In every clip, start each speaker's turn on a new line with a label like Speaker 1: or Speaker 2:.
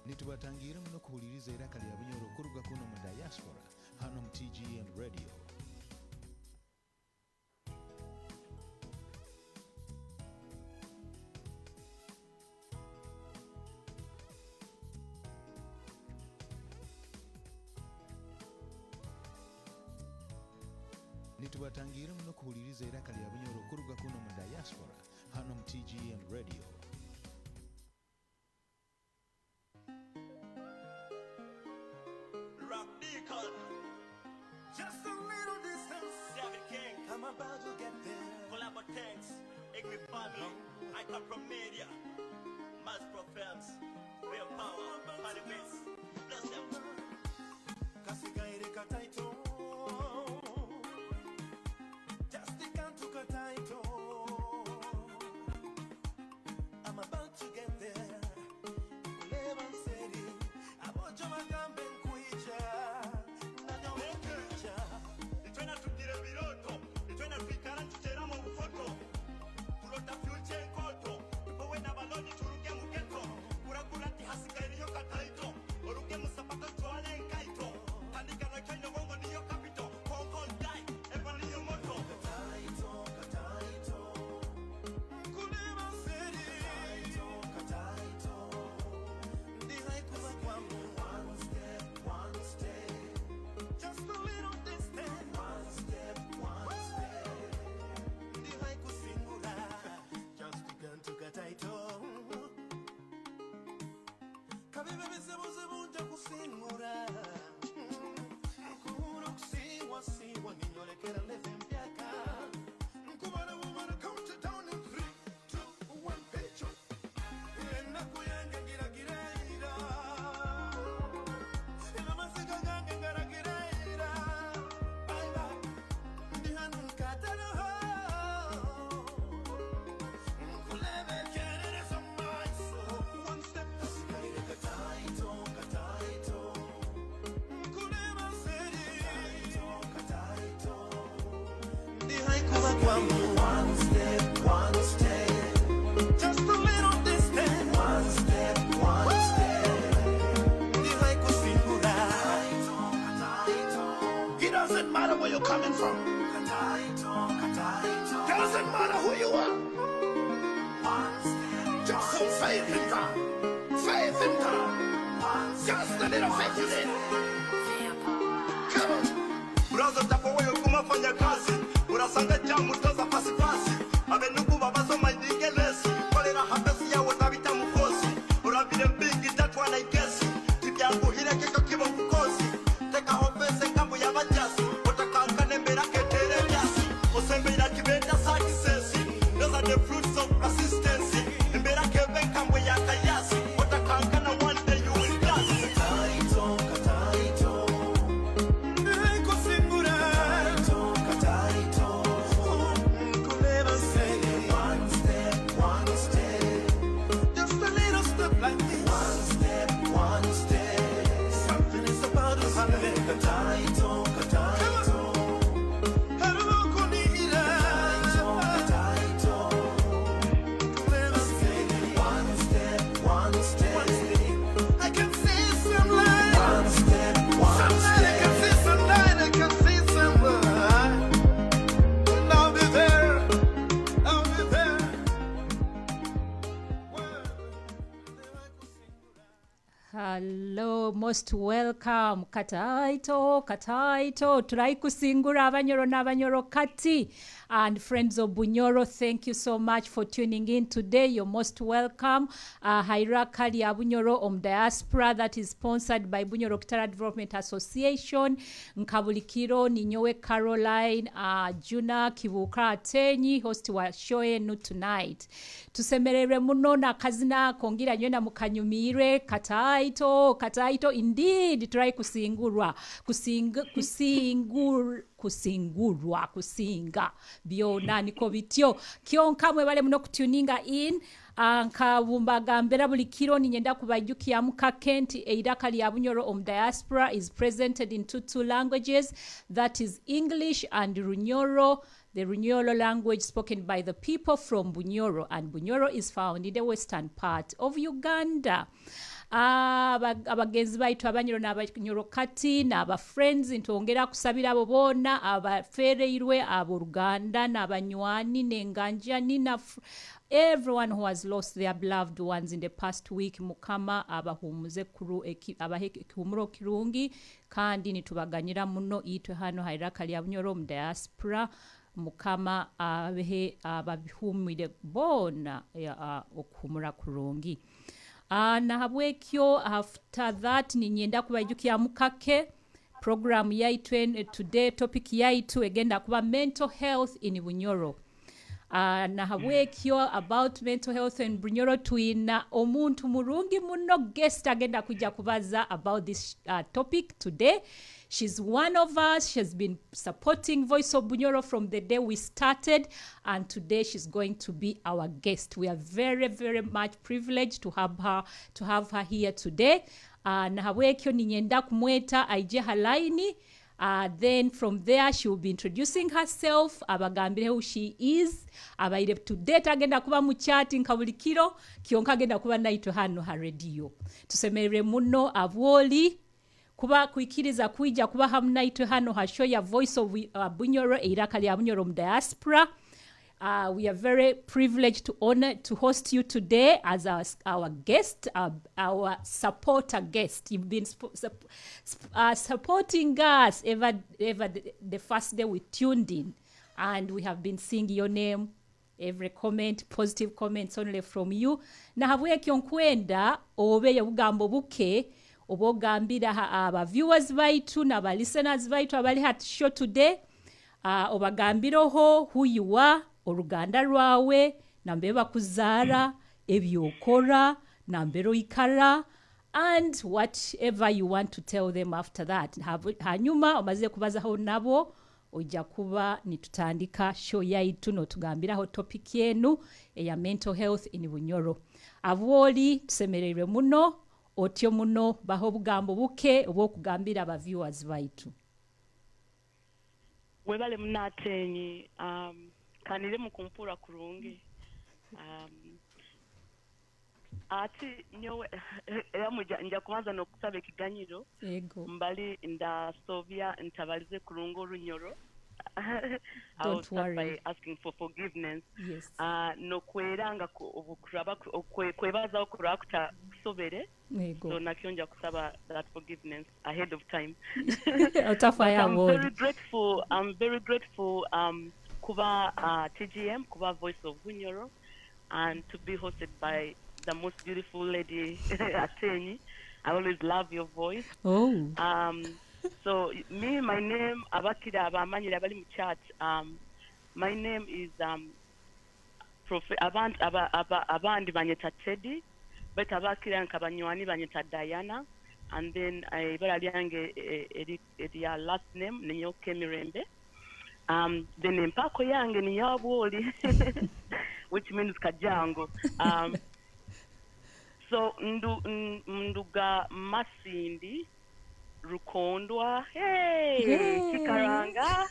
Speaker 1: Nitubatangira muno kuhuliriza iraka lya Bunyoro kuruga kuno mu Diaspora hano mu TGN Radio. Nitubatangira muno kuhuliriza iraka lya Bunyoro kuruga kuno mu Diaspora hano mu TGN Radio.
Speaker 2: Just a little distance,
Speaker 3: David King,
Speaker 2: I'm about to get there.
Speaker 3: Collabo Tanks, Igni Family, I come from media, Mass Profams, Real Power, Honey Bits, bless them.
Speaker 2: Kasigaire kataito, just the canto kataito. I'm about to get there. Kuleva nseri, abojo magambe nkuija.
Speaker 3: Itwena tugire biroto, itwena twikara tutera mu bufoto. Turota future koto, tupowe na baloni turuge mu ghetto. Kuragura ati hasigaye yo kataito, oruge mu sapato twale nkaito. Tandika no cyo nyongo niyo kapito, kongo die, eva niyo moto.
Speaker 2: Kataito, kataito. Kuleva nseri, kataito. Ndihai kuza kwangu. One step. Just a little distance. One step. Ndihai kusingura. Just began to kataito. Kabibe bisebuze bunja kusingura. Nkubura kusiwa ninyolekera leve mpyaka. Nkubara wumara count it down in 3, 2, 1, pecho. Enaku yange gira. Enamasika gange gira. Bye bye. Ndihanu nkatalo ho. Nkulebe kerere somaiso. One step. Kasigaire kataito. Nkuleba seri. Kataito. Ndihai kuba kwangu. One step. Just a little distance. One step. Ndihai kusingura. It doesn't matter where you're coming from. Doesn't matter who you are. Just have faith in God. Just a little faith in it. Come on.
Speaker 3: Brother tapowe kumafanya kazi, urasanga jamu toza pasi. Abenuku babazo maingelesi, kolera hapesi ya watabita mukosi. Urabire mbingi tatwa na igesi, tibyangu hile kiko kibo kukosi. Teka hopese kambu ya bajasi, otakankane mbera ketere nyasi. Osembira kibenda success. Those are the fruits of persistence. Mbera kebe kambu ya kayasi, otakankana one day you will pass.
Speaker 2: Kataito. Ndihai kusingura. Nkuleba seri. One step. Just a little step like this. One step. Something is about to happen. Kataito. Hello, kunira. Nkuleba seri. One step. I can see some light. One step. I can see some light. And I'll be there.
Speaker 4: Hello, most welcome. Kataito. Turai kusingura abanyoro n'abanyoro kati. And friends of Bunyoro, thank you so much for tuning in today. You're most welcome. Hairaka lya Bunyoro Diaspora, that is sponsored by Bunyoro Kitara Development Association. Nkabulikiro Ninyowe Caroline, Juna Kivuka Atenyi, host wa show yenu tonight. Tusemerere muno na kazina kongira nyona mukanyumire. Kataito indeed. Try kusingurwa. Kusinga byona niko bityo kyonka mwe bale muno kutuninga in Nkabagambira buli kiro ninyenda kubajjukiramu kake nti eiraka lya Bunyoro Diaspora is presented in two languages, that is English and Runyoro, the Runyoro language spoken by the people from Bunyoro, and Bunyoro is found in the western part of Uganda. Abagenzi baitu Abanyoro n'Abanyoro kati n'aba friends ntongera kusabira abo bonna abafereirwe aboruganda n'abanywani n'enganjani na everyone who has lost their beloved ones in the past week. Mukama abahumuze abahe ekihumuro kirungi kandi nitubaganyira muno itwe hano hairaka lya Bunyoro Diaspora. Mukama abehe abahumire bona okuhumura kurungi. Na habwekyo after that ninyenda kubajjukira mukake program yaitu today topic yaitu egenda kuba mental health in Bunyoro. Na habwekyo about mental health in Bunyoro tuina omuntu murungi muno guest agenda kuja kubaza about this topic today. She's one of us. She's been supporting Voice of Bunyoro from the day we started, and today she's going to be our guest. We are very, very much privileged to have her here today. Na habwekyo ninyenda kumweta aije halaini. Then from there she will be introducing herself, abagambire who she is, abaire today agenda kuba mu chat nkabulikiro kionka agenda kuba naito hano ha radio. Tusemerere muno abwoli kuba kuikiriza kuija kuba hamnaito hano ha show ya Voice of Bunyoro eiraka lya Bunyoro Diaspora. We are very privileged to honor to host you today as our guest, our supporter guest. You've been supporting us ever the first day we tuned in, and we have been seeing your name, every comment, positive comments only from you. Na habwekyo nkwenda obe yobugambo buke obogambira aba viewers baitu na ba listeners baitu abali hat show today. Obagambiroho who you are, oruganda rwawe, nambe bakuzara, ebyokora, nambero ikara, and whatever you want to tell them after that. Hanyuma omaze kubazaho nabo ojja kuba nitutandika show yaitu no tugambiraho topic yenu eya mental health in Bunyoro. Abwoli tusemerere muno otyo muno baho bugambo buke obwokugambira aba viewers baitu.
Speaker 5: Webale munatenyi kanire mukumpura kurungi ati nyowe nja kuanza no kusaba ekiganyiro mbali nda Sovia ntabalize kurungo Orunyoro. I was by asking for forgiveness.
Speaker 4: Yes.
Speaker 5: No kweranga obukuraba kwebaza okura kuta kusobere. So nakionja kusaba that forgiveness ahead of time. I'm very grateful kuba TGM, kuba Voice of Bunyoro, and to be hosted by the most beautiful lady Atenyi. I always love your voice.
Speaker 4: Oh.
Speaker 5: So my name abakira abamanyira bali mu chat. My name is abandi banyeta Teddy, but abakira nkabanywani banyeta Diana, and then ibara lyange edia last name niyo Kemirembe. Then empako yange ni yabwoli, which means kajango. So nduga masindi rukondwa kikaranga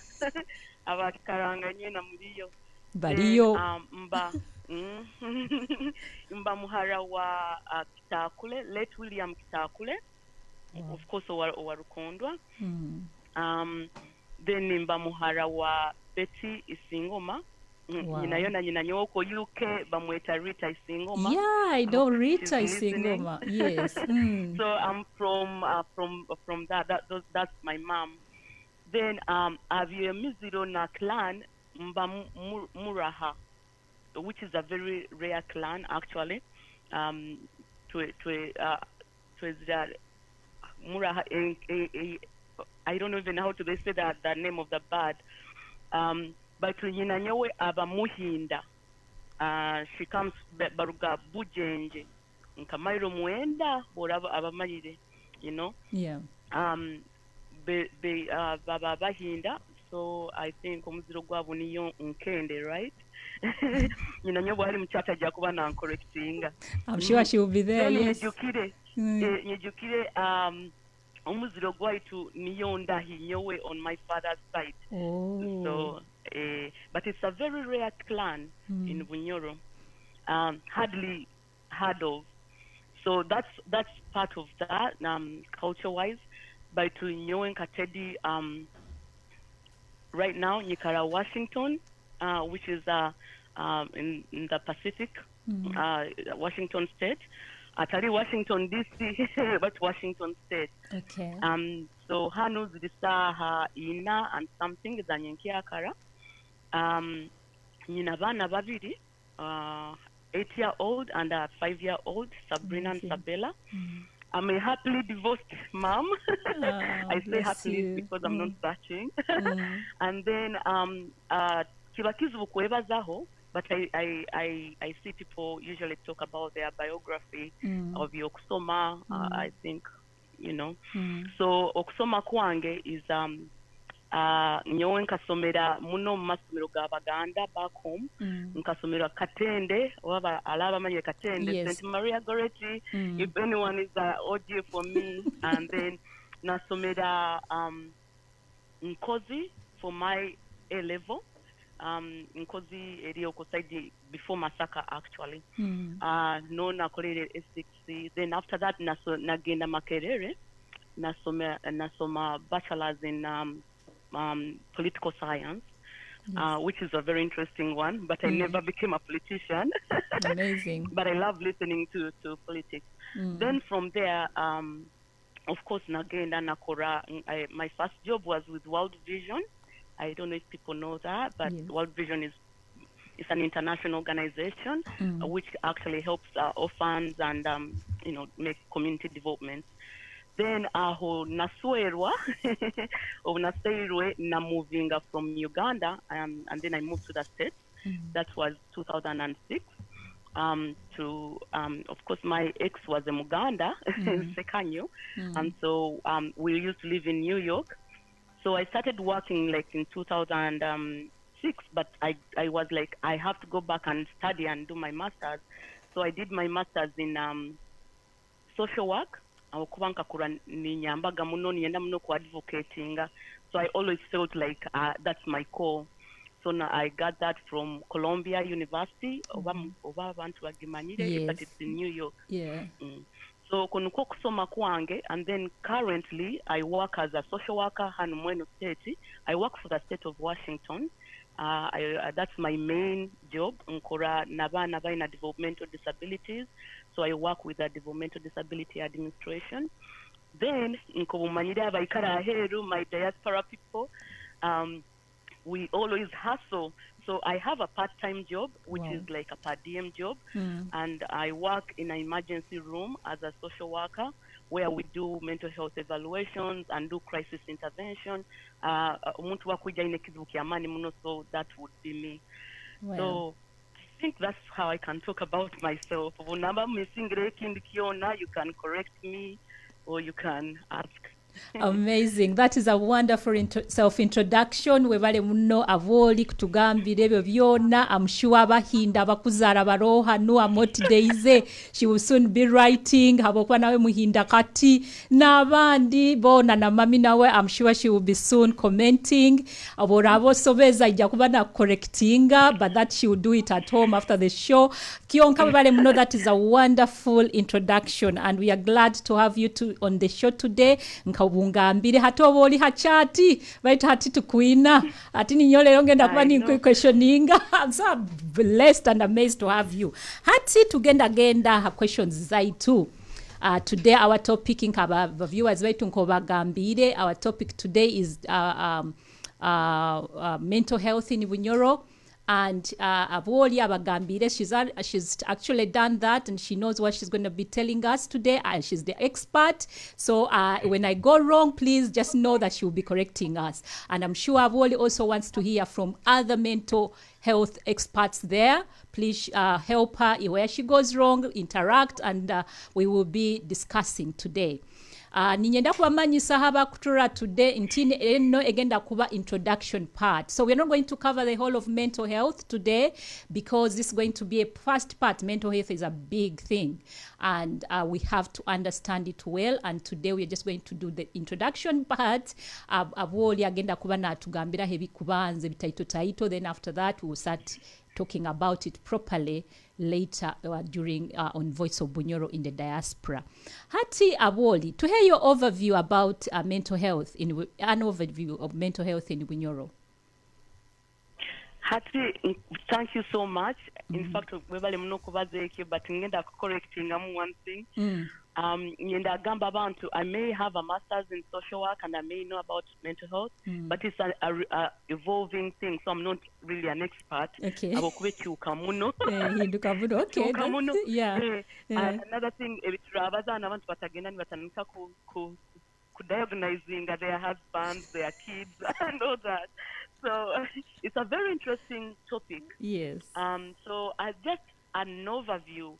Speaker 5: abakaranga nyena muliyo
Speaker 4: baliyo
Speaker 5: mba muhara wa Kitakule, late William Kitakule. Wow. Of course wa rukondwa. Then mba muhara wa Betty Isingoma.
Speaker 4: Wow.
Speaker 5: Nyina nyoko UK bamweta Rita Isingoma.
Speaker 4: Yeah, I know Rita Isingoma. Yes.
Speaker 5: So I'm from that's my mom. Then avye miziro na clan mba Muraha, which is a very rare clan actually. Muraha, I don't even know how to say that the name of the bird. But nyina nyowe aba muhinda. She comes baruga bujenje. Nkamairo muenda boraba abamayire, you know.
Speaker 4: Yeah.
Speaker 5: Baba bahinda so I think omuziro gwabo niyo nkende, right? Nyo bwali mukyata ajja kuba nancorrectinga.
Speaker 4: I'm sure she will be there,
Speaker 5: Then
Speaker 4: yes.
Speaker 5: nyejukire omuziro gwaitu niyo ndahi nyowe on my father's side.
Speaker 4: Oh.
Speaker 5: So but it's a very rare clan in Bunyoro, hardly heard of. So that's part of that culture-wise. But to nyowe nkatedi right now Nyikara Washington, which is in the Pacific, Washington State. Atari Washington DC, but Washington State.
Speaker 4: Okay.
Speaker 5: So hano zilisaha ina and something za nyenkiakara. Nina bana babiri, 8-year-old and a 5-year-old, Sabrina and Sabella. I'm a happily divorced mom. I say happily because I'm not searching. And then kibakizu kwebazaho, but I see people usually talk about their biography of Okusoma. I think, you know. So Okusoma kwange is nyowe nkasomera muno mu masomero ga Baganda back home. Nkasomera Katende, waba alaba manye Katende,
Speaker 4: Yes.
Speaker 5: St. Maria Goretti, if anyone is audio for me. And then nasomera Nkozi for my A level. Nkozi Erioko side before Masaka actually. No nakolere S6. Then after that nagenda Makerere, nasoma bachelor's in political science, which is a very interesting one, but I never became a politician.
Speaker 4: Amazing.
Speaker 5: But I love listening to politics. Then from there, of course, nagenda nakora. My first job was with World Vision. I don't know if people know that, but World Vision is an international organization which actually helps orphans and make community development. Then aho naswerwa or naseirwe na moving from Uganda, and then I moved to the States. That was 2006. To of course my ex was a Muganda, Sekanyo, and so we used to live in New York. So I started working like in 2006, but I was like, I have to go back and study and do my master's. So I did my master's in social work. So I always felt like that's my core. So now I got that from Columbia University, but it's in New York.
Speaker 4: Yeah.
Speaker 5: So kunuko kusoma kwange, and then currently I work as a social worker hano Mweno State. I work for the state of Washington. That's my main job. Nkora nabana baina developmental disabilities. So I work with the Developmental Disability Administration. Then nkobumanyira abaikara aheru, my diaspora people, we always hustle. So I have a part-time job, which is like a per diem job, and I work in an emergency room as a social worker, where we do mental health evaluations and do crisis intervention. So that would be me.
Speaker 4: Wow.
Speaker 5: So I think that's how I can talk about myself. You can correct me, or you can ask.
Speaker 4: Amazing. That is a wonderful self-introduction. Webale muno avoli kutugambira ebyo byonna. I'm sure abahinda bakuzara baroha no amoti days. She will soon be writing. Habokwa nawe muhinda kati. Nabandi bona na mami nawe. I'm sure she will be soon commenting. Aborabo sobeza ija kuba na correctinga, but that she will do it at home after the show. Kionka webale muno, that is a wonderful introduction, and we are glad to have you on the show today. Nkabungambire hatoboli hachati baita hati tukuina ati ninyole ngenda kuba ni questioninga. I'm so blessed and amazed to have you. Hati tugenda ha questions zaitu. Today our topic nkaba viewers baitu nkobagambire. Our topic today is mental health in Bunyoro. And Avoli Abagambire, she's actually done that, and she knows what she's going to be telling us today, and she's the expert. So when I go wrong, please just know that she will be correcting us. And I'm sure Avoli also wants to hear from other mental health experts there. Please help her where she goes wrong, interact, and we will be discussing today. Ninyenda kubamanyisa habakutura today ntine eno egenda kuba introduction part. So we're not going to cover the whole of mental health today because this is going to be a first part. Mental health is a big thing and we have to understand it well, and today we're just going to do the introduction part. Abwoli agenda kuba natugambira hebikubanze bitaito, then after that we'll start talking about it properly later during on Voice of Bunyoro in the Diaspora. Hati Abwoli, to hear your overview about mental health, an overview of mental health in Bunyoro.
Speaker 5: Hati, thank you so much. In fact, webale muno kubazeki, but ngenda correcting one thing. Ngenda gamba abantu, I may have a master's in social work and I may know about mental health, but it's a evolving thing, so I'm not really an expert.
Speaker 4: Okay.
Speaker 5: Abokubekyuka muno.
Speaker 4: Okay. Yeah.
Speaker 5: Another thing, abazana abantu batagenda nibatandika ku diagnosing their husbands, their kids, and all that. So it's a very interesting topic.
Speaker 4: Yes.
Speaker 5: So I just an overview.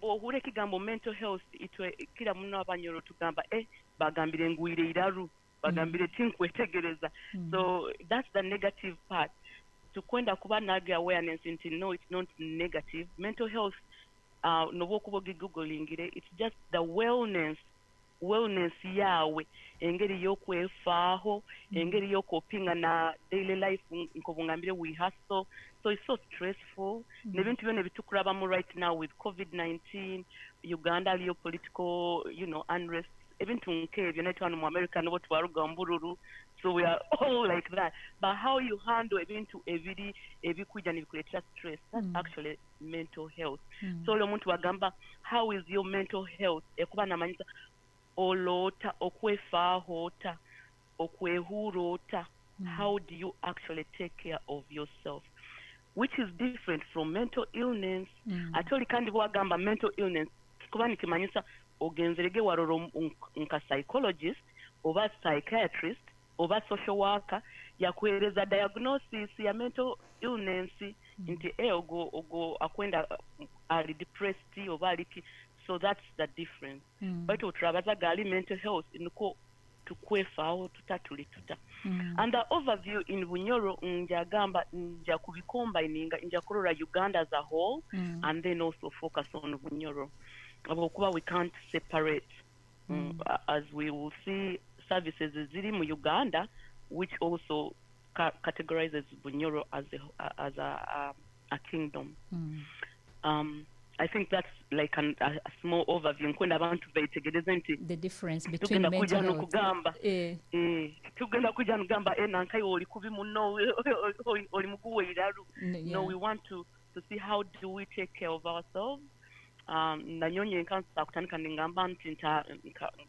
Speaker 5: Bohure kigambo mental health itwe kila muno abanyoro tugamba bagambire ngwire iraru bagambire tinkwetegereza. So that's the negative part. Tukwenda kuba naga awareness into no, it's not negative. Mental health nobo kubogi googling it's just the wellness yawe engeri yokwefaho engeri yokopinga na daily life nkobungambire we hustle, so it's so stressful nebintu byone bitukurabamo right now with COVID-19 Uganda liyo political unrest ebintu nkebyo netwa mu America nobo twaruga mbururu, so we are all like that, but how you handle ebintu ebikuja nibikuletea stress, that's actually mental health. So lo muntu wagamba how is your mental health ekuba namanyisa olota okwefahota okwehurota. How do you actually take care of yourself, which is different from mental illness. Atoli kandi bwagamba mental illness kuba nikimanyisa ogenzerege waroro nka psychologist oba psychiatrist oba social worker yakueleza diagnosis ya mental illness nti ogo akwenda ali depressed oba aliki. So that's the difference. But uturabaza gali mental health nuko tukwefaho tutatulituta. And the overview in Bunyoro njagamba nja kubicombininga nja kurora Uganda as a whole and then also focus on Bunyoro. Abokuba we can't separate as we will see services ziri mu Uganda which also categorizes Bunyoro as a kingdom. I think that's like a small overview.
Speaker 4: The difference between mental health.
Speaker 5: No, we want to see how do we take care of ourselves. Nanyonye nkansa kutandika ningamba nti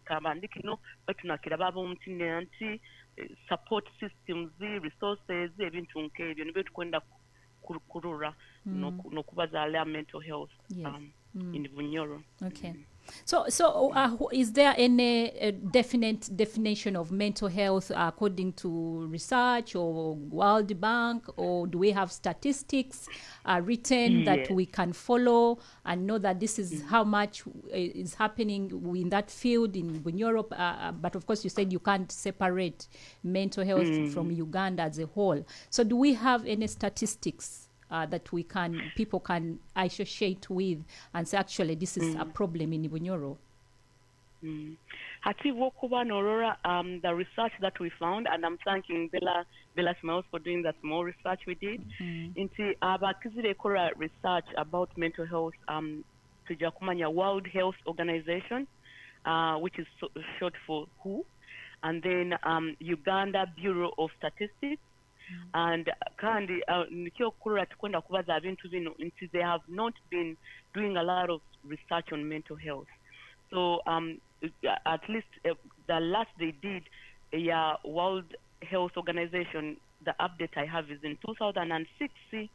Speaker 5: nkabandiki no batunakira babo mutine anti support systems, resources, ebintu nkebyo nibyo tukwenda kurura no kubaza mental health in Bunyoro.
Speaker 4: Okay. So is there any definite definition of mental health according to research or World Bank, or do we have statistics written that we can follow and know that this is how much is happening in that field in Bunyoro? But of course you said you can't separate mental health from Uganda as a whole. So do we have any statistics that people can associate with and say actually this is a problem in Bunyoro?
Speaker 5: Hati wokuba norora the research that we found, and I'm thanking Bella Smiles for doing that small research we did. Inti abakizire kora research about mental health tujakumanya World Health Organization, which is short for WHO, and then Uganda Bureau of Statistics. And kandi nikyo kurura tukwenda kubaza bintu bino nti they have not been doing a lot of research on mental health. So at least the last they did World Health Organization, the update I have is in 2006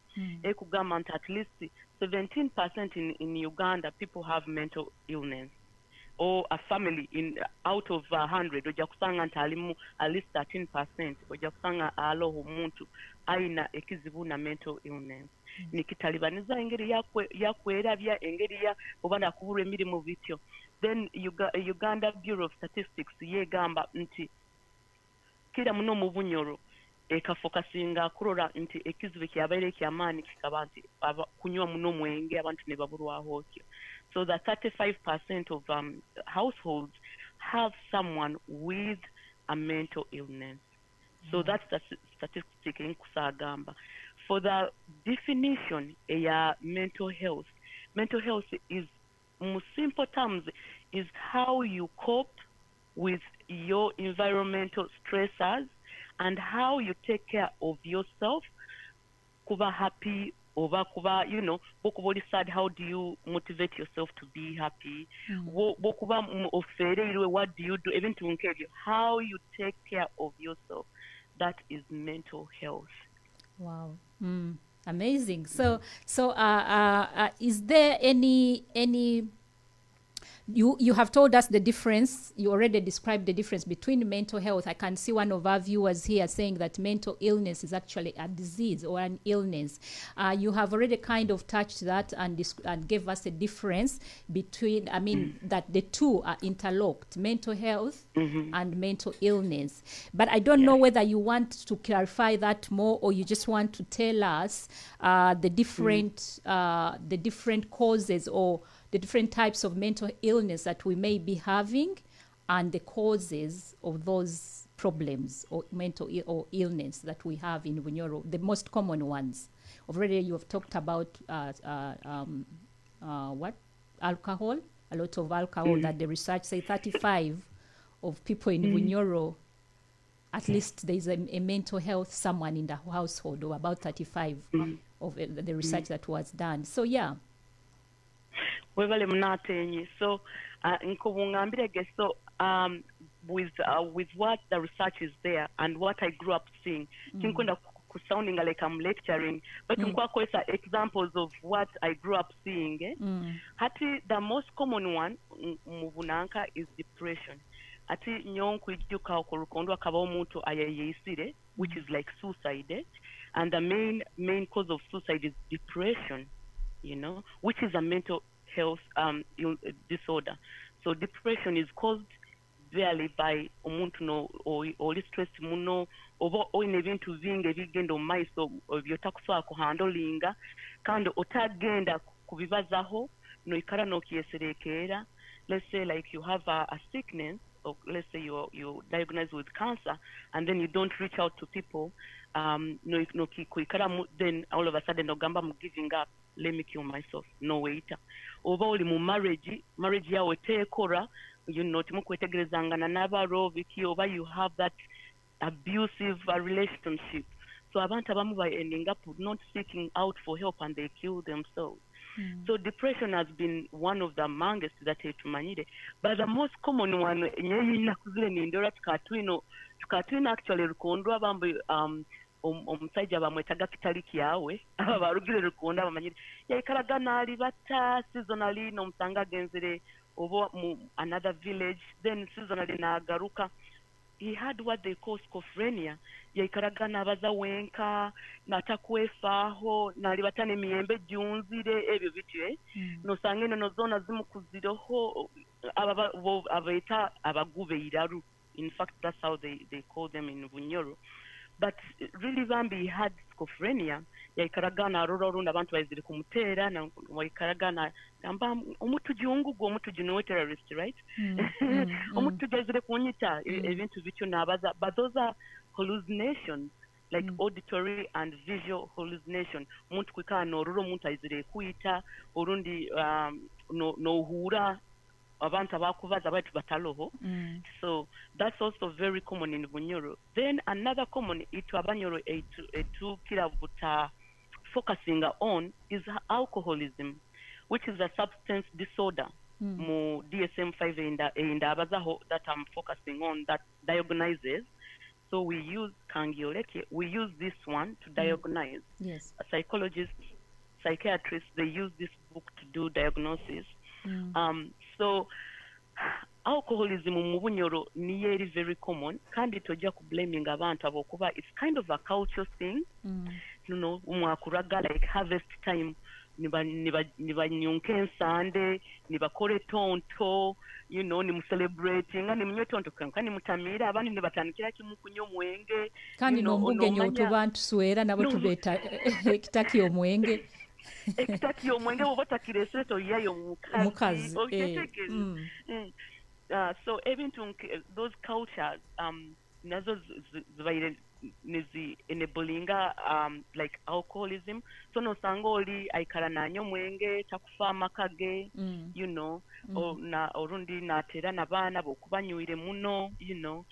Speaker 5: ekugama at least 17% in Uganda people have mental illness. or a family in out of 100 ojja kusanga nti alimu at least 13% ojja kusanga aloho omuntu aina ekizibu na mental illness nikitalibaniza engeri yakwerabya engeri ya oba nakubulwa emirimu bityo. Then Uganda Bureau of Statistics yegamba nti kira muno mu Bunyoro ekafokasinga kurola nti ekizibu kyabaire kyamaani kikaba nti kunywa muno mwenge abantu ne babulwaho kyo. So that 35% of households have someone with a mental illness. So that's the statistic in Kusagamba. For the definition of mental health is, in simple terms, is how you cope with your environmental stressors and how you take care of yourself. Kuba happy, over kuba, bokuba sad, how do you motivate yourself to be happy? Bokuba ofere, what do you do? Even to encourage you, how you take care of yourself. That is mental health.
Speaker 4: Wow. Amazing. So is there any you have told us the difference. You already described the difference between mental health. I can see one of our viewers here saying that mental illness is actually a disease or an illness. You have already kind of touched that and gave us a difference between, that the two are interlocked, mental health and mental illness. But I don't know whether you want to clarify that more or you just want to tell us the different causes or the different types of mental illness that we may be having and the causes of those problems or mental or illness that we have in Bunyoro, the most common ones. Already you have talked about alcohol, a lot of alcohol that the research say 35 of people in Bunyoro, at least there is a mental health someone in the household, or about 35 of the research that was done. So yeah.
Speaker 5: Webale munatenyi. So nkubungambirege, so with what the research is there and what I grew up seeing, kinkwenda sounding like I'm lecturing, but nkwakwesa examples of what I grew up seeing. Hati the most common one mubunanka is depression. Ati nyonku ijuka okurukondo akaba omuntu ayayisire, which is like suicide, and the main cause of suicide is depression, which is a mental health disorder. So depression is caused barely by omuntu no or stress muno oba oyina ebintu bingi ebigenda omumaiso byotakusobola kuhandolinga kandi otagenda kubibazaho noikara nokyeserekeera. Let's say like you have a sickness, or let's say you're diagnosed with cancer and then you don't reach out to people, then all of a sudden ogamba I'm giving up, let me kill myself. No wait. Oba oli mu marriage yawe tekora, timukwetegerezangana n'abaro biki, oba you have that abusive relationship. So abantu abamu ba ending up not seeking out for help and they kill themselves. So depression has been one of the amongst that tumanyire, but the most common one nyeyina kuzile nindora tukatwino actually rukondo abambe omusajja bamwetaga kitali kyawe abarugire rukondo abamanyire yayikaragana ali bata seasonally no musanga genzere obo mu another village, then seasonally nagaruka. He had what they call schizophrenia. Yayikaragana abaza wenka natakwefaho nalibatane miyembe junzire ebyo bityo no sangene no zona zimukuziroho abaita abagube iraru. In fact, that's how they call them in Bunyoro. But really Bambi had schizophrenia. Yayikaragana arororunda abantu bazire kumutera na wayikaragana amba omutu jungugo omutu juno terrorist, right? Omutu jazire kunyita ebintu bityo nabaza, but those are hallucinations, like auditory and visual hallucination. Muntu kwikana nororo muntu azire kuita orundi no hura abantu abakubaza batu bataloho. So that's also very common in Bunyoro. Then another common itu abanyoro etu kila buta focusing on is alcoholism, which is a substance disorder. Mu DSM-5 in abazaho that I'm focusing on that diagnoses. So we use Kangioleke, we use this one to diagnose.
Speaker 4: Yes.
Speaker 5: Psychologists, psychiatrists, they use this book to do diagnosis. So alcoholism mu Bunyoro niyo eri very common kandi tojja ku blaming abantu abokuba it's kind of a cultural thing. You know, umwakuraga like harvest time niba nyunke ensande nibakore tonto, you know, ni celebrating ni mnyo tonto kandi mutamira abandi nibatandikira kimu kunyo mwenge
Speaker 4: kandi nombugenye utubantu swera nabo tubeta kitaki omwenge
Speaker 5: ekitaki omwenge obotakire seto yayo mukazi so ebintu those cultures nazo zibaire nizi enablinga like alcoholism so no sangoli aikara nanyo mwenge takufa makage you know orundi natera nabana bokubanyuire muno you know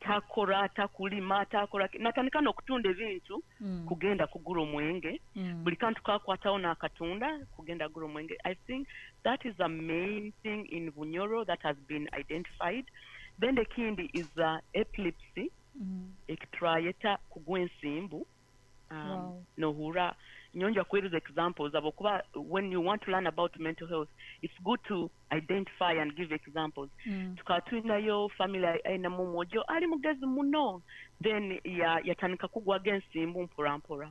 Speaker 5: takora takulima takora natandika nokutunda ebintu kugenda kugura omwenge buli kantu kakwatawo nakatunda kugenda kugura omwenge. I think that is the main thing in Bunyoro that has been identified. Then the kindi is epilepsy ekitwayeta kugwa ensimbu nohura nyonja kweruza examples abokuba when you want to learn about mental health it's good to identify and give examples. Tukatwinayo family aina mumojo ali mugezi muno then yatanika kugwa ensimbu mpora.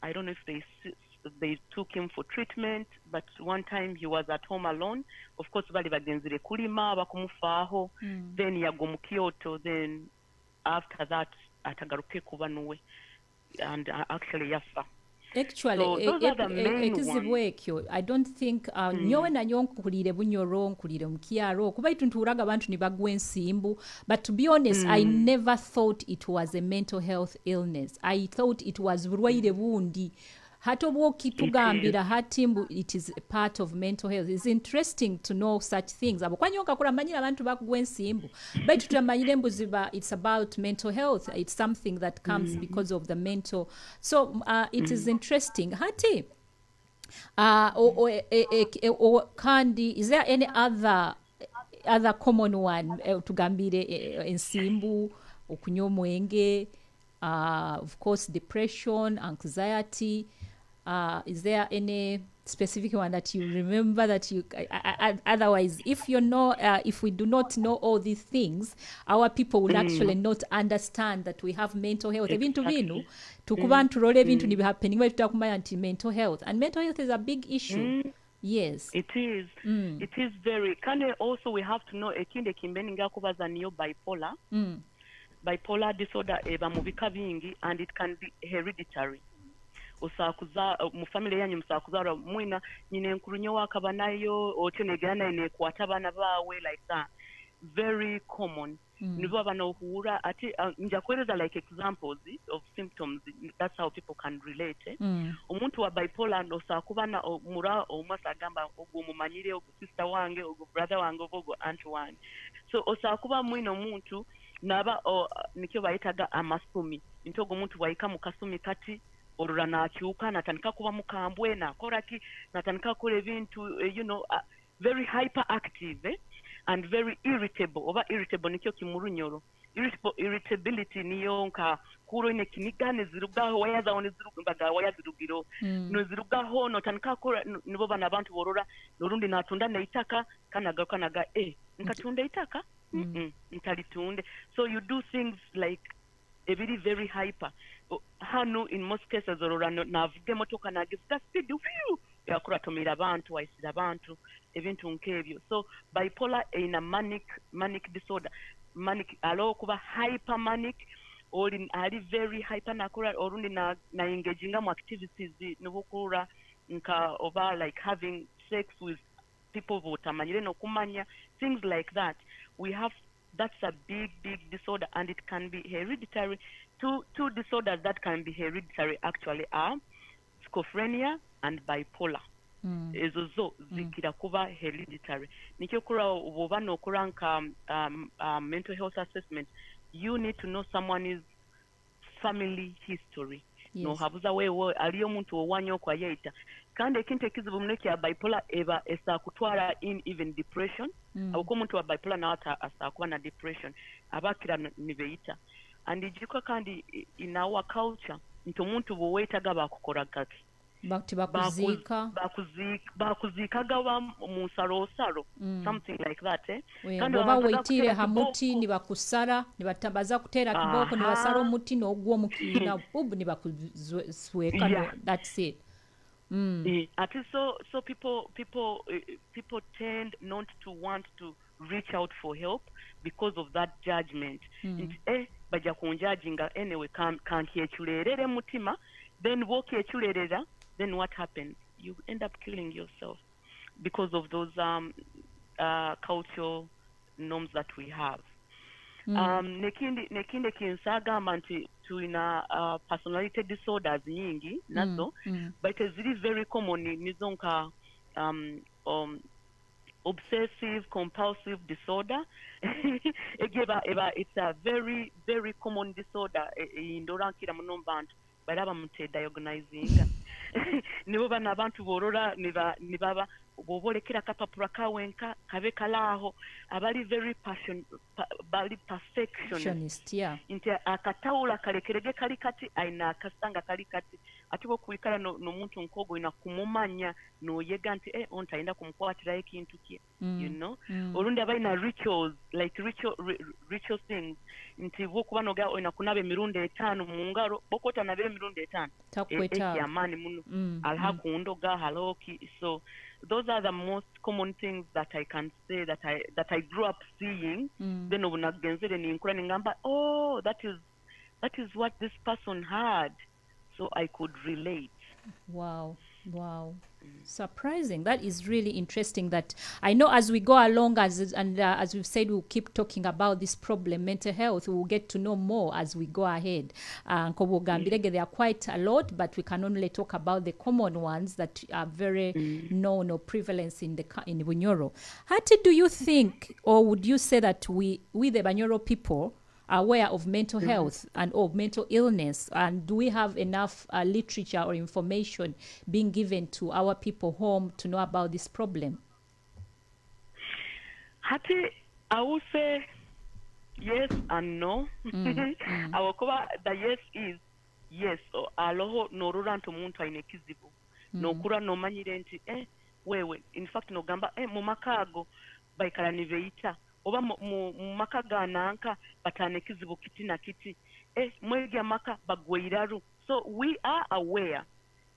Speaker 5: I don't know if they took him for treatment, but one time he was at home alone. Of course bali bagenzire kulima bakumufaho then yago mu Kyoto, then after that atagaruke kuba nuwe and actually yafa.
Speaker 4: Actually ekizibu ekyo I don't think nyowe na nkulire Bunyoro nkulire mu kyalo kuba itunturaga abantu nibagwa ensimbu, but to be honest I never thought it was a mental health illness. I thought it was bulwaire bundi hatobwoki tugambira hatimbu it is a part of mental health. It's interesting to know such things abo kwanyonka kula manyira abantu bakugwa ensimbu but tutamanyire mbuziba it's about mental health. It's something that comes because of the mental, so it is interesting hati kandi is there any other common one tugambire ensimbu okunywa omwenge, of course depression, anxiety. Is there any specific one that you remember that you otherwise if you know if we do not know all these things our people will actually not understand that we have mental health. Ebintu binu tukuba nturole ebintu ni happening we tutakumanya nti mental health, and mental health is a big issue. Yes,
Speaker 5: it is. It is very kind of also we have to know ekinde kimbeni ngakubaza niyo bipolar. Bipolar disorder eba mubika bingi and it can be hereditary. Usakuza mu family yanyu musakuzara mwina nyine nkurunyo wakaba nayo otenegana ine kwata bana bawe like that. Very common. Nibo abanohura ati njakwereza like examples of symptoms. That's how people can relate. Umuntu wa bipolar no sakubana mura omasagamba ogumumanyire ogu sister wange ogu brother wange ogu aunt wange. So osakuba mwino muntu naba nikyo bayitaga amasumi ntogo muntu waika mu kasumi kati olura nakyuka natandika kuba mukambwe nakoraki natandika kole ebintu you know very hyperactive and very irritable. Oba irritable nikyo kimurunyoro. Irritability niyo nka kuro ine kinigane zirugaho wayaza one zirugumbaga wayazirugiro no zirugaho no tandika kora nibo bana abantu borora norundi natunda neitaka kanaga nkatunda itaka ntalitunde. So you do things like a very hyper hano in most cases orora navuge motoka nagivuga speed yakura tomira abantu waisira abantu ebintu nkebyo. So bipolar in a manic disorder, manic alo kuba hypermanic or in ali very hyper nakura orundi na engaging mu activities nobukura nka over like having sex with people votamanyire no kumanya things like that. We have that's a big disorder and it can be hereditary. Two disorders that can be hereditary actually are schizophrenia and bipolar. Ezozo zikira kuba hereditary. Nikyo kura oba no kuranka mental health assessment, you need to know someone's family history. Yes. No habuza wewe aliyo muntu owanyo kwa yeita kandi ekintu ekizibu muneki ya bipolar eba esa kutwara in even depression. Abuko muntu wa bipolar na ata asa kuba na depression abakira nibeita. And ijiko kandi in our culture nto muntu boweta gaba kukora kaki
Speaker 4: Bakti bakuziika.
Speaker 5: Bakuziikaga mu nsaloosalo, something like that. Kandi
Speaker 4: Oba
Speaker 5: abantu
Speaker 4: weetiire
Speaker 5: bakuteera
Speaker 4: hamuti
Speaker 5: kibooko.
Speaker 4: ne bakusala ne baza kuteera kibooko ne basala omuti n'ogwa omukiina bubu ne bakusweeka.
Speaker 5: Yeah.
Speaker 4: That's it.
Speaker 5: Ati so people tend not to want to reach out for help because of that judgment. Nti bajja kunjajinga anyway kanti ekyulerere mutima, then woke ekyulerera, then what happens? You end up killing yourself because of those cultural norms that we have. Nekindi kinsagamba nti tulina personality disorders nyingi nazo, but ziri very common nizo nka obsessive compulsive disorder. It's a very very common disorder indorankira muno mu bantu baraba mute diagnosing nibo bana abantu borora nibaba bobolekera kapapula kawenka kabe kalaho abali very bali perfectionist.
Speaker 4: Yeah.
Speaker 5: Nti akatawula kalekerege kali kati aina akasanga kali kati atibo kuikala no muntu nkogo ina kumumanya no yega nti onta aenda kumkwatira ekintu kye, you know. Olundi abaina rituals like ritual things nti bokuba noga ina kunabe mirundi 5 mu ngalo bokota nabere mirundi 5
Speaker 4: takweta
Speaker 5: yamani muno alha kundoga haloki. So those are the most common things that I can say that I grew up seeing. Then obunagenzere ninkura ningamba, oh, that is what this person had, so I could relate.
Speaker 4: Wow. Surprising. That is really interesting. That I know as we go along, as we've said, we'll keep talking about this problem, mental health. We'll get to know more as we go ahead. There are quite a lot, but we can only talk about the common ones that are very known or prevalent in Bunyoro. How do you think, or would you say that we the Bunyoro people are aware of mental health and of mental illness, and do we have enough literature or information being given to our people home to know about this problem?
Speaker 5: Hati, I would say yes and no. I will cover the yes is yes. Aloho noruranto muntu aine kizibu. No kura no manyire nti wewe. In fact no gamba mu makago baikala niveita. Oba mu maka gananka batane kizibu kiti na kiti mwege maka bagweiraru. So we are aware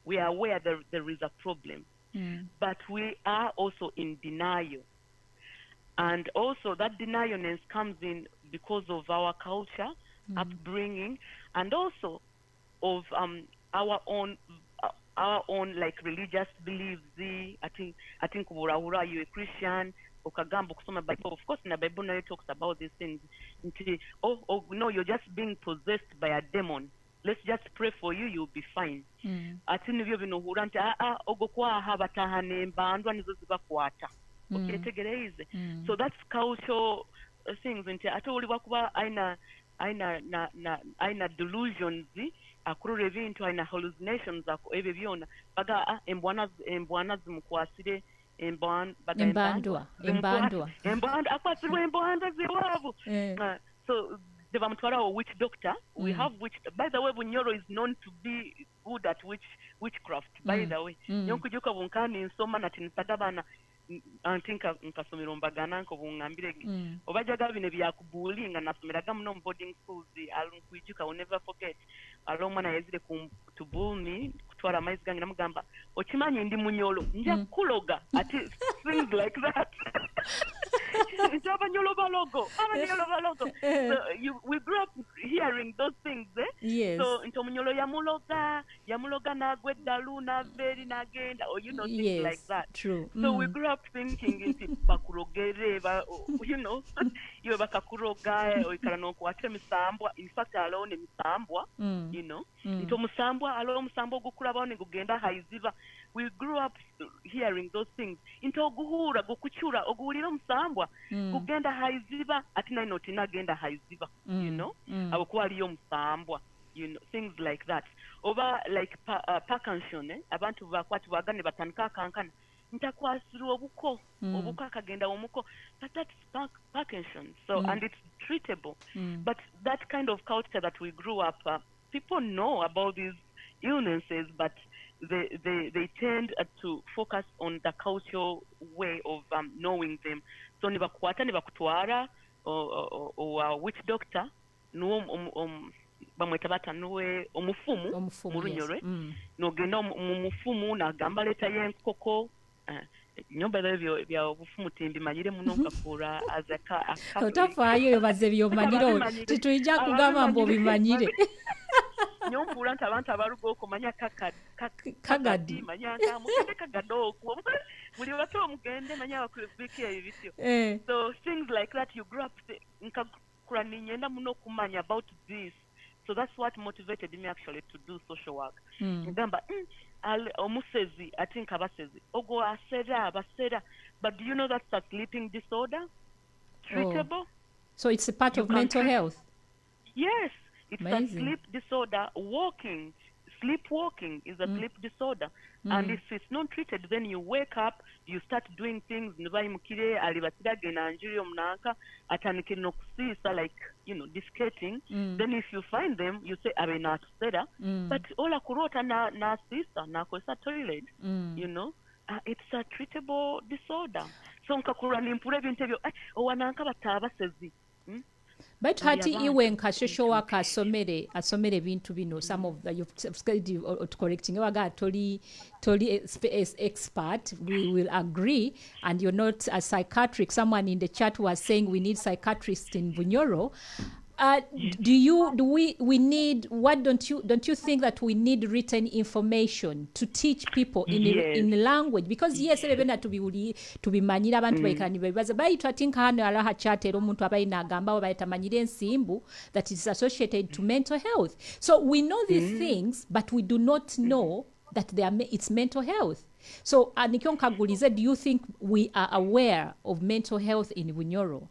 Speaker 5: there is a problem, but we are also in denial, and also that denialness comes in because of our culture, upbringing, and also of our own like religious beliefs. I think Wurahura, you're a Christian. Okagambo kusoma Bible, of course, in the Bible now talks about these things. Oh no, you're just being possessed by a demon. Let's just pray for you, you'll be fine. Ati nivyo binohura nti ogokwa habatahane mbandwa nizo zibakwata. Okay, tegereze. So that's cultural things. Nti atoli wakuba aina delusions akurure bintu aina hallucinations ako ebe byona baga embwana zimukwasire embandwa akwasirwa embandwa ziwavu. So they were witch doctor. We have witch. By the way, Bunyoro is known to be good at witchcraft. By the way, yonkujuka bunkani nsoma na tinsagabana antinka nkasomero mbagana nko bungambire obajaga bine byakubulinga nasomeraga muno boarding schools alunkujuka will never forget alomwana yazire to bull me kutwara amaizi gange namugamba okimanyi ndi munyolo nja kuloga ati things like that. So we grew up hearing those things.
Speaker 4: Yes.
Speaker 5: So into munyolo yamuloga na gwedalu na veri na genda, or things
Speaker 4: yes,
Speaker 5: like that.
Speaker 4: True.
Speaker 5: So we grew up thinking into bakurogere, you bakakuroga or ikano kuache misambwa. In fact, alone misambwa, into musambwa alone musambwa gukura bone gugenda haiziva. We grew up hearing those things. Into guhura gukuchura ogurira musambwa gugenda haiziva atina inotina genda haiziva. Abakuwa aliyo musambwa. Things like that. Over like Parkinson, abantu bakwati bagane batanika kankana. Ntakwasiru obuko akagenda omuko, but that's Parkinson. So and it's treatable. But that kind of culture that we grew up, people know about these illnesses, but they tend to focus on the cultural way of knowing them. So nibakwata nibakutwara or witch doctor nuwo bamweta bata nuwe omufumu mu Lunyoro nogenda mu mufumu nagamba leta y'enkoko nyumba bya obufumu timbimanyire muno nkakura azaka
Speaker 4: otafaayo baze byomanyire titujja kugamba mbo bimanyire
Speaker 5: nyompula nti abantu abaluga okumanya kagadi manya nka mugende kagado buli bato mugende manya bakubiki ebityo so things like that you grew up nkakura ninyenda muno kumanya about this. So that's what motivated me actually to do social work. Ngamba omusezi I think abasezi ogo basera, but do you know that's a sleeping disorder? Treatable.
Speaker 4: So it's a part of mental health.
Speaker 5: Yes, it's
Speaker 4: Amazing.
Speaker 5: a sleep disorder. Sleepwalking is a sleep disorder. And if it's not treated, then you wake up, you start doing things, nibayimukire alibatira genanjiri omnanka atanikire nokusisa like, discating. Then if you find them, you say abena tusera, but ola kurota na sisa na kosa toilet, it's a treatable disorder. So nkakura nimpure bintu ebyo owananka batabasezi.
Speaker 4: But hati iwe nka social worker asomere bintu bino, some of the you've correcting waga toli expert, we will agree, and you're not a psychiatric. Someone in the chat was saying we need psychiatrists in Bunyoro. We need, what don't you think that we need written information to teach people in language? Because yes, ebena to be manyira abantu baikani bebaza baito atinka hano alaha chatero omuntu abayina agamba baita manyire ensimbu that is associated to mental health. So we know these things, but we do not know that it's mental health. So Nikon Kagulize, do you think we are aware of mental health in Bunyoro?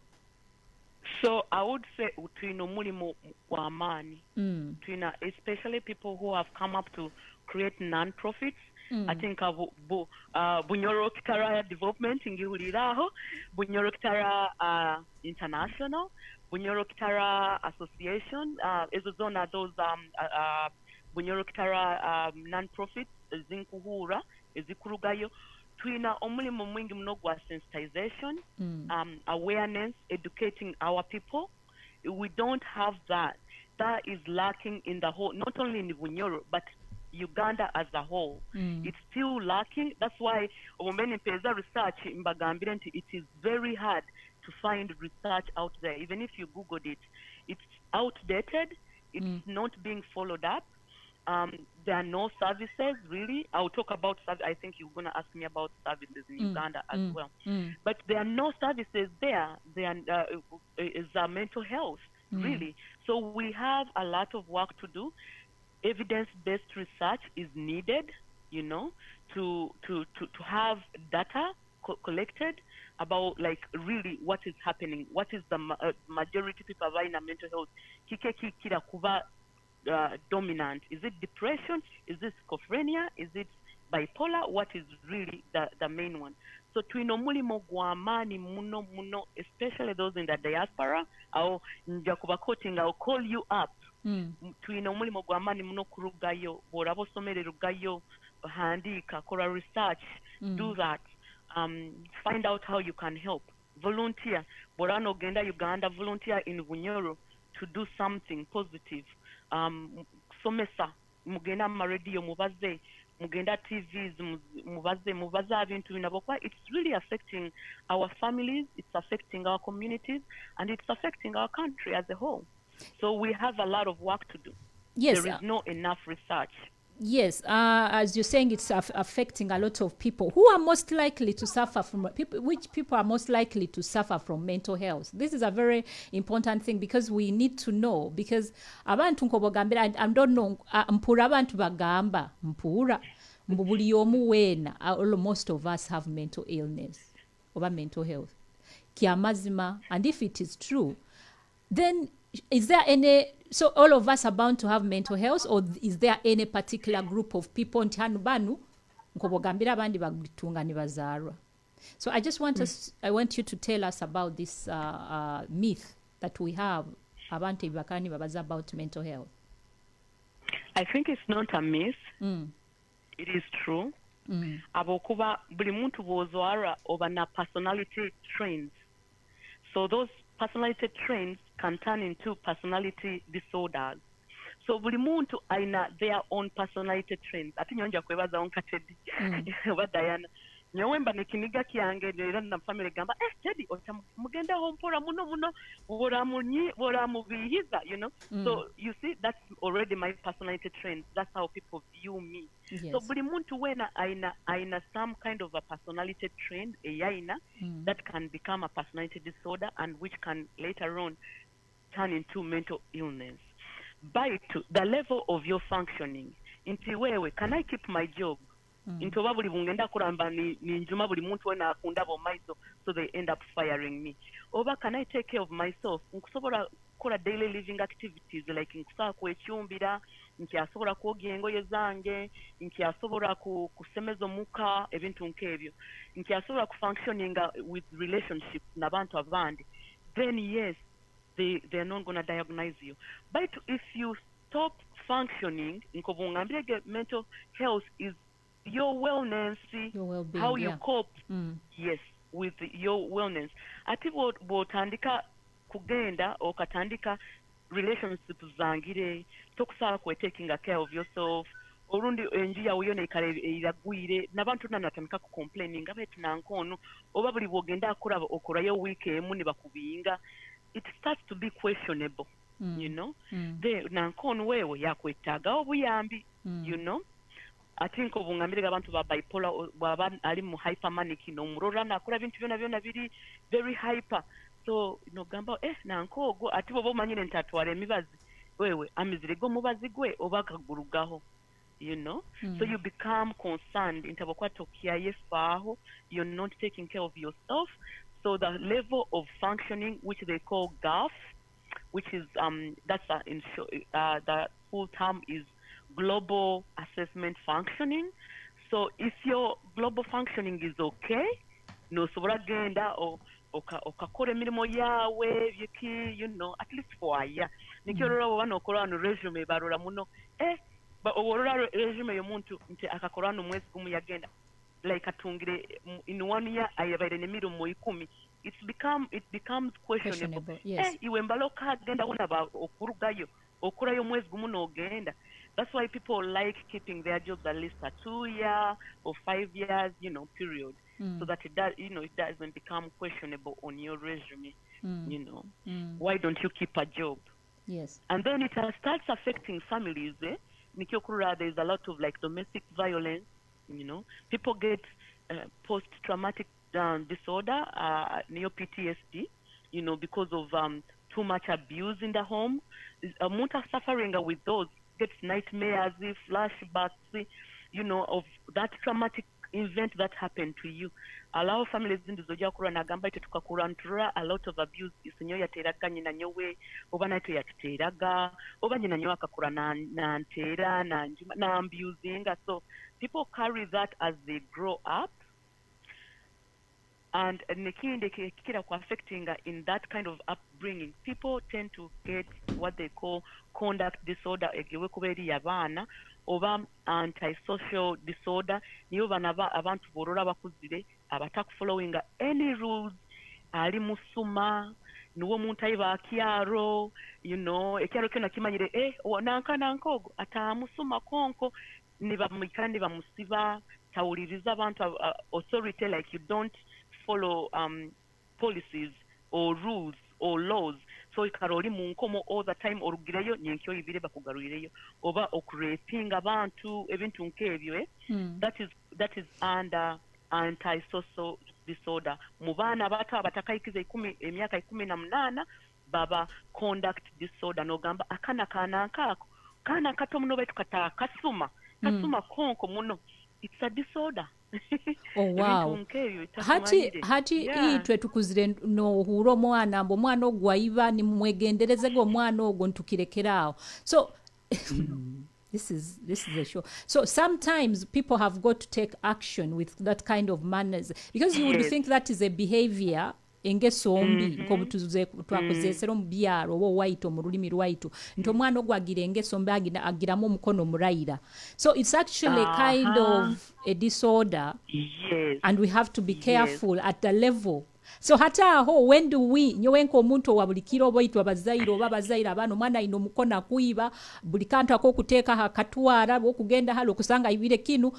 Speaker 5: So I would say twino mulimo wa amani, twina especially people who have come up to create non-profits. I think Bunyoro Kitara Development ingihuliraho, Bunyoro Kitara International, Bunyoro Kitara Association, ezozona those Bunyoro Kitara non-profits zinkuhura ezikurugayo. Twina omulimo mwingi muno gwa sensitization, awareness, educating our people. We don't have that. That is lacking in the whole, not only in Bunyoro, but Uganda as a whole. It's still lacking. That's why when peza research in Bagambire, it is very hard to find research out there. Even if you Googled it, it's outdated. It's not being followed up. There are no services, really. I'll talk about services. I think you're going to ask me about services in Uganda as well. But there are no services there. There is mental health, really. So we have a lot of work to do. Evidence-based research is needed, to have data collected about, like, really what is happening. What is the majority people are in mental health? Kike kira kuba dominant. Is it depression? Is it schizophrenia? Is it bipolar? What is really the main one? So twino mulimo gwamani muno, especially those in the diaspora. I'll call you up. Twino mulimo gwamani muno kurugayo, borabo somere rugayo, handika, kora research, do that. Find out how you can help. Volunteer. Borano Genda Uganda, volunteer in Bunyoro to do something positive. Somesa mugenda mu radio mubaze mugenda TVs mubaze abintu binabokwa. It's really affecting our families, it's affecting our communities, and it's affecting our country as a whole. So we have a lot of work to do.
Speaker 4: Yes,
Speaker 5: there is not enough research.
Speaker 4: Yes, as you're saying, it's affecting a lot of people. Who are most likely to suffer from which people are most likely to suffer from mental health? This is a very important thing because we need to know. Because abantu nkobogambira, I don't know, mpura abantu bagamba, mpura, mbuli omu wena, most of us have mental illness, or mental health. Kiamazima, and if it is true, then is there any, so all of us are bound to have mental health, or is there any particular group of people banu nkobogambira abandi bagitunga ni bazarwa? So I just want I want you to tell us about this myth that we have abantu bakani babaza about mental health.
Speaker 5: I think it's not a myth. it is true. Abokuba buli muntu bw'ozwala oba na personality traits. So those personality traits can turn into personality disorders. So buli muntu aina their own personality traits. Ati nyonja kwebaza on Teddy oba Diana. Nyowemba nekiniga kyange era na family gamba Teddy mugenda hompora muno bora mubihiza, you know. So you see, that's already my personality traits. That's how people view me.
Speaker 4: Yes.
Speaker 5: So buli muntu wena aina some kind of a personality trait that can become a personality disorder and which can later on turn into mental illness. By the level of your functioning, inti wewe, can I keep my job? Into oba buli bungenda kuramba ni njuma buli muntu wena akunda bomaiso, so they end up firing me. Oba can I take care of myself? Nkusobola kola daily living activities like nkusobola kwechumbira, nkyasobola kwogya engoye zange, nkyasobola kusemeza omuka, ebintu nkebyo. Nkyasobola kufunctioning with relationships n'abantu abandi. Then yes, they're not going to diagnose you. But if you stop functioning, mental health is your wellness,
Speaker 4: your well-being,
Speaker 5: how you cope, yes, with your wellness. Ati botandika kugenda or katandika relationships zangire, tokusala kwe taking care of yourself, orundi enjia uyone ikale iragwire, nabantu nanatandika ku complaining, abetu nankono, oba buli bogenda akura okorayo week emu ne bakubinga. It starts to be questionable, you know. They nankono wewe yakwetaga obuyambi, you know. I think obungambire abantu ba bipolar baba ali mu hypermanic no murora nakora bintu byona biri very hyper. So no gamba nankogo ati bobo manyine ntatware mibazi wewe amizirego mubazi gwe obakagurugaho, you know. So you become concerned intabokwato kiaye faho, you're not taking care of yourself. So the level of functioning, which they call GAF, which is that's the full term is global assessment functioning. So if your global functioning is okay, no sobora genda or okakore mirimo yawe yiki, you know, at least for a year. Nikiorora wano okora no resume barora muno ba orora resume yomuntu nti akakora no mwezi gumu yagenda like atungire in 1 year ayabaire ne mirimo 10. It becomes questionable.
Speaker 4: Yes.
Speaker 5: Iwe mbaloka genda una ba okurugayo okurayo mwezi gumu no genda. That's why people like keeping their jobs at least a 2 year or 5 years, you know, period, so that it does, you know, it doesn't become questionable on your resume. You know, why don't you keep a job?
Speaker 4: Yes.
Speaker 5: And then it starts affecting families. Nikiokura, there's a lot of like domestic violence. You know, people get post-traumatic disorder, neo PTSD. You know, because of too much abuse in the home. Muta suffering with those. Gets nightmares, flashbacks, you know, of that traumatic event that happened to you. Allow families ndizoja kura na gamba ite tukakurantura a lot of abuse isinyo yateraga nyina nyowe oba naito yakiteraga oba nyina nyowe akakura na ntera na abusing. So people carry that as they grow up. And nekinde kikira kwa affecting in that kind of upbringing, people tend to get what they call conduct disorder, egewe kuberi yabana oba antisocial disorder, niyo bana abantu borora bakuzire abataku following any rules, ali musuma nuwo muntu ayiba kyaro, you know, ekyaro kyona kimanyire nankogo atamusuma konko niba mukandi bamusiba tawuliriza abantu authority, like you don't follow policies or rules or laws. So ikaroli munkomo all the time orugireyo nyenkyo ibire bakugaruireyo oba okurepinga abantu ebintu nkebyo that is under antisocial disorder. Mubana bato abatakayikiza emyaka 18 baba conduct disorder no gamba akana nkako kana kato muno betu kata kasuma konko muno. It's a disorder.
Speaker 4: Oh wow. Hati itwe tukuzire no huro mwana mbo mwana ogwaiba ni mwegendereze go mwana ogwo ntukirekerao. So this is a show. So sometimes people have got to take action with that kind of manners, because you would think that is a behavior engesombi nkobutuze twakozesera mu byaro obo white mu rulimi rwaitu nti omwana ogwo agira engesombi agiramu omukono murayira. So it's actually kind of a disorder.
Speaker 5: Yes.
Speaker 4: And we have to be careful at the level. So hata aho when do we nyowenko omuntu owabulikira oboitwa abazaire oba abazaire abana omwana ino mukono akuiba buli kantu akokuteeka hakatwara okugenda halo kusanga ibire kinu.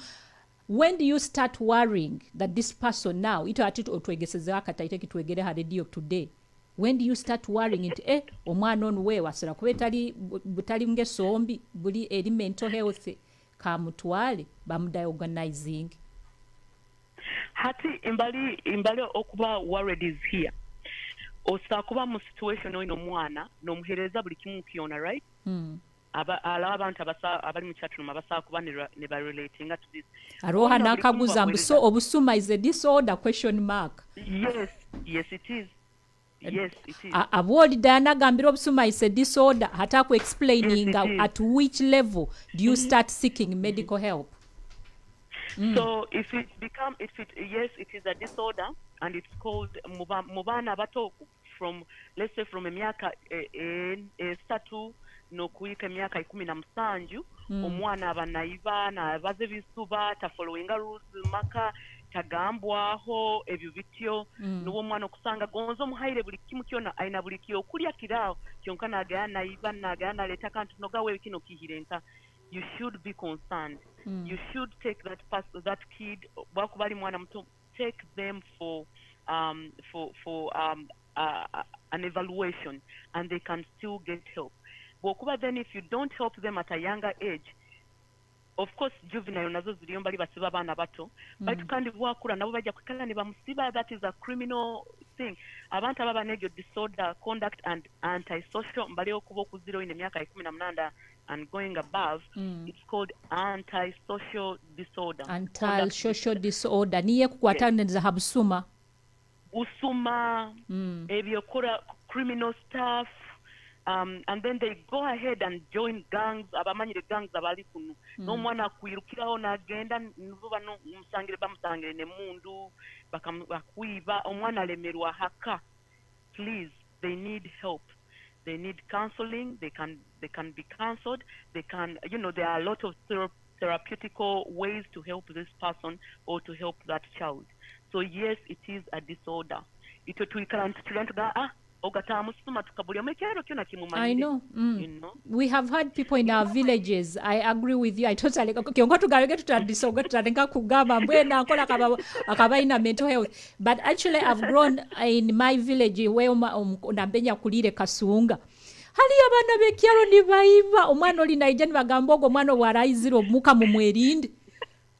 Speaker 4: When do you start worrying that this person now ito ati otwegeseza akataite kitwegere ha radio today? When do you start worrying into omwana onu we wasira kubetali butali ngesombi buli eri mental health kamutwale bamudiagnosing?
Speaker 5: Hati imbali okuba worried is here. Osa kuba mu situation oino mwana nomuhereza buli kimu kiona, right? Abantu abali mu chat room abasa kuba ne ba relating to this.
Speaker 4: Aroha nakaguza so obusuma is a disorder question mark.
Speaker 5: Yes it is. Yes it is.
Speaker 4: Abodi Diana gambira obusuma is a disorder hata ku explaining
Speaker 5: yes,
Speaker 4: at which level do you start seeking medical help?
Speaker 5: So if it is a disorder and it's called mubana bato from let's say from emyaka statu no kuika emyaka 17 omwana abanaiba na baze bisuba ta following rules maka tagambwaho ebyo bityo nuwo mwana okusanga gonzo muhaire buli kimu kyona aina buli kyo kulya kirao kyonka nagana iba nagana leta kantu nogawe kino kihirenka. You should be concerned. You should take that kid wakubali mwana mtu, take them for an evaluation and they can still get help. Wakuba then if you don't help them at a younger age, of course juvenile nazo ziliyo mbali basiba bana bato but kandi bwakura nabo bajja kwikala ne bamusiba. That is a criminal thing. Abantu ababa negyo disorder conduct and antisocial mbali okuba okuziro ine myaka 18 and going above, it's called antisocial disorder.
Speaker 4: Antisocial disorder niye kukwataniza habusuma
Speaker 5: usuma ebyo kora criminal stuff. And then they go ahead and join gangs, abamanyire gangs abali kunu. No mwana kwirukiraho nagenda nuba no musangire bamusangire ne mundu bakwiba omwana lemerwa haka. Please, they need help. They need counseling. They can be counseled. They can, there are a lot of therapeutical ways to help this person or to help that child. So yes, it is a disorder. Ito tuikala ntulanga
Speaker 4: I know. We have had people in our villages. I agree with you. I totally kiongo tugarege tutadisoga tutadenga kugamba mbwena akola akaba ina mental health. But actually I've grown in my village where nambenya kulire kasunga. Hali abana bekyalo ni baiva omwana oli naijani bagambogo omwana waraiziro muka mu mwerinde.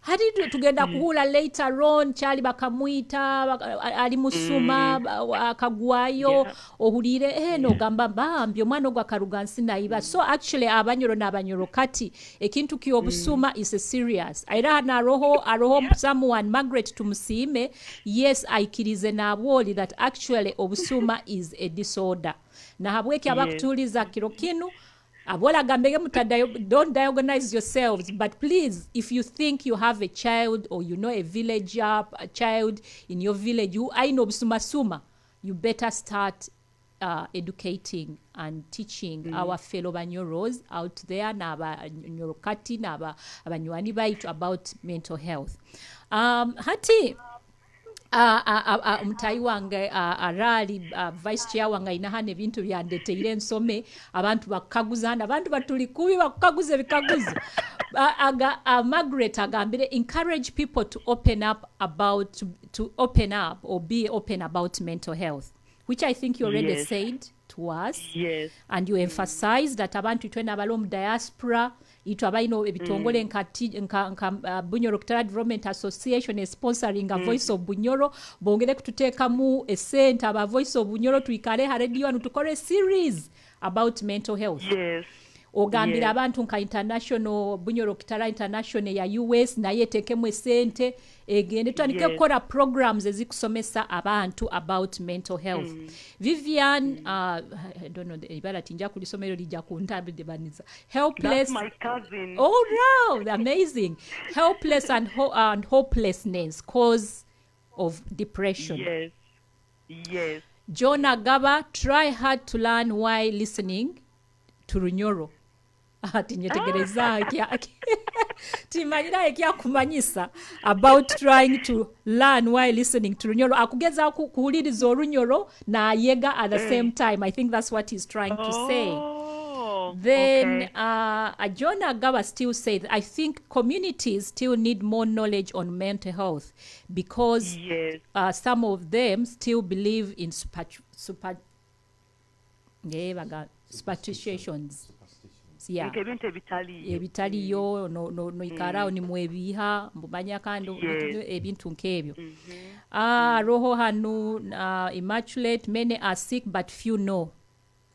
Speaker 4: Hadi tugenda kuhula later on chali bakamuita ali musuma akagwayo ohulire no gamba bambi omwana ogwa karugansi naiba. So actually abanyoro kati ekintu ki obusuma is a serious. Aira na aroho someone Margaret tumusime. Yes, aikirize na woli that actually obusuma is a disorder. Na habweki abakutuliza kirokinu Abola gambege don't diagnose yourselves, but please, if you think you have a child or a villager, a child in your village who I know suma, you better start educating and teaching our fellow Banyoros out there na Banyorokati na Banywani baitu about mental health. Hati mtai wange arali vice chair wange inahane bintu byandeteire nsome abantu bakaguzana abantu batulikubi bakaguze bikaguze Margaret agambire encourage people to open up or be open about mental health, which I think you already said to us.
Speaker 5: Yes.
Speaker 4: And you emphasize that abantu itwena balom diaspora itu abaino ebitongole nka Bunyoro Kitara Development Association is sponsoring a Voice of Bunyoro bongere kututeka mu a center aba Voice of Bunyoro tuikale ha radio anu tukore series about mental health.
Speaker 5: Yes.
Speaker 4: Ogambira abantu nka international Bunyoro Kitara International ya US na yetekemwe sente egende twanike kora programs ezikusomesa abantu about mental health. Vivian I don't know ibala tinja kulisomero lija kuntabide baniza helpless.
Speaker 5: That's my cousin.
Speaker 4: Oh wow, amazing. Helpless and hopelessness cause of depression.
Speaker 5: Yes. Yes.
Speaker 4: John Agaba, try hard to learn while listening to Bunyoro. Tinyetegereza timanyira ekyakumanyisa about trying to learn while listening to Bunyoro. Akugeza kuwuliriza Bunyoro na yega at the same time. I think that's what he's trying to say. Then
Speaker 5: okay.
Speaker 4: John Agaba still said, I think communities still need more knowledge on mental health because
Speaker 5: Yes.
Speaker 4: some of them still believe in superstitions. Yeah.
Speaker 5: Ebintu ebitaliyo.
Speaker 4: Ebitaliyo no ikarao ni mwebiha mbanya kando ebintu nkebyo. Roho hanu immaculate, many are sick but few know,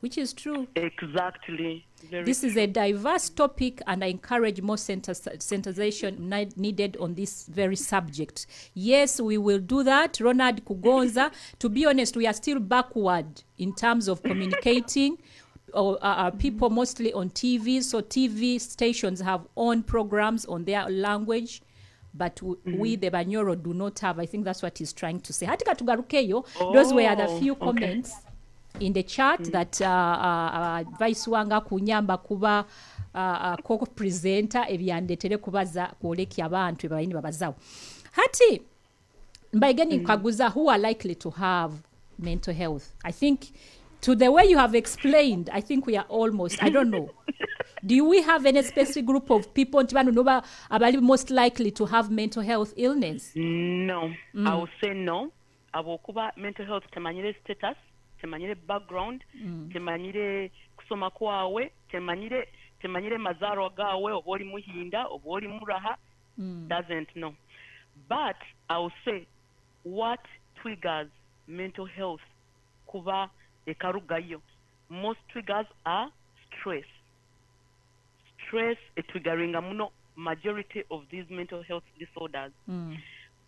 Speaker 4: which is true.
Speaker 5: Exactly.
Speaker 4: This is a diverse topic and I encourage more sensitization needed on this very subject. Yes, we will do that. Ronald Kugonza, to be honest, we are still backward in terms of communicating. People mostly on TV, so TV stations have own programs on their language, but we the Bunyoro do not have. I think that's what he's trying to say. Hatika tugarukeyo, those were the few comments in the chat that Vice Wanga kunyamba kuba koko presenter ebyandetere kubaza kwoleki abantu ebayini babazawo. Hati mbaigeni kaguza who are likely to have mental health. I think to the way you have explained, I think we are almost, I don't know. Do we have any specific group of people abali most likely to have mental health illness?
Speaker 5: No. I would say no. Abokuba mental health temanyire status, temanyire background, temanyire kusoma kwawe, temanyire mazaro gawe, oboli muhinda, oboli muraha, doesn't know. But I would say what triggers mental health kuba ekarugayo. Most triggers are stress. Stress is triggering muno majority of these mental health disorders.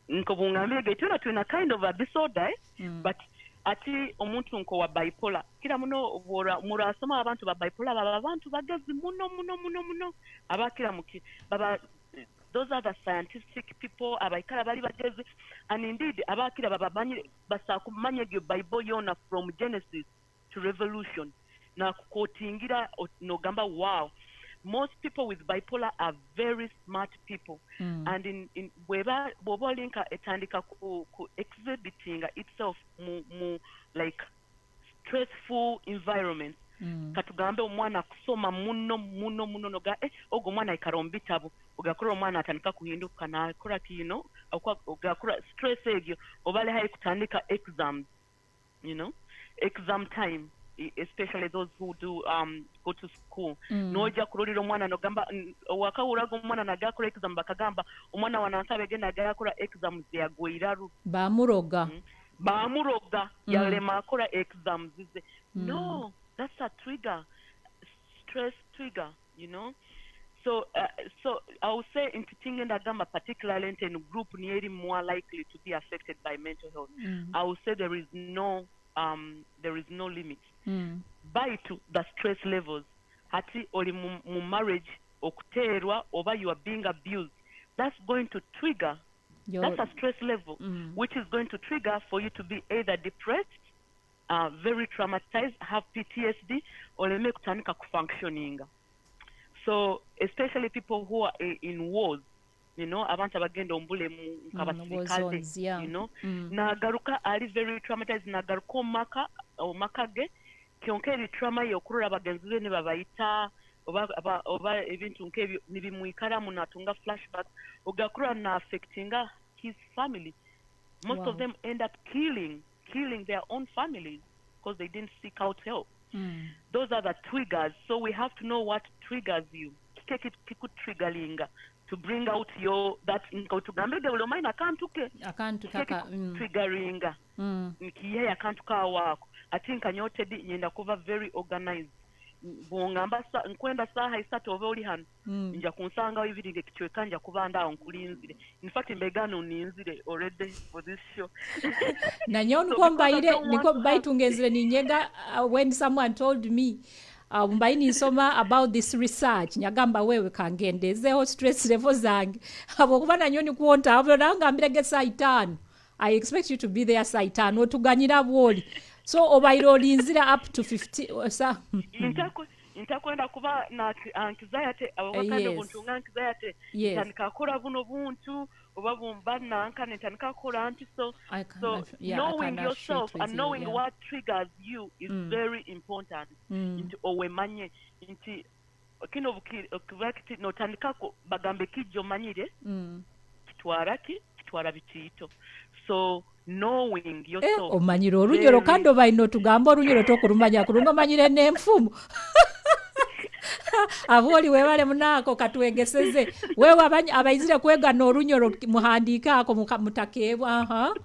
Speaker 5: Nkobungambe tuna kind of a disorder, but ati omuntu nko wa bipolar. Kila muno murasoma abantu ba bipolar abantu bagezi muno abakira muki baba. Those are the scientific people abaikala bali bagezi, and indeed abakira babanye basakumanye gyo Bible yona from Genesis to Revolution na kukotingira no gamba. Wow, most people with bipolar are very smart people, and in weba bobolinka etandika ku exhibiting itself mu like stressful environments. Katugambe omwana kusoma muno noga ogo mwana ikarombitabu ugakura omwana atandika kuhinduka na akora kino ugakura stress egyo obale hayi kutandika exams, you know, exam time, especially those who do go to school. Noja kurulira omwana nogamba wakawuraga omwana nagakora exam bakagamba omwana wanansabe gena nagakora exams yagwiraru
Speaker 4: bamuroga
Speaker 5: yalema akora exams ize. No, that's a trigger, stress trigger, you know. So I would say in Titingenda particularly in group nearly more likely to be affected by mental health. I would say there is no limit. By to the stress levels, hati oli mu marriage okuterwa oba you are being abused, that's going to trigger. That's a stress level, which is going to trigger for you to be either depressed, very traumatized, have PTSD, or leme kutanika kufunctioning. So especially people who are in wars, you know, abantu abagenda ombule mu nkabasirikale, you know, nagaruka ali very traumatized, nagaruka omakage kyonkeri trauma yokurura abagenzi be ne babayita oba ebintu nkebyo nibimwikara munatunga flashback ogakura na affectinga his family. Most of them end up killing their own families because they didn't seek out help. Those are the triggers. So we have to know what triggers you. Take it triggering to bring out your that nkotugambe de mind akantuke triggering nkiye akantuka wako. I think anyote di nyenda kuva very organized. Bongamba nkwenda saha isatu ovoli hano nja kunsanga wiviringe kichweka nja kubanda onkulinzire. In fact mbegano ninzire already for this show.
Speaker 4: Na nyon ko mbaire niko baitungezire ninyega when someone told me mbaini nsoma about this research nyagamba wewe kangendezeho stress level zange abo kubana nyoni kuonta abo nangambire gesa 5 I expect you to be there saitano tuganyira bwoli. So obaire olinzira up to 50
Speaker 5: ntakwenda kuba na anxiety awakanda buntu nga anxiety ntandika kola buno buntu oba bumba nanka ntandika kola anti so knowing yourself and knowing what triggers you is very important into owemanye into kino okubakiti notandika bagambe kijjo manyire kitwara bitito so knowing yourself
Speaker 4: omanyire olunyoro kandi obaino tugamba olunyoro tokurumanya kurunga manyire n'enfumu aboli webale munako katwegeseze wewe abayizire kwegana olunyoro muhandika ako mutakebwa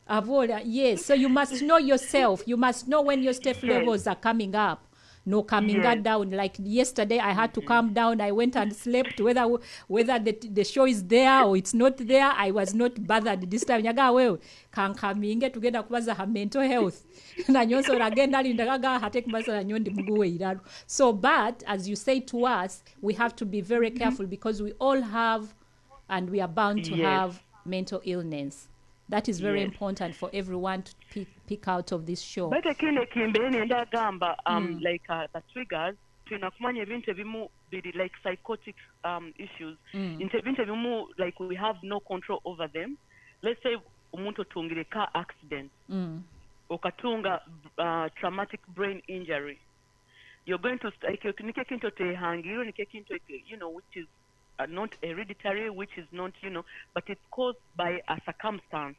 Speaker 4: abola yes so you must know yourself, you must know when your step levels are coming up, no coming down. Like yesterday I had to calm down, I went and slept whether the show is there or it's not there. I was not bothered this time. Nyaga wewe kankaminge tugenda kubaza ha mental health na nyonso ragenda lindaga hate kubaza na nyondi mguwe iraru. So but as you say to us, we have to be very careful because we all have and we are bound to have mental illness. That is very important for everyone to pick out of this show.
Speaker 5: But kile kimbeni enda gamba like the triggers tunakumanya ebintu ebimu like psychotic issues into ebintu ebimu like we have no control over them. Let's say umuntu tungire car accident okatunga traumatic brain injury, you're going to nike kinto te hangiro nike kinto which is not hereditary, which is not but it's caused by a circumstance,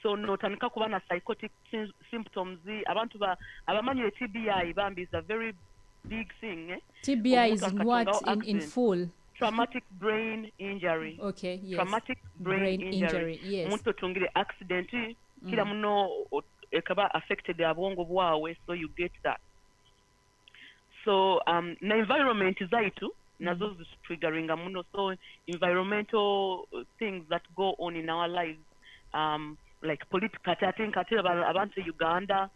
Speaker 5: so notanika kuba na psychotic symptoms. Abantu abamanyire TBI bambi is a very big thing.
Speaker 4: TBI is what in full?
Speaker 5: Traumatic brain injury.
Speaker 4: Okay, yes.
Speaker 5: Traumatic brain injury.
Speaker 4: Yes.
Speaker 5: Muntu tungire accident kila muno ekaba affected abwongo bwawe, so you get that. So na environment zaitu nazo triggering muno, so environmental things that go on in our lives, like political, I think abantu Uganda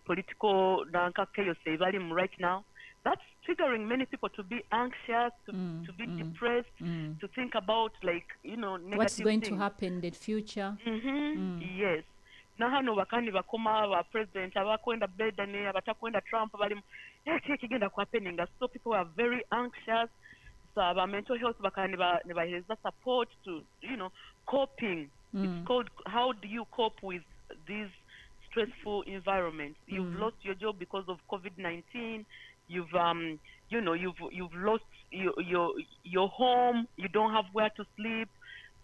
Speaker 5: political nanka chaos right now, that's triggering many people to be anxious, to be depressed, to think about like negative
Speaker 4: what's going
Speaker 5: things.
Speaker 4: to happen in the future.
Speaker 5: Yes. Na hano bakani bakoma ba president abakwenda Biden abatakwenda Trump bali kigenda ku happening, so people are very anxious. So about mental health bakani ba support to coping. It's called how do you cope with these stressful environments. You've lost your job because of COVID-19. You've you've lost your home. You don't have where to sleep.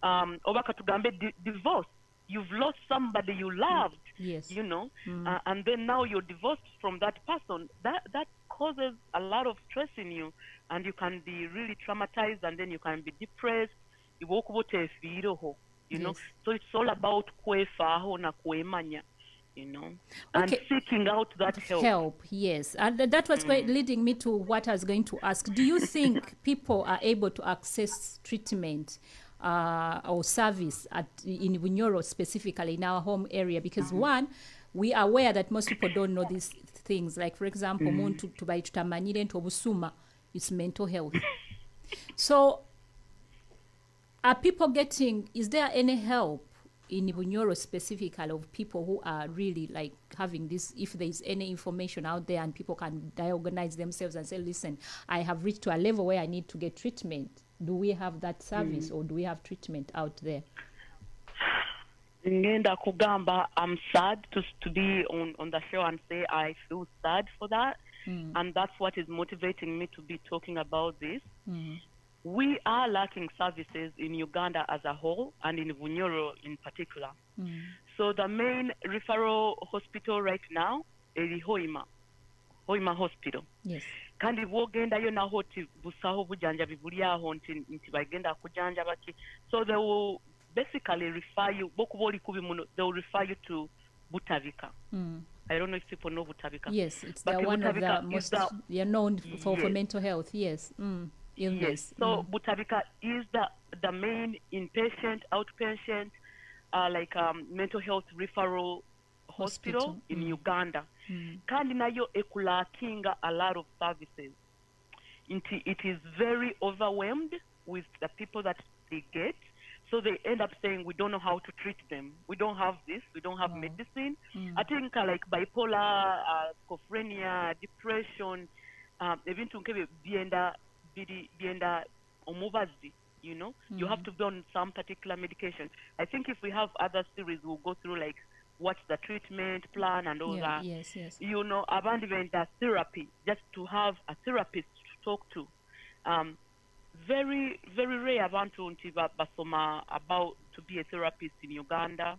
Speaker 5: Obaka tugambe divorce. You've lost somebody you loved.
Speaker 4: Yes.
Speaker 5: And then now you're divorced from that person. That causes a lot of stress in you, and you can be really traumatized, and then you can be depressed.
Speaker 4: Yes.
Speaker 5: So it's all about kwefaho na kwemanya, and seeking out that help.
Speaker 4: Yes. And that was leading me to what I was going to ask. Do you think people are able to access treatment or service in Bunyoro, specifically in our home area? Because one, we are aware that most people don't know these things. Like, for example, muntu tutamanyire nti obusuma, it's mental health. So are people getting, is there any help in Bunyoro specifically of people who are really like having this, if there is any information out there and people can diorganize themselves and say, listen, I have reached to a level where I need to get treatment? Do we have that service or do we have treatment out there?
Speaker 5: Ngenda kugamba, I'm sad to be on the show and say I feel sad for that. And that's what is motivating me to be talking about this. We are lacking services in Uganda as a whole and in Bunyoro in particular. So the main referral hospital right now is Hoima Hospital.
Speaker 4: Yes.
Speaker 5: Kandi bwogenda yo na hoti busaho bujanja bibuli aho nti bagenda kujanja baki. So they will basically refer you, they will refer you to Butavika. I don't know if people know Butavika.
Speaker 4: Yes, it's one of the most known for mental health. Yes. Illness.
Speaker 5: Yes. So Butavika is the main inpatient, outpatient, mental health referral hospital in Uganda. Kandi nayo ekulakinga a lot of services. It is very overwhelmed with the people that they get. So they end up saying, we don't know how to treat them. We don't have this. We don't have medicine. I think like bipolar, schizophrenia, depression, ebintu nkebyo byenda omubazi, you know. You have to be on some particular medication. I think if we have other series, we'll go through like what's the treatment plan and all that.
Speaker 4: Yes.
Speaker 5: You know, abandi benda therapy, just to have a therapist to talk to. Very, very rare abantu nti basoma about to be a therapist in Uganda.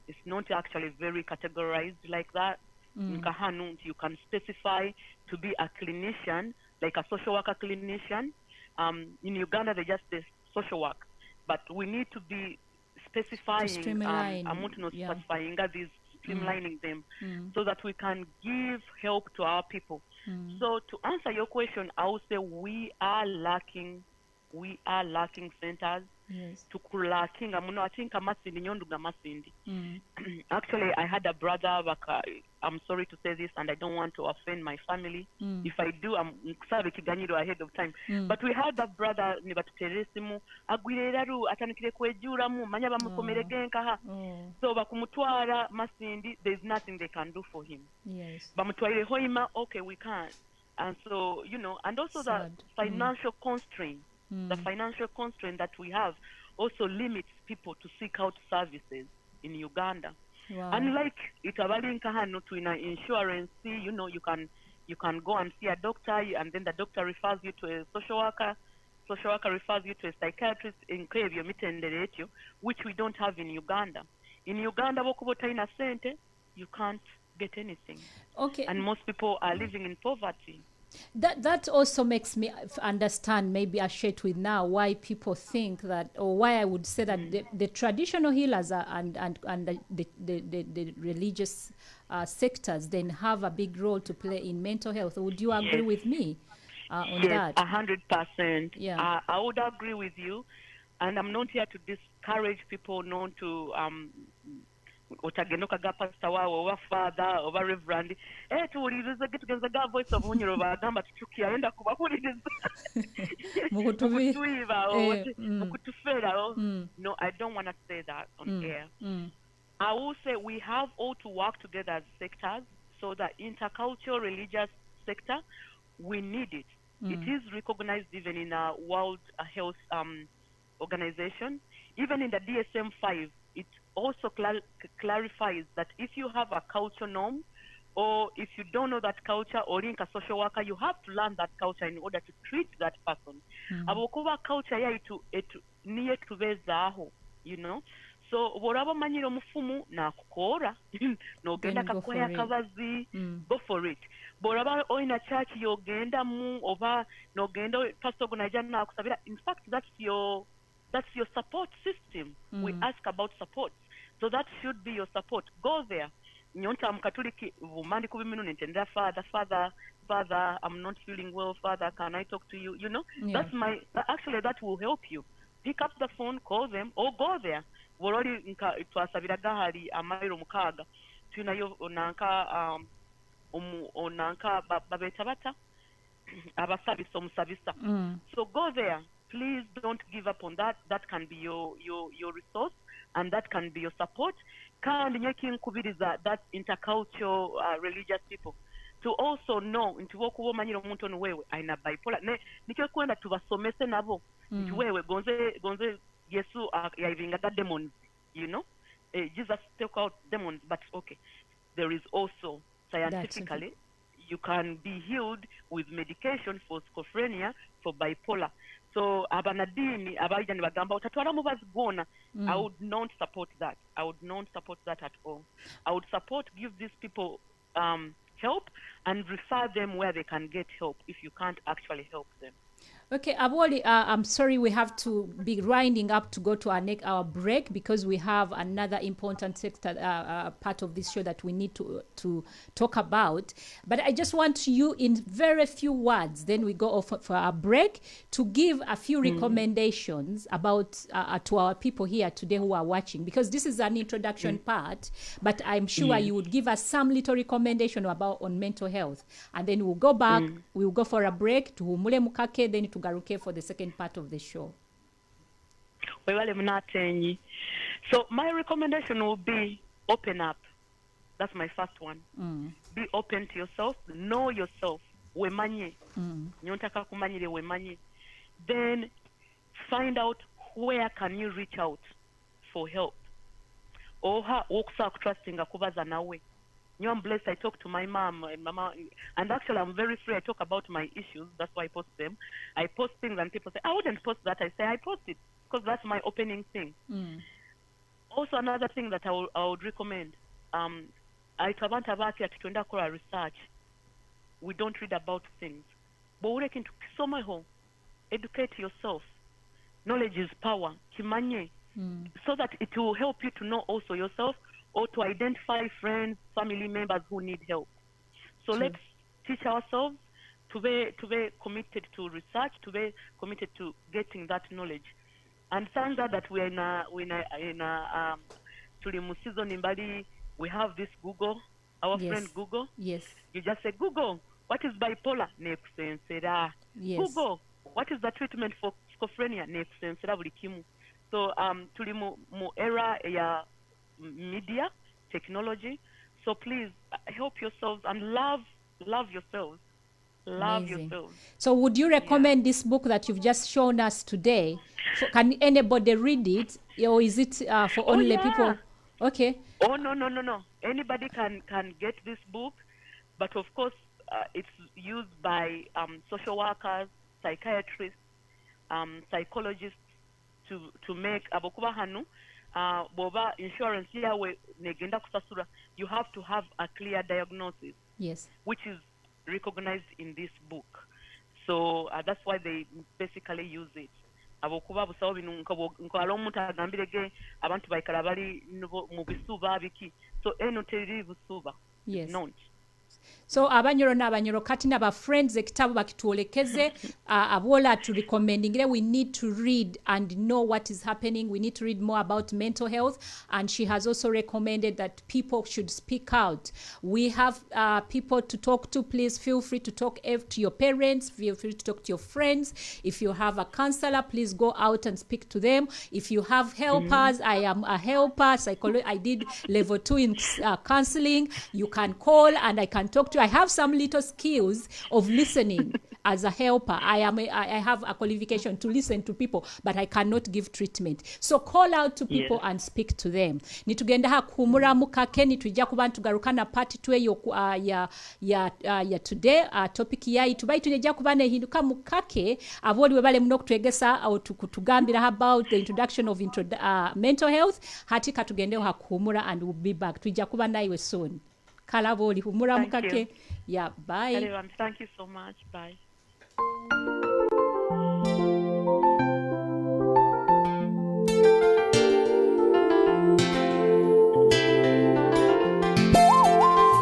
Speaker 5: It's not actually very categorized like that. Nkahanu you can specify to be a clinician, like a social worker clinician. In Uganda, they just say social work, but we need to be specifying, specifying these, streamlining them, so that we can give help to our people. So to answer your question, I would say we are lacking centers.
Speaker 4: Yes.
Speaker 5: To lacking, I think actually, I had a brother. I'm sorry to say this, and I don't want to offend my family. If I do, I'm sorry ahead of time. But we had a brother. So bakumutwara Masindi, there's nothing they can do for him.
Speaker 4: Yes.
Speaker 5: Bamutware hoima, okay, we can't. And so, you know, and also the financial constraint. The financial constraint that we have also limits people to seek out services in Uganda.
Speaker 4: Wow.
Speaker 5: Unlike Itabali Nkahano to insurance, you know, you can go and see a doctor, and then the doctor refers you to a social worker. Social worker refers you to a psychiatrist in Kebyo, which we don't have in Uganda. In Uganda, you can't get anything.
Speaker 4: Okay.
Speaker 5: And most people are living in poverty.
Speaker 4: That also makes me understand, maybe I share with now, why people think that, or why I would say that the traditional healers and the religious sectors then have a big role to play in mental health. Would you agree with me on that?
Speaker 5: 100%.
Speaker 4: Yeah.
Speaker 5: I would agree with you, and I'm not here to discourage people not to otagenda pastor waawe oba father oba reverend tuwuliriza getugeza ga voice of Bunyoro bagamba tutukia enda kubawuliriza mukutuviba mukutufera. No, I don't want to say that on air. I will say we have all to work together as sectors. So the intercultural religious sector, we need it. It is recognized even in a World Health Organization, even in the DSM-5. It also clarifies that if you have a culture norm, or if you don't know that culture, or link a social worker, you have to learn that culture in order to treat that person. Abokuba culture yaitu niye tubezaho, you know. So boraba manyiro mufumu na kukora nogenda kakoya kabazi, go for it. Boraba oina church yogenda mu oba nogenda pastor gonaja na kusabira. In fact, that's your support system. We ask about support. So that should be your support. Go there. Nyonta mkatoliki vumandi kubiminu nintenda father, I'm not feeling well, father, can I talk to you? You know, that's that will help you. Pick up the phone, call them, or go there. Worori twasabira gahali amairo mukaga. Tunayo onanka onanka babetabata abasabisa omusabisa. So go there. Please don't give up on that. That can be your resource, and that can be your support. Kandi nyekin kubiriza that intercultural religious people to also know into wokubo manyiro muntu ono wewe aina bipolar ne nikyo kwenda tubasomese nabo nti wewe gonze Yesu yaivinga demons, you know. Jesus took out demons, but okay, there is also scientifically you can be healed with medication for schizophrenia, for bipolar. So abanadini abaijani bagamba utatwala mubazi gona. I would not support that. I would not support that at all. I would give these people help and refer them where they can get help if you can't actually help them.
Speaker 4: Okay, Aboli, I'm sorry we have to be winding up to go to our break because we have another important sector part of this show that we need to talk about. But I just want you in very few words, then we go off for our break, to give a few recommendations about to our people here today who are watching, because this is an introduction part, but I'm sure you would give us some little recommendation about on mental health. And then we'll go back, we'll go for a break to Humule Mukake, then to Garuke for the second part of the show.
Speaker 5: webale munatenyi. So my recommendation will be open up. That's my first one. Be open to yourself. Know yourself. Wemanye. Nyontaka kumanyire wemanye. Then find out where can you reach out for help. Oha okusa kutrustinga kubaza nawe. I'm blessed. I talk to my mom, and actually I'm very free. I talk about my issues. That's why I post them. I post things and people say, I wouldn't post that. I say I post it because that's my opening thing. Also, another thing that I would recommend, I tuenda kora research. We don't read about things. But we can educate yourself. Knowledge is power. Kimanye. So that it will help you to know also yourself, or to identify friends, family members who need help. So let's teach ourselves to be committed to research, to be committed to getting that knowledge. And thank God that we're in a season in Bali. We have this Google, our friend Google. Yes. You just say, Google, what is bipolar? Yes. Google, what is the treatment for schizophrenia? So tuli mu era ya media, technology. So please help yourselves and love yourselves. Love yourselves.
Speaker 4: So would you recommend this book that you've just shown us today? Can anybody read it, or is it for only people? Okay.
Speaker 5: Oh, no. Anybody can get this book, but of course it's used by social workers, psychiatrists, psychologists to make abokuba hanu boba insurance yawe negenda kusasura. You have to have a clear diagnosis.
Speaker 4: Yes.
Speaker 5: Which is recognized in this book. So that's why they basically use it. Abokuba busawo binu nkalo omuntu agambirege abantu baikala bali mu bisuba biki. So eno teri busuba.
Speaker 4: Yes.
Speaker 5: Not.
Speaker 4: So abanyoro kati na ba friends ekitabo bakituolekeze abola to recommending. We need to read and know what is happening. We need to read more about mental health, and she has also recommended that people should speak out. We have people to talk to. Please feel free to talk to your parents, feel free to talk to your friends. If you have a counselor, please go out and speak to them. If you have helpers, I am a helper, I did level 2 in counseling. You can call and I can talk to you. I have some little skills of listening as a helper. I have a qualification to listen to people, but I cannot give treatment. So call out to people and speak to them. Nitugenda hakumura mukake nitujja kuba ntugarukana part 2 ya today topic ya itubai tunejja kuba nehinduka mukake aboli webale muno kutwegesa au kutugambira about the introduction of mental health. Hati katugende hakumura and we'll be back. Tujja kuba naiwe soon. Kalaboli humura mukake. Yeah, bye.
Speaker 5: Everyone, thank you so much. Bye.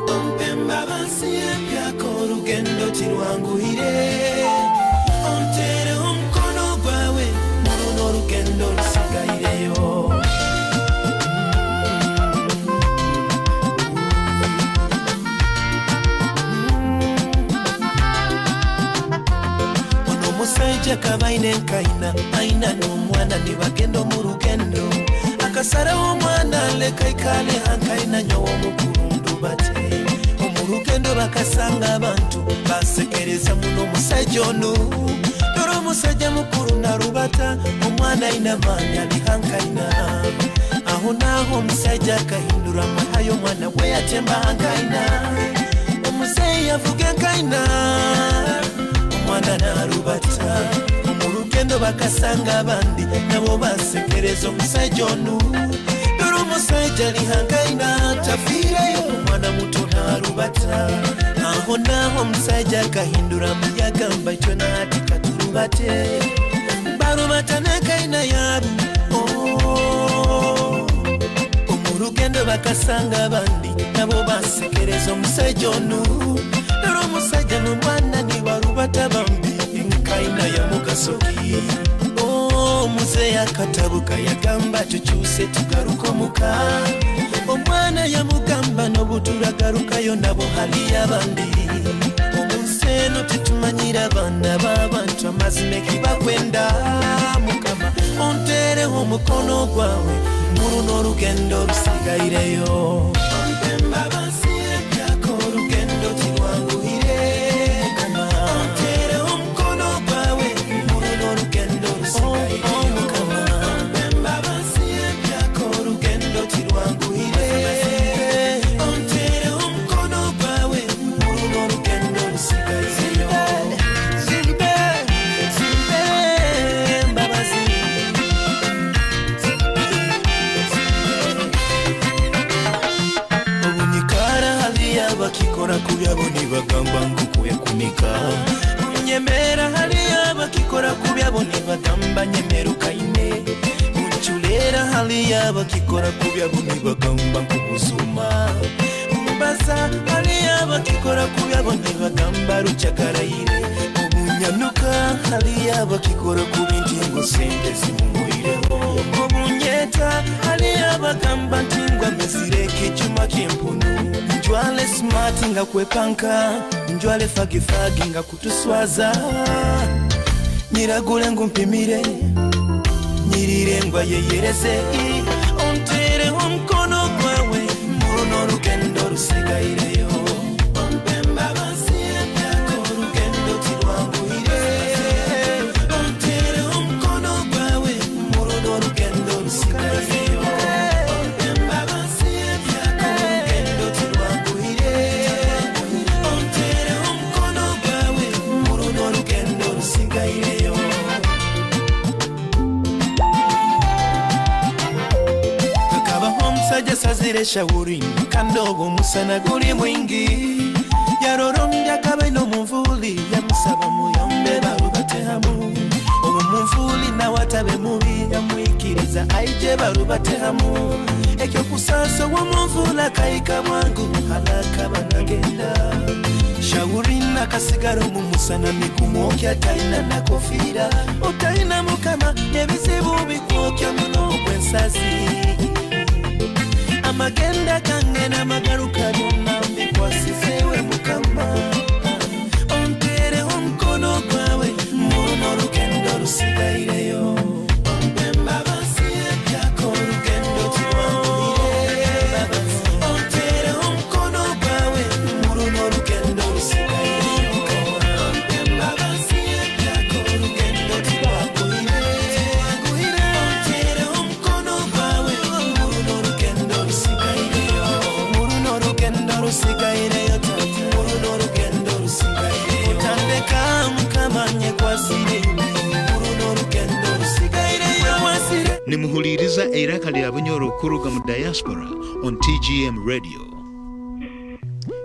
Speaker 2: Ompemba bansiye byako rugendo tirwanguhire. Ontere omukono gwawe muruno rugendo rusigayireyo. Musajja kabaine nkaina aina n'omwana ne bagendo mu rugendo akasara omwana leka ikale hankaina nyowo mukurundu bate omurugendo bakasanga abantu basekereza muno musajja ono doro musajja mukuru na rubata omwana ina manya bihankaina aho naho musajja kahindura mahayo mwana we yatemba hankaina omuzeyi avuga nkaina mwana na rubata omurugendo bakasanga abandi nabo basekereza omusajja ono dore omusajja lihangaina tafireyo mwana muto na rubata aho naho omusajja agahindura muyagamba ekyo naati katurubate barubata nekaina yabu omurugendo bakasanga abandi nabo basekereza omusajja ono dore omusajja n'omwana ni barubata bambi nkaina ya mugasoki muzeeyi akatabuka yagamba tukyuse tugaruka omuka omwana yamugamba n'obutulagarukayo nabo hali abandi omunsi eno tetumanyira baana b'abantu amazima ekibakwenda mukama ontereho gwawe muruno rugendo rusigaireyo Ompemba bansiyeko rugendo tirwanguhire kama Ontere omukono gwawe muruno rugendo rusigaireyo kama Ompemba bansiyeko rugendo tirwanguhire Ontere omukono gwawe muruno rugendo rusigaireyo bakikora kubyabo nibagamba ngukuye kunika Nyemera haliya bakikora kubyabo nibagamba nyemeruka ine Unchulera haliya bakikora kubyabo nibagamba ngubuzuma Mbaza haliya bakikora kubyabo nibagamba ruchakaraire Obunyanuka haliya bakikora kubinti ngo sente zimuhire Obunyeta haliya bagamba ntingwa mesireke chuma kimpunu Njwale smart nga kwepanka Njwale fagifagi nga kutuswaza Niragule ngumpimire Nirire ngwa yeyereze Ontere omukono gwawe Muruno rugendo rusigaireyo Ompemba bansiyeko rugendo tirwanguhire Ontere omukono gwawe Muruno rugendo rusigaireyo Ompemba bansiyeko rugendo tirwanguhire Ontere omukono gwawe Muruno rugendo rusigaireyo Sajja sazire shauri kandogo musana guli mwingi yarorondya kabe no muvuli yamusaba muyombe barubate hamu omumuvuli na watabe mubi yamwikiriza aije barubate hamu ekyo kusasa wo muvula kaika mwangu halaka banagenda shauri na kasigaro mumusana mikumokya taina na kofira utaina mukama ebizibu bikwokya muno kwensazi Amagenda kangena magaruka dunambi kwa sisewe mukama Ontere omukono gwawe muruno rugendo rusigaireyo Ompemba bansiyeko rugendo tirwanguhire Ontere omukono gwawe muruno rugendo rusigaireyo Ompemba bansiyeko rugendo tirwanguhire Ontere omukono gwawe muruno rugendo Muruno rugendo rusigaireyo tati Muruno rugendo rusigaireyo Utandeka mukamanye kwasire Muruno rugendo rusigaireyo wasire
Speaker 1: Nimuhuliriza eiraka lya Bunyoro kuruga mu Diaspora on TGM Radio.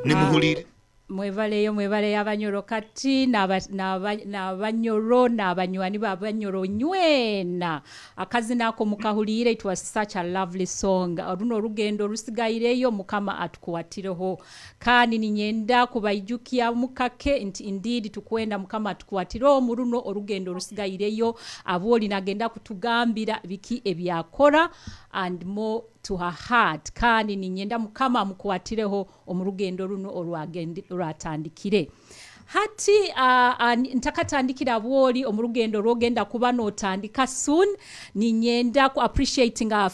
Speaker 1: Nimuhuliriza
Speaker 4: mwevale abanyoro kati n'abanyoro n'abanywani b'abanyoro nywena akazina ako mukahulire. It was such a lovely song. Runo rugendo rusigaireyo mukama atukuwatireho kandi ninyenda kubayijukiya mukake indeed tukwenda mukama atukuwatireho mu runo orugendo rusigaireyo aboli nagenda kutugambira biki ebyakora and more to her heart kandi ninyenda mukama mukuwatireho omurugendo runo olwatandikire hati ntakatandikira abwoli omurugendo rwogenda kuba notandika soon. Ninyenda ku appreciating our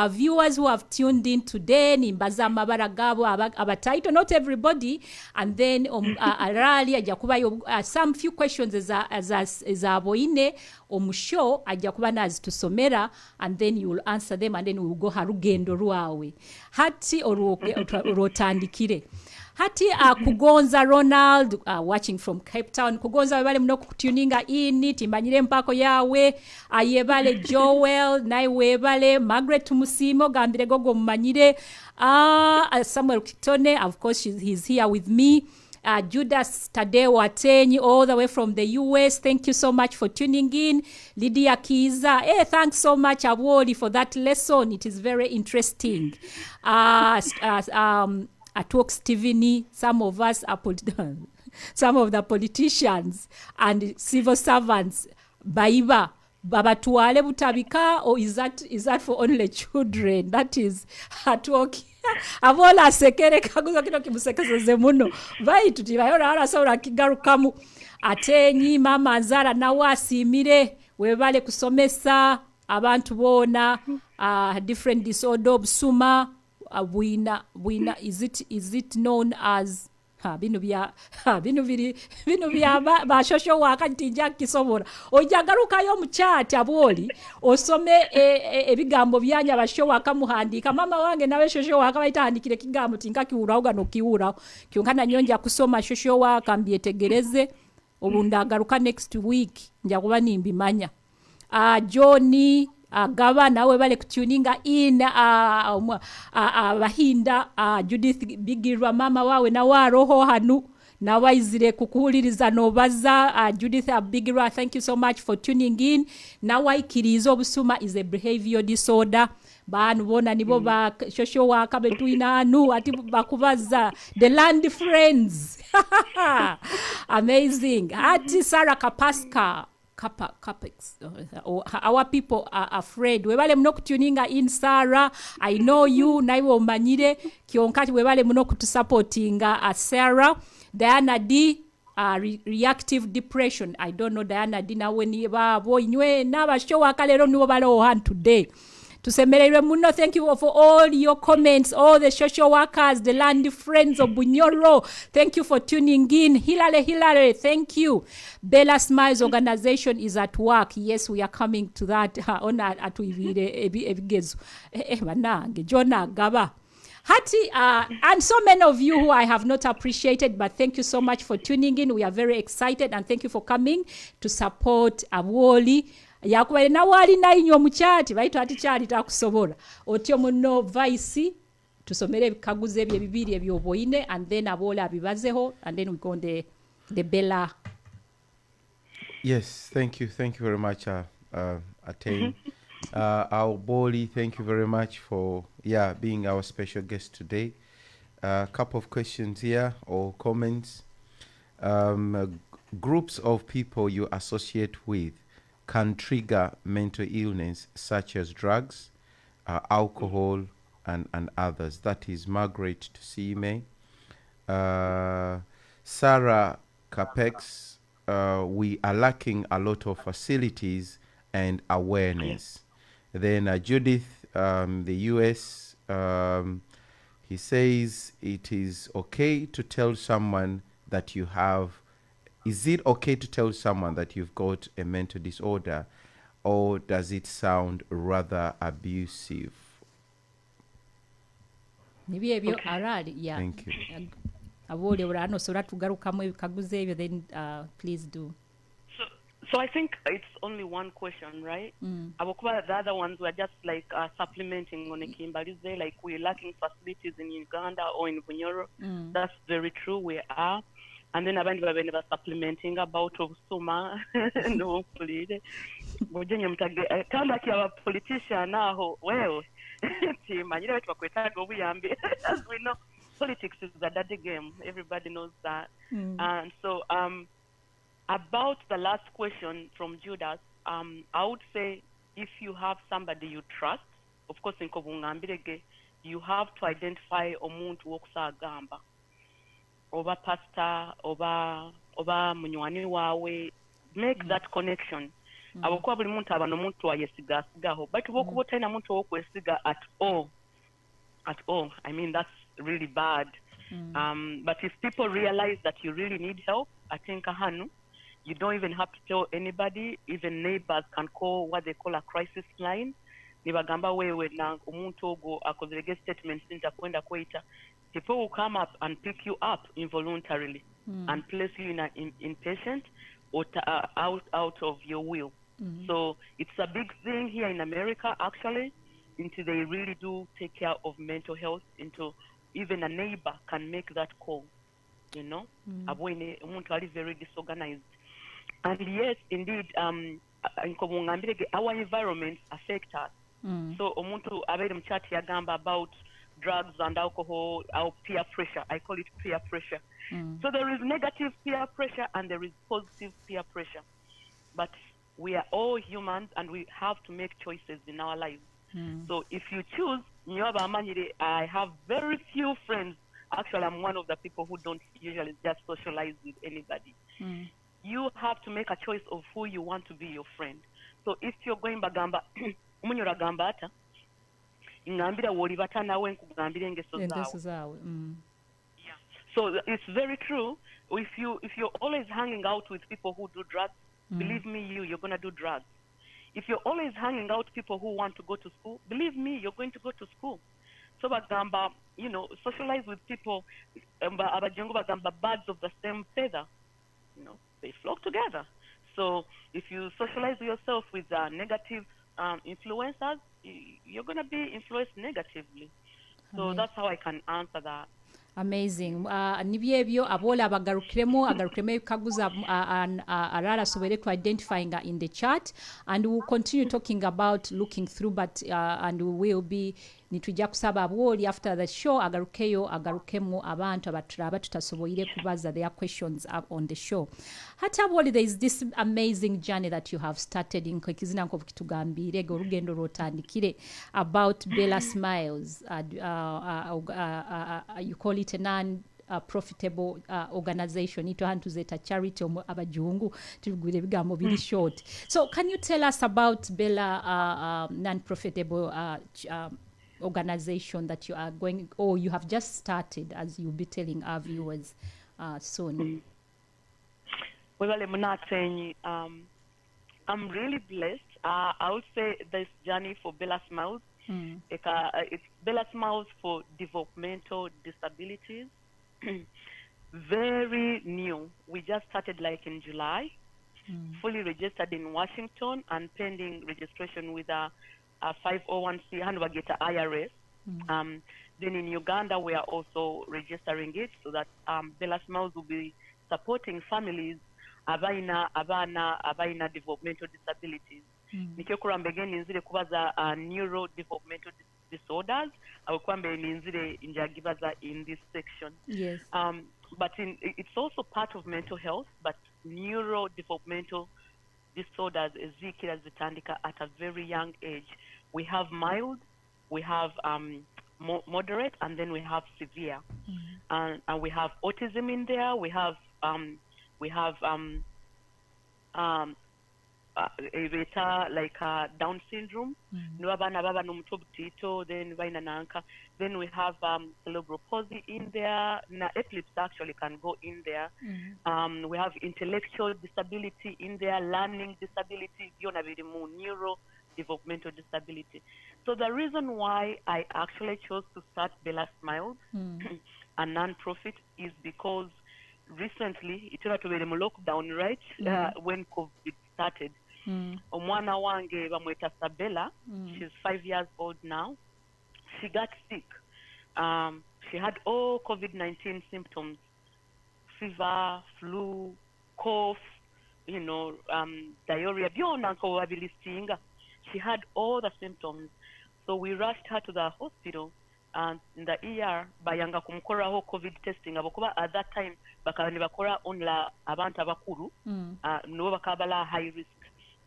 Speaker 4: viewers who have tuned in today. Nimbaza amabara gabo abataito not everybody and then arali ajja kubayo some few questions za boine omusho ajja kuba nazitusomera and then you will answer them and then we will go harugendo rwawe hati orotandikire hati kugonza Ronald watching from Cape Town. Kugonza webale mno kutuninga ini timbanyire mpako yawe ayebale Joel naye webale Margaret Musimo gambire gogo mmanyire Samuel Kitone, of course he's here with me. Judas Tadeo Atenyi all the way from the US. Thank you so much for tuning in. Lydia Kiza, thanks so much Awoli for that lesson. It is very interesting. Atwok Steveni, some of us are some of the politicians and civil servants baiba babatuale butabika, or is that for only children? That is Atwok avola sekere kaguzo kino kimusekeze muno vai tutibayora arasora kigarukamu Atenyi mama Zara nawasimire webale kusomesa abantu boona different disorder obusuma bwina is it known as bino bya bashosho waka ntijja kisobola ojja garukayo mu chat abwoli osome ebigambo byanya basho waka muhandika mama wange nawe shosho waka bayitandikire kigambo tinka kiwuraho gano kiwuraho kyonkana nyonja kusoma shosho waka mbyetegereze obunda garuka next week nja kuba nimbimanya Johnny gaba nawe bale kutuninga in abahinda Judith bigirwa mama wawe na waroho hanu na waizire kukuhuliriza nobaza Judith bigirwa, thank you so much for tuning in. Na waikirizo obusuma is a behavior disorder. Banu bona nibo ba shosho waka betwina anu ati bakubaza the land friends. Amazing. Ati Sarah Kapaska Capex. Our people are afraid. Webale muno kutuninga in Sarah. I know you. Naiwo manyire. Kionkati webale muno kutusupportinga Sarah. Diana D. Reactive depression. I don't know Diana D. Na weni babo inywe na basho wakalero niwo bale ohan today. Tusemerere muno, thank you for all your comments, all the social workers, the land friends of Bunyoro. Thank you for tuning in. Hilale, thank you. Bella Smiles organization is at work. Yes, we are coming to that. Ona atuivire ebigezo. Manange Jonah Gaba. Hati, and so many of you who I have not appreciated, but thank you so much for tuning in. We are very excited and thank you for coming to support Awoli. Yakubaire na wali na inyo muchati baitu ati chali takusobola otyo muno vice tusomere kaguze ebye bibiri ebyoboine and then abola abibazeho and then we go on the Bella.
Speaker 6: Yes, thank you very much Attain. Our Boli, thank you very much for being our special guest today. A couple of questions here or comments. Groups of people you associate with can trigger mental illness such as drugs, alcohol, and others. That is Margaret Tusime. Sarah Capex, we are lacking a lot of facilities and awareness. Then Judith, the US, he says it is okay to tell someone that you have. Is it okay to tell someone that you've got a mental disorder, or does it sound rather abusive?
Speaker 4: Maybe already, yeah.
Speaker 6: Thank you.
Speaker 4: Then please do.
Speaker 5: So I think it's only one question, right? The other ones were just like supplementing on a Kimbalize, like we're lacking facilities in Uganda or in Bunyoro. That's very true, we are. And then abandi babe supplementing about obusuma no police bojenye mtage kamba kia politician naho well timanyira wetu bakwetaga obuyambi as we know politics is a dirty game, everybody knows that. And so about the last question from Judas, I would say if you have somebody you trust, of course in Kobungambirege, you have to identify omuntu wokusa gamba oba pastor oba munywani wawe, make that connection. Abokuwa buli muntu abano muntu ayesigaho, but bokuba talina muntu wokwesiga at all, I mean that's really bad. But if people realize that you really need help, I think you don't even have to tell anybody. Even neighbors can call what they call a crisis line. Nibagamba wewe na umuntu ogo akozerege statement sinta kwenda kweita. People will come up and pick you up involuntarily and place you in an inpatient or out of your will. So it's a big thing here in America, actually, until they really do take care of mental health, until even a neighbor can make that call, you know? Very disorganized. And yes, indeed, our environments affect us. So umuntu abere mchati yagamba about drugs and alcohol, our peer pressure. I call it peer pressure. So there is negative peer pressure and there is positive peer pressure. But we are all humans and we have to make choices in our lives. So if you choose, I have very few friends. Actually, I'm one of the people who don't usually just socialize with anybody. You have to make a choice of who you want to be your friend. So if you're going bagamba umunyoro agamba ata ngambira woli bata nawe nkugambira engeso
Speaker 4: engeso
Speaker 5: zaawe.
Speaker 4: zaawe.
Speaker 5: So it's very true. If you're always hanging out with people who do drugs, believe me, you're gonna do drugs. If you're always hanging out with people who want to go to school, believe me, you're going to go to school. So bagamba, socialize with people. Abajongo bagamba birds of the same feather. They flock together. So if you socialize yourself with negative influencers, you're gonna be influenced negatively. So that's how I can answer that.
Speaker 4: Amazing. Nibyo ebyo abola agarukiremo kaguza arara sobere to identifying in the chat, and we'll continue talking about looking through, but and we will be nitujja kusaba aboli after the show agarukemu abantu abaturaba tutasoboyire kubaza their questions up on the show. Hata aboli, there is this amazing journey that you have started in kwekizina nko kitugambire gorugendo rotandikire about Bella Smiles. You call it a non-profitable organization. Ito hantu zeta charity abajungu tugure bigambo bili short. So can you tell us about Bella non-profitable organization that you are going, or you have just started, as you'll be telling our viewers soon?
Speaker 5: Well, I'm really blessed. I would say this journey for Bella Smiles, it's Bella Smiles for developmental disabilities. Very new. We just started like in July, fully registered in Washington and pending registration with a 501c and we get a IRS. Then in Uganda, we are also registering it so that Bella Smiles will be supporting families abaina developmental disabilities. Nikyokurambe again ninzire kubaza neurodevelopmental disorders. Abakwambe ninzire injagibaza in this section.
Speaker 4: Yes.
Speaker 5: But it's also part of mental health, but neurodevelopmental disorders ezikira zitandika at a very young age. We have mild, we have moderate, and then we have severe. And we have autism in there. We have like Down syndrome. Then we have cerebral palsy in there. Epilepsy actually can go in there. We have intellectual disability in there, learning disability, neuro developmental disability. So the reason why I actually chose to start Bella Smiles, a non-profit, is because recently it was a lockdown, right? When COVID started. Omwana wange bamweta Sabella, she's 5 years old now. She got sick. She had all COVID-19 symptoms: fever, flu, cough, diarrhea. She had all the symptoms. So we rushed her to the hospital and in the ER bayanga kumukora ho COVID testing. Abakuba at that time bakaba bakora onla abantu abakuru no bakabala high risk.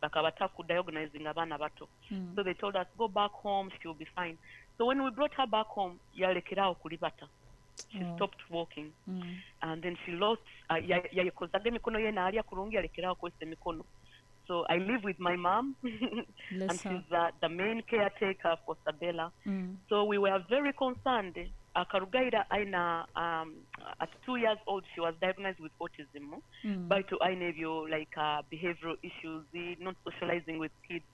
Speaker 5: Bakabata ku diagnosing abana bato. So they told us go back home, she will be fine. So when we brought her back home, yalekera okulibata. She stopped walking. And then she lost yakozade mikono ye na alia kurungi yalekera okwese mikono. So I live with my mom, and she's the main caretaker for Sabella. So we were very concerned. Akarugaira aina at 2 years old, she was diagnosed with autism. By to ainevio like behavioral issues, not socializing with kids,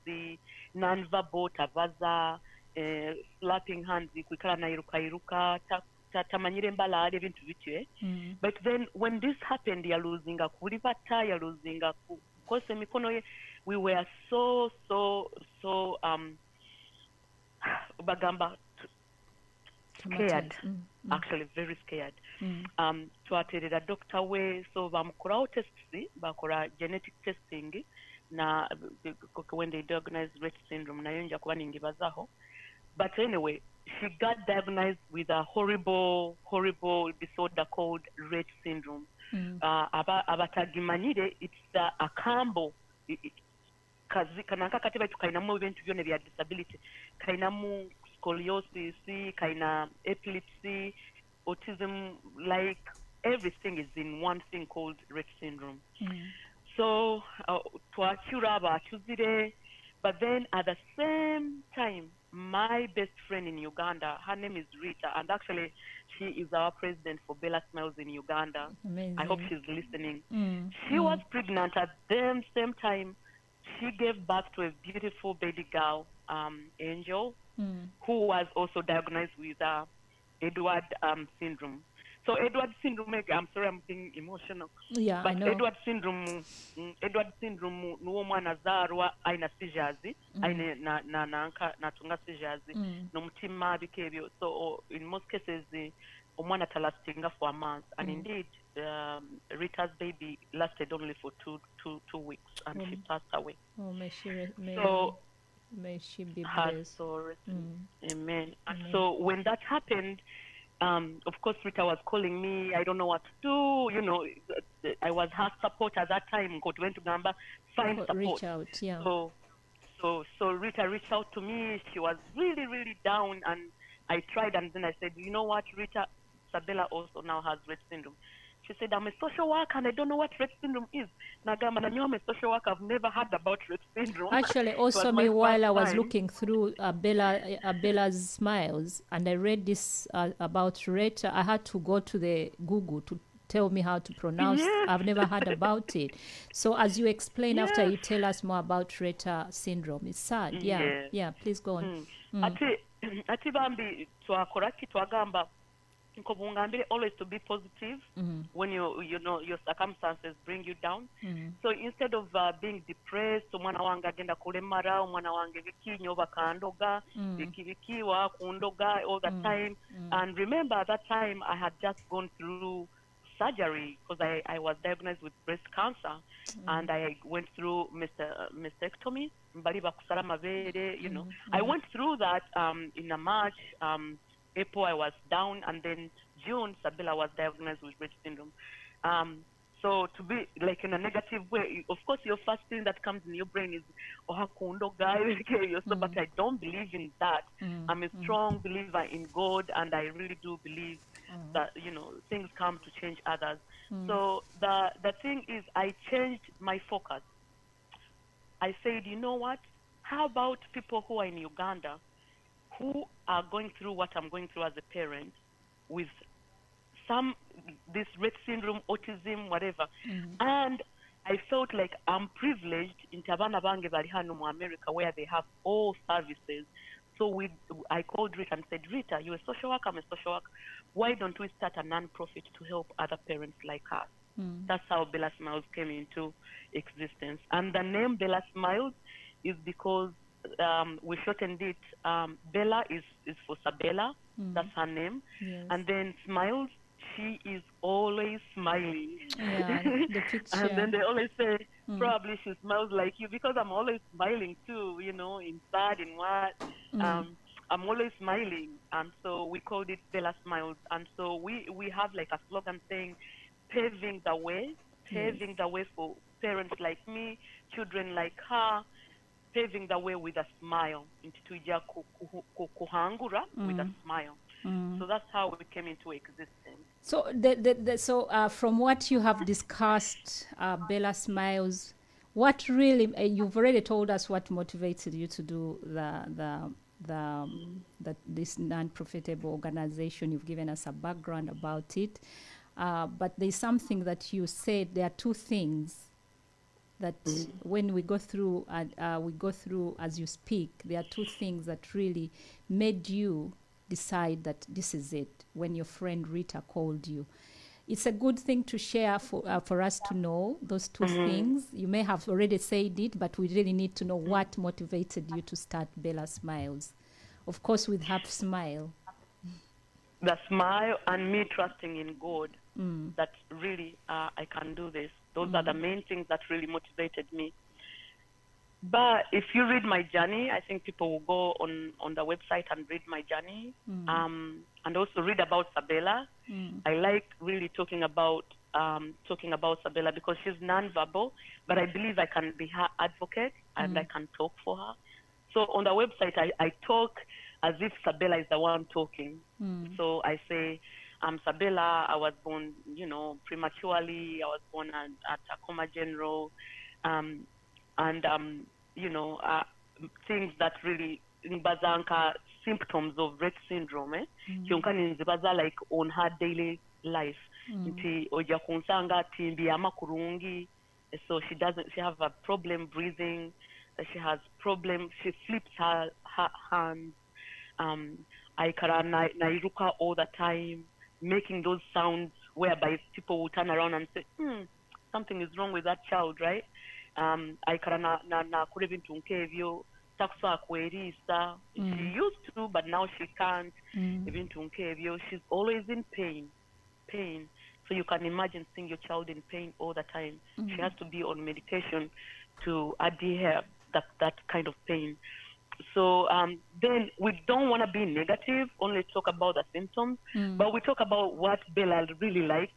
Speaker 5: non-verbal, tabaza, slapping hands, kwikara na iruka tamanyire mbala ebintu bitwe. But then when this happened, ya losing a kulibata, ya losing a we were so bagamba scared, actually very scared. Twaterera doctor we, so bamukora tests, bakora genetic testing na when they diagnosed Rett syndrome nayo nja kuba ningibazaho. But anyway, she got diagnosed with a horrible disorder called Rett syndrome. Abatagimanyire, it's a combo. Kanaka katiba tukainamu ebintu byone bya disability. Kainamu scoliosis, kaina epilepsy, autism, like everything is in one thing called Rett syndrome. So twachura bachuzire But then at the same time, my best friend in Uganda, her name is Rita, and actually she is our president for Bella Smiles in Uganda.
Speaker 4: Amazing.
Speaker 5: I hope she's listening.
Speaker 4: Mm.
Speaker 5: She was pregnant at the same time. She gave birth to a beautiful baby girl, Angel, who was also diagnosed with Edward syndrome. So Edward syndrome, I'm sorry, I'm being emotional.
Speaker 4: Yeah,
Speaker 5: But
Speaker 4: I know.
Speaker 5: Edward syndrome nuwo mwana azaarwa aina seizures, aine natunga seizures, n'omutima biko ebyo. So in most cases, omwana talastinga for a month, and indeed, Rita's baby lasted only for two weeks, and she passed away.
Speaker 4: Oh, may she be
Speaker 5: Her
Speaker 4: blessed.
Speaker 5: soul, amen. And so when that happened, of course, Rita was calling me. I don't know what to do. You know, I was her support at that time. God went to Gamba, find support.
Speaker 4: Reach out, yeah.
Speaker 5: So Rita reached out to me. She was really, really down, and I tried, and then I said, you know what, Rita, Sabella also now has Rett syndrome. She said, I'm a social worker and I don't know what Rett syndrome is. Nagamba, na I'm a social worker. I've never heard about Rett syndrome.
Speaker 4: Actually, also me, while I was looking through Bella's Smiles, and I read this about Rett, I had to go to the Google to tell me how to pronounce.
Speaker 5: Yes.
Speaker 4: I've never heard about it. So as you explain after you tell us more about Rett syndrome, it's sad. Yeah, yeah. Please go on.
Speaker 5: Ati bambi twakoraki twagamba nkobungambire always to be positive when you know your circumstances bring you down. So instead of being depressed, omwana wange agenda kulemara, omwana wange biki nyoba kandoga, biki wa kundoga all the time. And remember at that time I had just gone through surgery because I was diagnosed with breast cancer, and I went through mastectomy. You know, I went through that in a March. April I was down, and then June Sabella was diagnosed with Rett syndrome. So to be like in a negative way, of course your first thing that comes in your brain is hakundo guy, but I don't believe in that. I'm a strong believer in God, and I really do believe that, you know, things come to change others. So the thing is, I changed my focus. I said, you know what, how about people who are in Uganda who are going through what I'm going through as a parent with this Rett syndrome, autism, whatever. And I felt like I'm privileged in Tabana Bange Barihano, America, where they have all services. So I called Rita and said, Rita, you're a social worker, I'm a social worker. Why don't we start a non-profit to help other parents like us? That's how Bella Smiles came into existence. And the name Bella Smiles is because we shortened it. Bella is for Sabella. That's her name. Yes. And then Smiles, she is always smiling.
Speaker 4: Yeah, the picture.
Speaker 5: And then they always say, probably she smiles like you, because I'm always smiling too, you know, in sad, in what. I'm always smiling. And so we called it Bella Smiles. And so we have like a slogan saying, paving the way for parents like me, children like her, paving the way with a smile. Kuhangura with a smile. So that's how we came into existence.
Speaker 4: So, from what you have discussed, Bella Smiles, what really you've already told us what motivated you to do this non-profitable organization. You've given us a background about it, but there's something that you said. There are two things that when we go through as you speak, there are two things that really made you decide that this is it. When your friend Rita called you, it's a good thing to share for us to know those two things. You may have already said it, but we really need to know what motivated you to start Bella Smiles. Of course, with her smile.
Speaker 5: The smile and me trusting in God that really I can do this. Those are the main things that really motivated me. But if you read my journey, I think people will go on the website and read my journey, and also read about Sabella. I like really talking about Sabella because she's nonverbal, but I believe I can be her advocate and I can talk for her. So on the website, I talk as if Sabella is the one talking. So I say, I'm Sabella. I was born, prematurely. I was born at Tacoma General. things that really nibazanka symptoms of Rett syndrome kyonka ninzibaza like on her daily life nti ojja kunsanga ati mbiyama kurungi, so she have a problem breathing, she has problem, she flips her hands, aikara nairuka all the time, making those sounds whereby people will turn around and say something is wrong with that child, right? Aikara na kure bintu nkebyo takusobola kwerisa. She used to, but now she can't. Ebintu nkebyo, she's always in pain. So you can imagine seeing your child in pain all the time. She has to be on medication to adhere that kind of pain. So then we don't want to be negative, only talk about the symptoms, but we talk about what Bella really likes.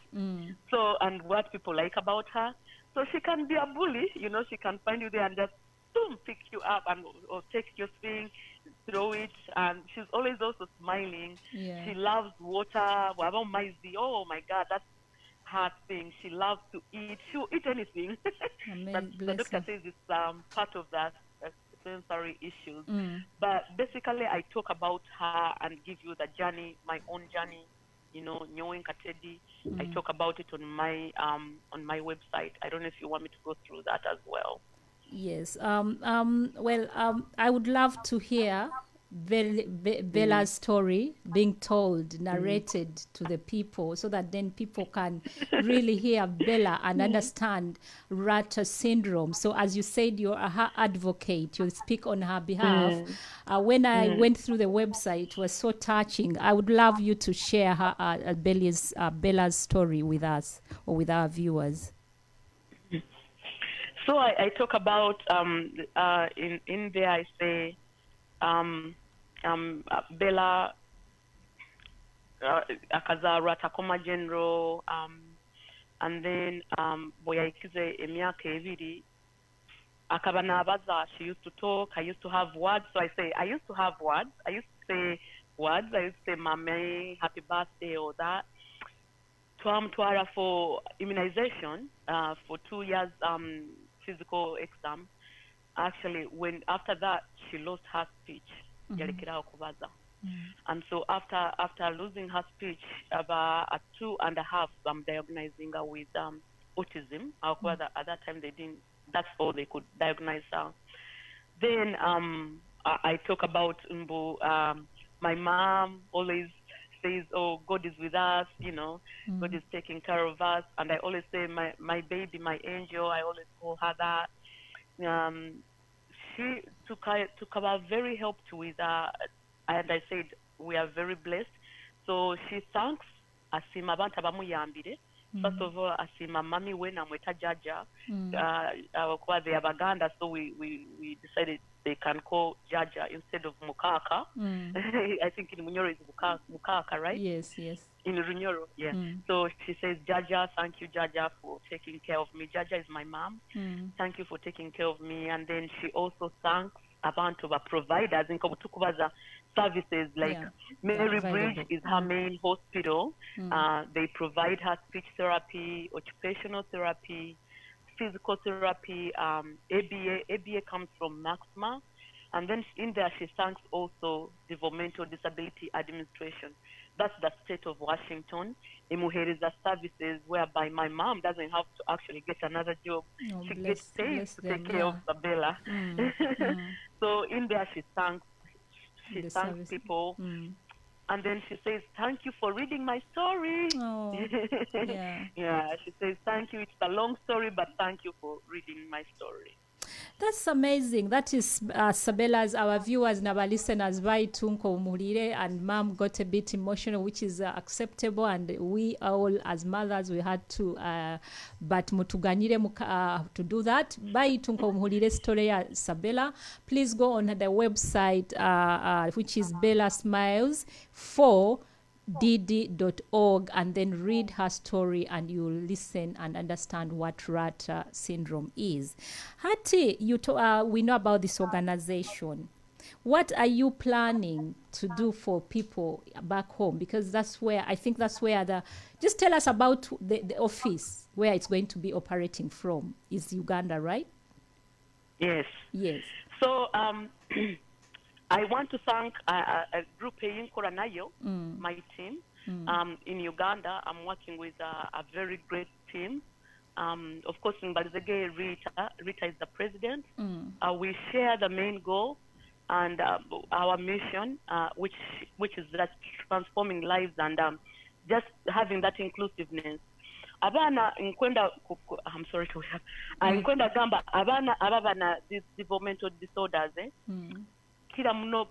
Speaker 5: So, and what people like about her. So she can be a bully, she can find you there and just boom, pick you up or take your thing, throw it, and she's always also smiling.
Speaker 4: Yeah.
Speaker 5: She loves water. Oh my God, that's her thing. She loves to eat. She'll eat anything. The doctor says it's part of that sensory issues. But basically, I talk about her and give you the journey, my own journey. Knowing Katedi. I talk about it on my website. I don't know if you want me to go through that as well.
Speaker 4: Yes. I would love to hear Bella's story being told, narrated to the people, so that then people can really hear Bella and understand Rett syndrome. So as you said, you're her advocate. You speak on her behalf. When I went through the website, it was so touching. I would love you to share her Bella's story with us or with our viewers.
Speaker 5: So I talk about in there. I say Bella akazarwa takoma general, and then boyayikize emyaka ebiri akaba nabaza. She used to talk. I used to have words. So I say I used to have words. I used to say words. I used to say "Mame, happy birthday" or that. Twamtwara for immunization for 2 years. Physical exam. Actually, after that she lost her speech. And so after losing her speech, about at 2.5, I'm diagnosing her with autism. At that time they didn't. That's all they could diagnose her. Then I talk about my mom always says, "Oh, God is with us, God is taking care of us." And I always say, my baby, my angel, I always call her that. She took our very helped with and I said, we are very blessed. So she thanks asima abantu abamuyambire. First of all, asima mami we namweta Jaja. They are Baganda, so we decided they can call Jaja instead of Mukaka. I think in Bunyoro is Mukaka, right?
Speaker 4: Yes.
Speaker 5: In Bunyoro, yeah. So she says, Jaja, thank you, Jaja, for taking care of me. Jaja is my mom. Thank you for taking care of me. And then she also thanks abantu of providers in Kabutukubaza services like Mary Bridge is her main hospital. They provide her speech therapy, occupational therapy, physical therapy. ABA comes from Maxima. And then in there she thanks also Developmental Disability Administration. That's the state of Washington. Imuheriza services whereby my mom doesn't have to actually get another job. She gets paid to take care of Bella. So in there she thanks people. And then she says, "Thank you for reading my story."
Speaker 4: Oh,
Speaker 5: yeah. She says, "Thank you. It's a long story, but thank you for reading my story."
Speaker 4: That's amazing. That is Sabella's, our viewers and our listeners, by Tunko Umurire, and mom got a bit emotional, which is acceptable, and we all as mothers, we had to, but mutuganire to do that. By Tunko Umurire story Sabella, please go on the website, which is Bella Smiles for dd.org, and then read her story, and you'll listen and understand what Rett syndrome is. Hati, we know about this organization. What are you planning to do for people back home? Because that's where just tell us about the office where it's going to be operating from. Is Uganda, right?
Speaker 5: Yes. So I want to thank a group in Koranayo, my team. In Uganda, I'm working with a very great team. Of course, in Balzege, Rita is the president. We share the main goal and our mission, which is that transforming lives and just having that inclusiveness. Abana nkwenda I'm sorry to have nkwenda gamba abana ababana these developmental disorders kila muno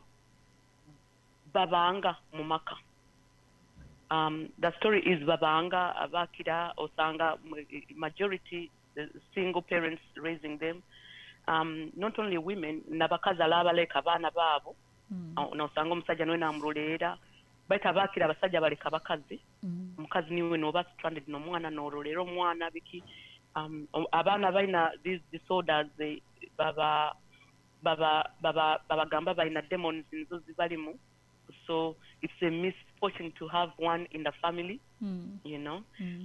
Speaker 5: babanga mumaka. The story is babanga abakira osanga majority single parents raising them, not only women nabakaza labaleka abana babo nosanga omusajja nowe namulolera baita bakira abasajja baleka bakazi omukazi niwe noba stranded n'omwana n'ololera omwana biki abaana balina these disorders babagamba balina demons nizo zibalimu, so it's a misfortune to have one in the family, you know.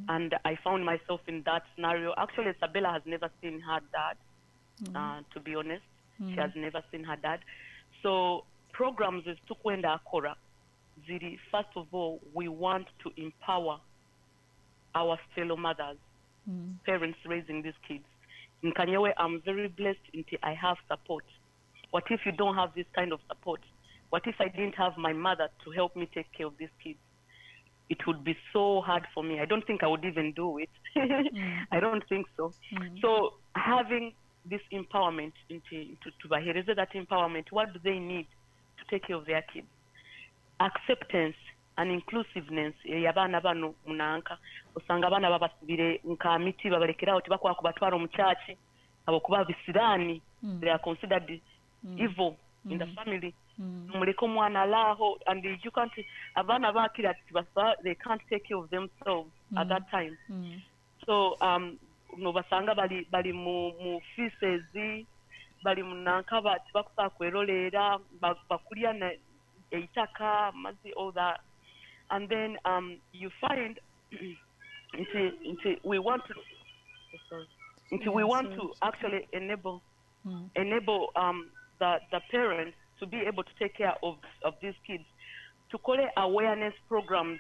Speaker 5: And I found myself in that scenario. Actually, Isabella has never seen her dad, to be honest. She has never seen her dad. So programs is tukwenda akora ziri. First of all, we want to empower our fellow mothers, parents raising these kids. In Kanyewe, I'm very blessed until I have support. What if you don't have this kind of support? What if I didn't have my mother to help me take care of these kids? It would be so hard for me. I don't think I would even do it. I don't think so. So having this empowerment, to bahereze that empowerment, what do they need to take care of their kids? Acceptance and inclusiveness. Yabana bano munanka osanga abana babasibire nka miti babalekeraho tibakwa kubatwara omuchachi abo kuba bisirani. They are considered evil in the family. Muleko mwana laho, and you can't abana bakira they can't take care of themselves at that time. So no basanga bali mu feces bali munanka bakusa kwerolera bakulia na eitaka mazi, all that. And then you find we want to actually enable the parents to be able to take care of these kids, to call it awareness programs.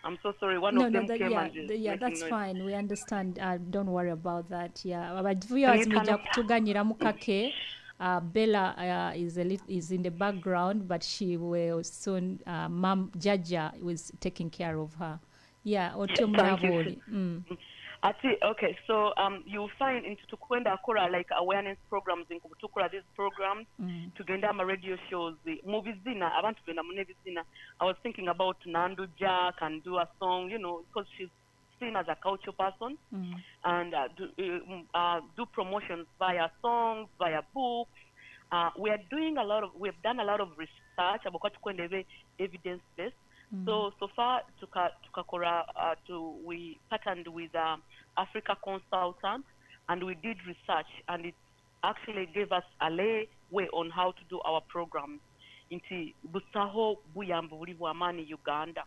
Speaker 5: I'm so sorry. One of them came and
Speaker 4: that's
Speaker 5: noise.
Speaker 4: fine. We understand. Don't worry about that. Yeah, but viewers mija kutuganyira mukake. Bella is in the background, but she will soon. Mom Jaja was taking care of her. Yeah,
Speaker 5: Thank you. Okay, so you'll find in Tukwenda Akora like awareness programs in Kutukura, these programs to genda my radio shows, the movies dinner. I want to be movie dinner. I was thinking about Nandu Jack and do a song, you know, because she's seen as a culture person, and do promotions via songs, via books. We've done a lot of research about evidence based. So far, we partnered with Africa Consultant, and we did research, and it actually gave us a way on how to do our programs. Inti busaho buyambo buli bwamani Uganda.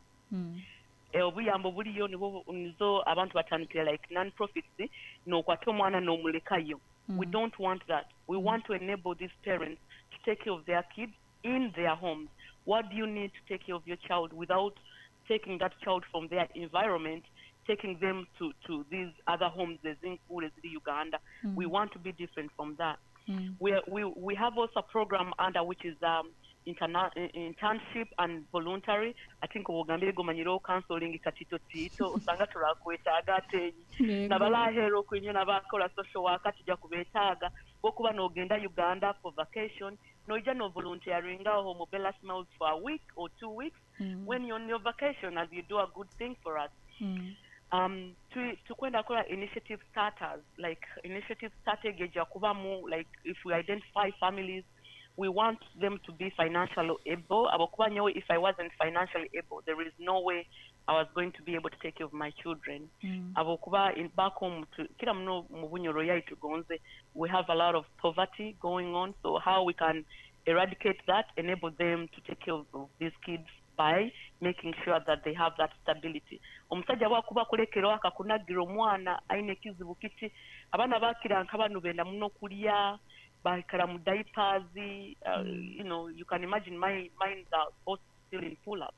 Speaker 5: Obuyambo buliyo nizo abantu batandikira like non-profits no kwate omwana no mulekayo. We don't want that. We want to enable these parents to take care of their kids in their homes. What do you need to take care of your child without taking that child from their environment, taking them to these other homes, in Uganda? We want to be different from that. We have also a program under which is internship and voluntary. I think Wogambire Gomanyiro counseling katito tito usanga turakwetaga tenyi nabala hero kwenye nabakola social worker tujja kubetaga okuba n'ogenda Uganda for vacation no ija no volunteering aho mu Bella Smiles for a week or 2 weeks when you're on your vacation, as you do a good thing for us. To kwenda kola initiative starters, like initiative strategy kubamu, like if we identify families, we want them to be financially able. If I wasn't financially able, there is no way I was going to be able to take care of my children. Back home, we have a lot of poverty going on. So how we can eradicate that, enable them to take care of these kids by making sure that they have that stability. Omusajja wakuba kulekero akakunagira omwana aine kizibu kiti abana bakira nkabanu benda muno kulya bakala mu diapers, you know, you can imagine mine are both still in pull-ups.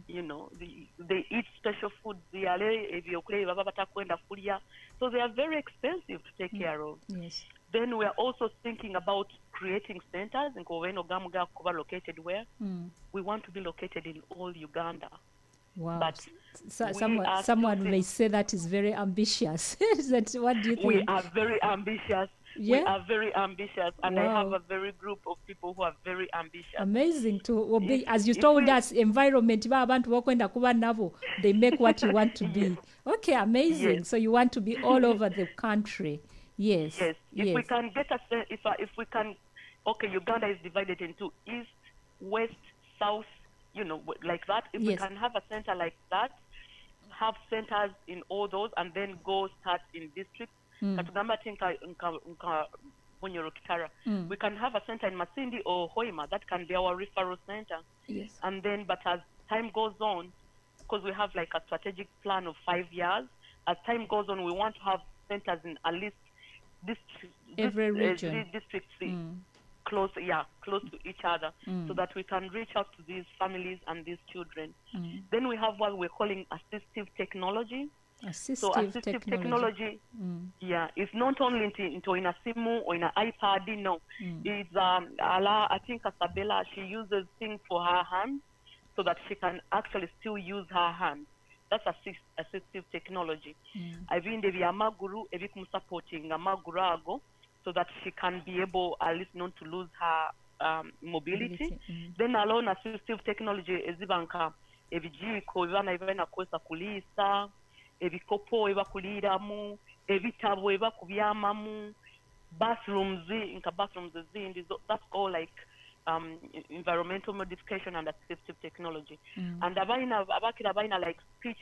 Speaker 5: You know, they eat special foods, so they are very expensive to take care of.
Speaker 4: Yes.
Speaker 5: Then we are also thinking about creating centers in Koweno Gamuga Kuba located where we want to be located in all Uganda.
Speaker 4: Wow.
Speaker 5: But
Speaker 4: someone may say that is very ambitious. What do you think?
Speaker 5: We are very ambitious.
Speaker 4: Yeah?
Speaker 5: We are very ambitious, and I have
Speaker 4: Wow.
Speaker 5: a very group of people who are very ambitious.
Speaker 4: Amazing to obey.
Speaker 5: If-
Speaker 4: As you
Speaker 5: if
Speaker 4: told
Speaker 5: we-
Speaker 4: us, environment abantu bakwenda kuba nabo, they make what you want to be. Okay, amazing.
Speaker 5: Yes.
Speaker 4: So you want to be all over the country. Yes.
Speaker 5: Yes, if we can get if we can, okay, Uganda is divided into east, west, south, you know, like that. If we
Speaker 4: Yes.
Speaker 5: can have a center like that, have centers in all those, and then go start in districts. Katugamba nka Bunyoro Kitara. We can have a center in Masindi or Hoima. That can be our referral center.
Speaker 4: Yes.
Speaker 5: And then, but as time goes on, because we have like a strategic plan of 5 years, as time goes on, we want to have centers in at least
Speaker 4: Every region.
Speaker 5: 3 districts close to each other, so that we can reach out to these families and these children. Then we have what we're calling assistive technology. So assistive technology, it's not only into in a simu or in an iPad, no. It's I think Asabella, she uses things for her hands so that she can actually still use her hands. That's assistive technology. I've been the amaguru ebikum supporting amaguru ago so that she can be able at least not to lose her mobility. Then alone assistive technology ezibanka ebijiko ebana kwesa kulisa, ebikopo ebakuliramu, ebitabo ebakubyamamu, bathrooms ezindi. That's all like environmental modification and assistive technology. And abakira abaina like speech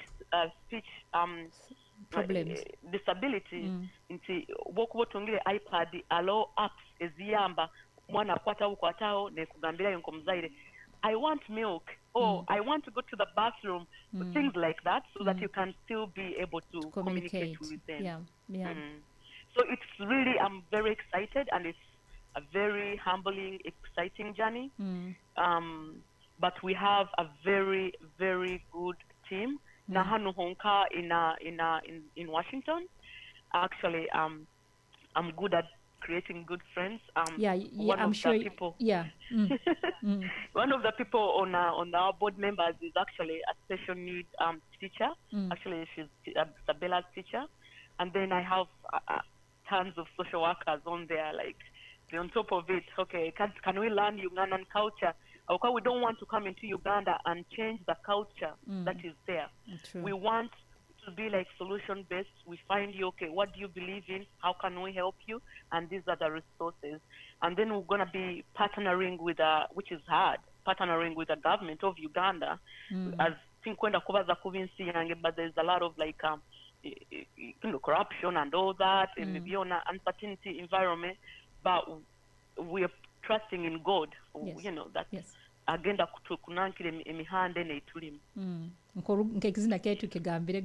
Speaker 4: problems,
Speaker 5: disability, nti bokuba tungire iPad allow apps eziyamba mwana kwatawo nekugambira yonko muzaire, I want milk, or I want to go to the bathroom, things like that, so that you can still be able to communicate with them.
Speaker 4: Yeah.
Speaker 5: So it's really, I'm very excited, and it's a very humbling, exciting journey. But we have a very, very good team. Nahanu Honka in Washington. Actually, I'm good at creating good friends. One
Speaker 4: I'm
Speaker 5: of
Speaker 4: sure.
Speaker 5: the people,
Speaker 4: One
Speaker 5: of the people on our board members is actually a special need teacher. Actually, she's Sabella's teacher. And then I have tons of social workers on there. Like, on top of it, okay, can we learn Ugandan culture? Okay, we don't want to come into Uganda and change the culture that is there.
Speaker 4: True.
Speaker 5: We want to be like solution based. We find you, okay, what do you believe in? How can we help you? And these are the resources. And then we're gonna be partnering with which is hard, partnering with the government of Uganda. As think kwenda kubaza kuvinsi yange, but there's a lot of like corruption and all that, and maybe on an uncertainty environment. But we are trusting in God, you know, that agenda kunankira emihanda neitulimu.
Speaker 4: Nk'ekizina kyaitu kigambire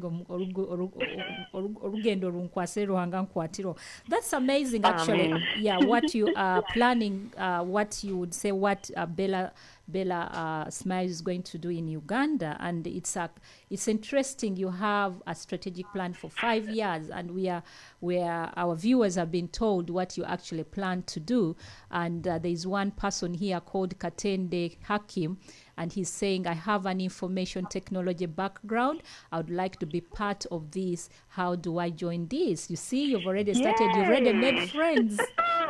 Speaker 4: olugendo lunkwase ruhanga nkwatiro. That's amazing, actually. Yeah, what you are planning, what you would say, what Bella Smile is going to do in Uganda, and it's interesting. You have a strategic plan for 5 years, and where our viewers have been told what you actually plan to do. And there is one person here called Katende Hakim, and he's saying, I have an information technology background. I would like to be part of this. How do I join this? You see, you've already started. You've already made friends.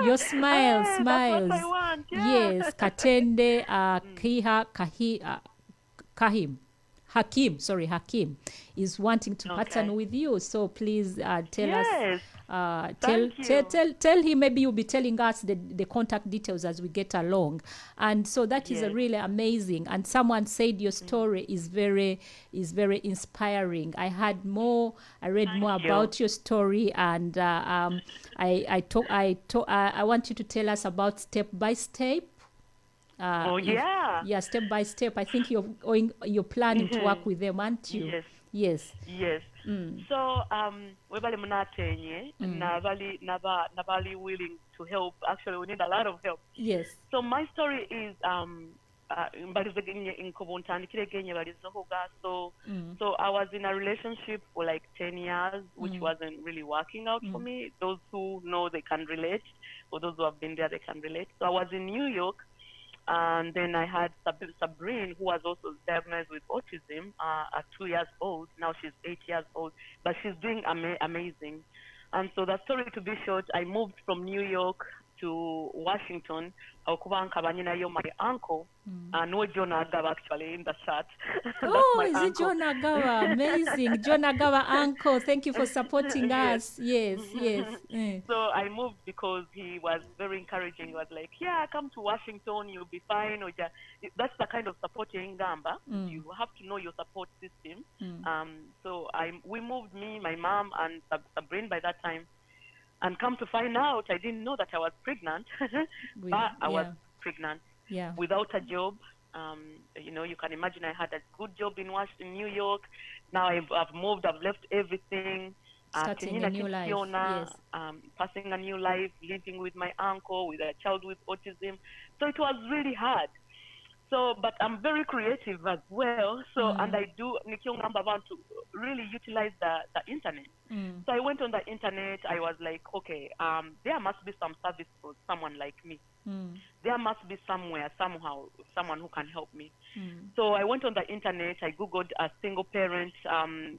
Speaker 4: Your smiles.
Speaker 5: That's what I want.
Speaker 4: Yes, Katende Hakim is wanting to partner with you. So please tell us. Tell him, maybe you'll be telling us the contact details as we get along. And so that is really amazing. And someone said your story is very inspiring. I read more about your story, and I want you to tell us about step by step. Step by step. I think you're planning to work with them, aren't you?
Speaker 5: Yes. So we bali munatenye nabali willing to help. Actually, we need a lot of help.
Speaker 4: Yes.
Speaker 5: So my story is in so I was in a relationship for like 10 years, which wasn't really working out for me. Those who know, they can relate, or those who have been there, they can relate. So I was in New York, and then I had Sabrine, who was also diagnosed with autism at 2 years old. Now she's 8 years old, but she's doing amazing. And so the story to be short, I moved from New York to Washington. My uncle, no John Agava actually in the chat.
Speaker 4: Oh, is it John Agawa? Amazing. John Agawa uncle, thank you for supporting us. Yes, yes.
Speaker 5: So I moved because he was very encouraging. He was like, yeah, come to Washington, you'll be fine. Or that's the kind of support you're in Gamba. You have to know your support system. So we moved, me, my mom, and Sabrine by that time. And come to find out, I didn't know that I was pregnant, but I was pregnant without a job. You can imagine I had a good job in Washington, New York. Now I've moved, I've left everything.
Speaker 4: Starting a new life, yes.
Speaker 5: Passing a new life, living with my uncle, with a child with autism. So it was really hard. So, but I'm very creative as well. So, and I do want to really utilize the internet. So I went on the internet. I was like, okay, there must be some service for someone like me. There must be somehow, someone who can help me. So I went on the internet. I Googled a single parent,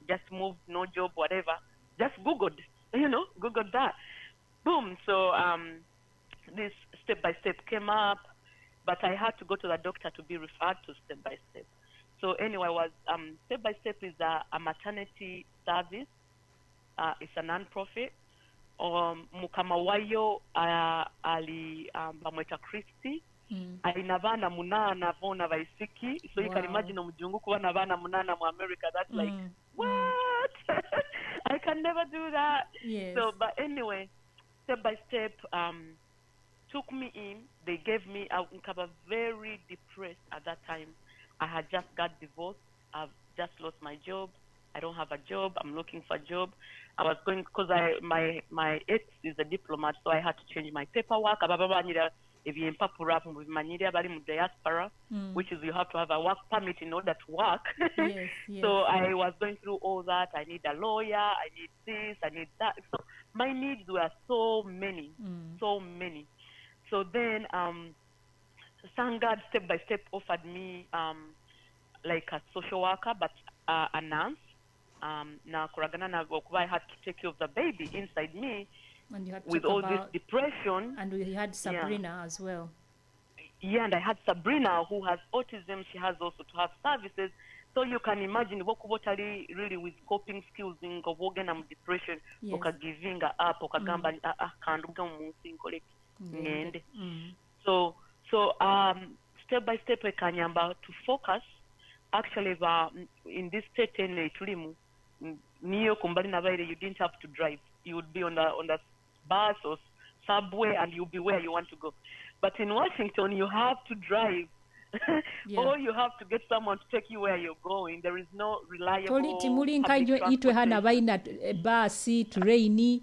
Speaker 5: just moved, no job, whatever. Just Googled that. Boom. So this step-by-step came up. But I had to go to the doctor to be referred to step-by-step. So anyway, step-by-step is a maternity service. It's a non-profit. Mukama wayo ali bamweta Christy. Alina bana munana bona baisiki. So you can imagine omujungu kuba na bana munana mu America. That's like, what? I can never do that.
Speaker 4: Yes.
Speaker 5: So, but anyway, step-by-step, took me in. They gave me, I was very depressed at that time. I had just got divorced. I've just lost my job. I don't have a job. I'm looking for a job. I was going, because my ex is a diplomat, so I had to change my paperwork. Diaspora, which is you have to have a work permit in order to work.
Speaker 4: Yes, yes.
Speaker 5: So I was going through all that. I need a lawyer. I need this. I need that. So my needs were so many, so many. So then, Sangad step-by-step offered me like a social worker, but a nurse. Now, I had to take care of the baby inside me
Speaker 4: and you had
Speaker 5: with all this depression.
Speaker 4: And we had Sabrina as well.
Speaker 5: Yeah, and I had Sabrina who has autism. She has also to have services. So you can imagine Wokubotali really with coping skills in Govogan and depression, giving up, Okagamba, So step by step ekanyamba to focus actually in this state in Tulimu niyo kumbali na baile you didn't have to drive. You would be on the bus or subway and you'll be where you want to go. But in Washington you have to drive. Or you have to get someone to take you where you're going. There is no reliable
Speaker 4: timuli nkanyo itwe hana baina basi traini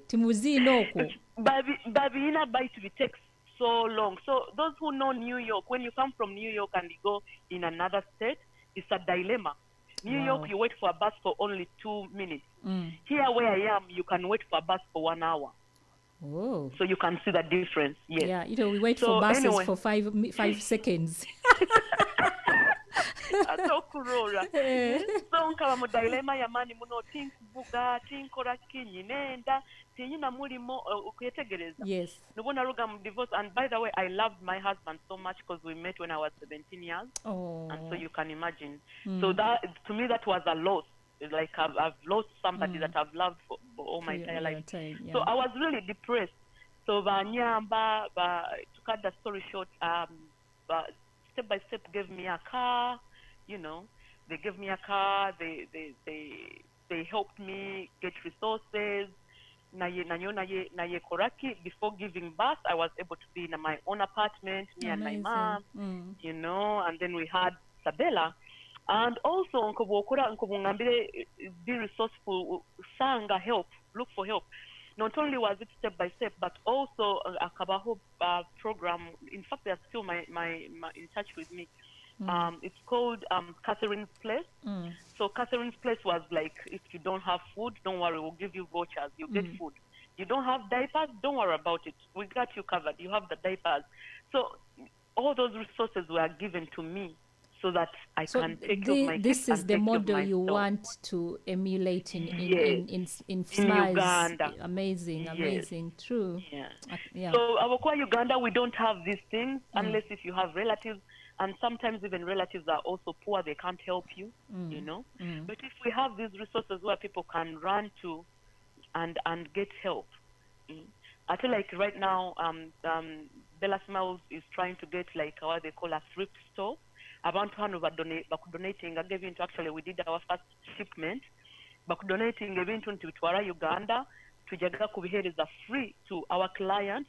Speaker 4: timuzino ko
Speaker 5: babi ina bite it takes so long. So those who know New York, when you come from New York and you go in another state, it's a dilemma. New York, you wait for a bus for only 2 minutes. Here where I am, you can wait for a bus for 1 hour.
Speaker 4: Oh.
Speaker 5: So you can see the difference. Yes.
Speaker 4: Yeah, we wait for buses for 5 seconds.
Speaker 5: Atokurora. So nkaba mu dilemma ya mani muno tinkuvuga tinkora kinyi nenda tinyina mulimo okuyetegereza.
Speaker 4: Yes.
Speaker 5: Nubona ruga mu divorce, and by the way I loved my husband so much because we met when I was 17 years.
Speaker 4: Oh.
Speaker 5: And so you can imagine. So that to me that was a loss. It's like I've lost somebody that I've loved for all my entire life. So I was really depressed. So Banyamba, to cut the story short, step by step gave me a car. They gave me a car. They helped me get resources. Before giving birth, I was able to be in my own apartment, me and my mom. And then we had Sabella. And also be resourceful, sanga help, look for help. Not only was it step by step, but also a Kabaho program. In fact, they're still in touch with me. It's called Catherine's Place. So Catherine's Place was like, if you don't have food, don't worry, we'll give you vouchers. You get food. You don't have diapers, don't worry about it. We got you covered. You have the diapers. So all those resources were given to me so that I can take care of my
Speaker 4: this
Speaker 5: kids
Speaker 4: is
Speaker 5: and
Speaker 4: the
Speaker 5: take care of
Speaker 4: model you
Speaker 5: myself.
Speaker 4: want to emulate in
Speaker 5: In
Speaker 4: Smiles.
Speaker 5: Uganda.
Speaker 4: Amazing, true.
Speaker 5: Yeah. So our Uganda, we don't have these things unless if you have relatives, and sometimes even relatives are also poor, they can't help you, you know. But if we have these resources where people can run to and get help, I feel like right now Bella Smiles is trying to get like what they call a thrift store. Abantu hano donating ebintu. Actually, we did our first shipment. Donating ebintu ntibitwara Uganda tujaga kubihereza free to our clients,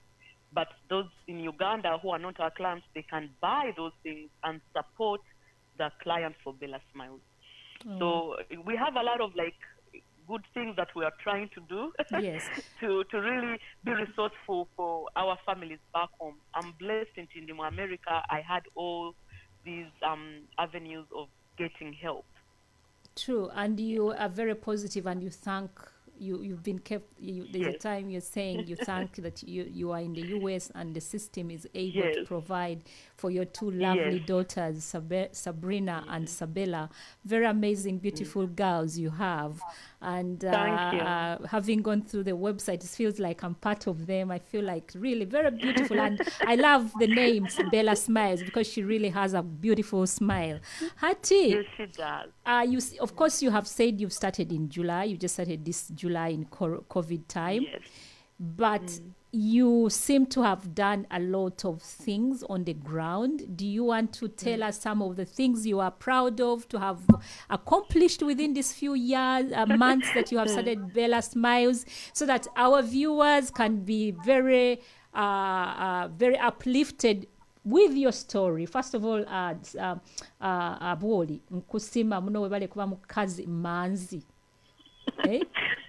Speaker 5: but those in Uganda who are not our clients, they can buy those things and support the clients for Bella Smiles. So we have a lot of like good things that we are trying to do to really be resourceful for our families back home. I'm blessed in America. I had all these avenues of getting help.
Speaker 4: True, and you are very positive, and you thank you've been kept. There's a time you're saying you thank that you are in the US and the system is able to provide for your two lovely daughters, Sabrina and Sabella. Very amazing, beautiful girls you have. And having gone through the website, it feels like I'm part of them. I feel like really very beautiful. And I love the name Bella Smiles because she really has a beautiful smile. Hati,
Speaker 5: yes, she does.
Speaker 4: Of course, you have said you've started in July. You just started this July in COVID time.
Speaker 5: Yes.
Speaker 4: But you seem to have done a lot of things on the ground. Do you want to tell us some of the things you are proud of to have accomplished within these few years, months that you have started Bella Smiles, so that our viewers can be very, very uplifted with your story? First of all, Abwoli, nkusima muno webale kuba mukazi manzi.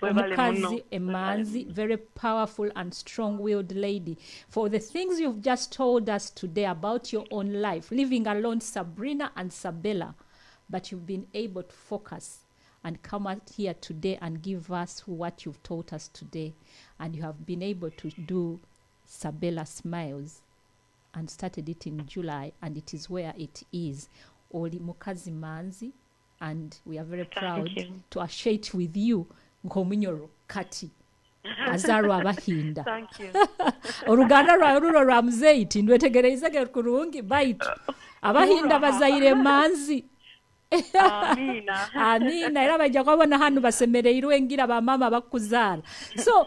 Speaker 4: Omukazi emanzi, very powerful and strong-willed lady. For the things you've just told us today about your own life, leaving alone Sabrina and Sabella, but you've been able to focus and come out here today and give us what you've taught us today. And you have been able to do Sabella Smiles and started it in July, and it is where it is. Oli mukazi manzi. And we are very proud to associate with you, Bunyoro Kati. Azaro abahinda.
Speaker 5: Thank you.
Speaker 4: Oruganda rwa rwa mzeiti ndwetegereza kurungi baitu. Abahinda bazaire manzi.
Speaker 5: Amina.
Speaker 4: Amina. Era bajja kwabona hanu basemereirwe ngira ba mama bakuzara. So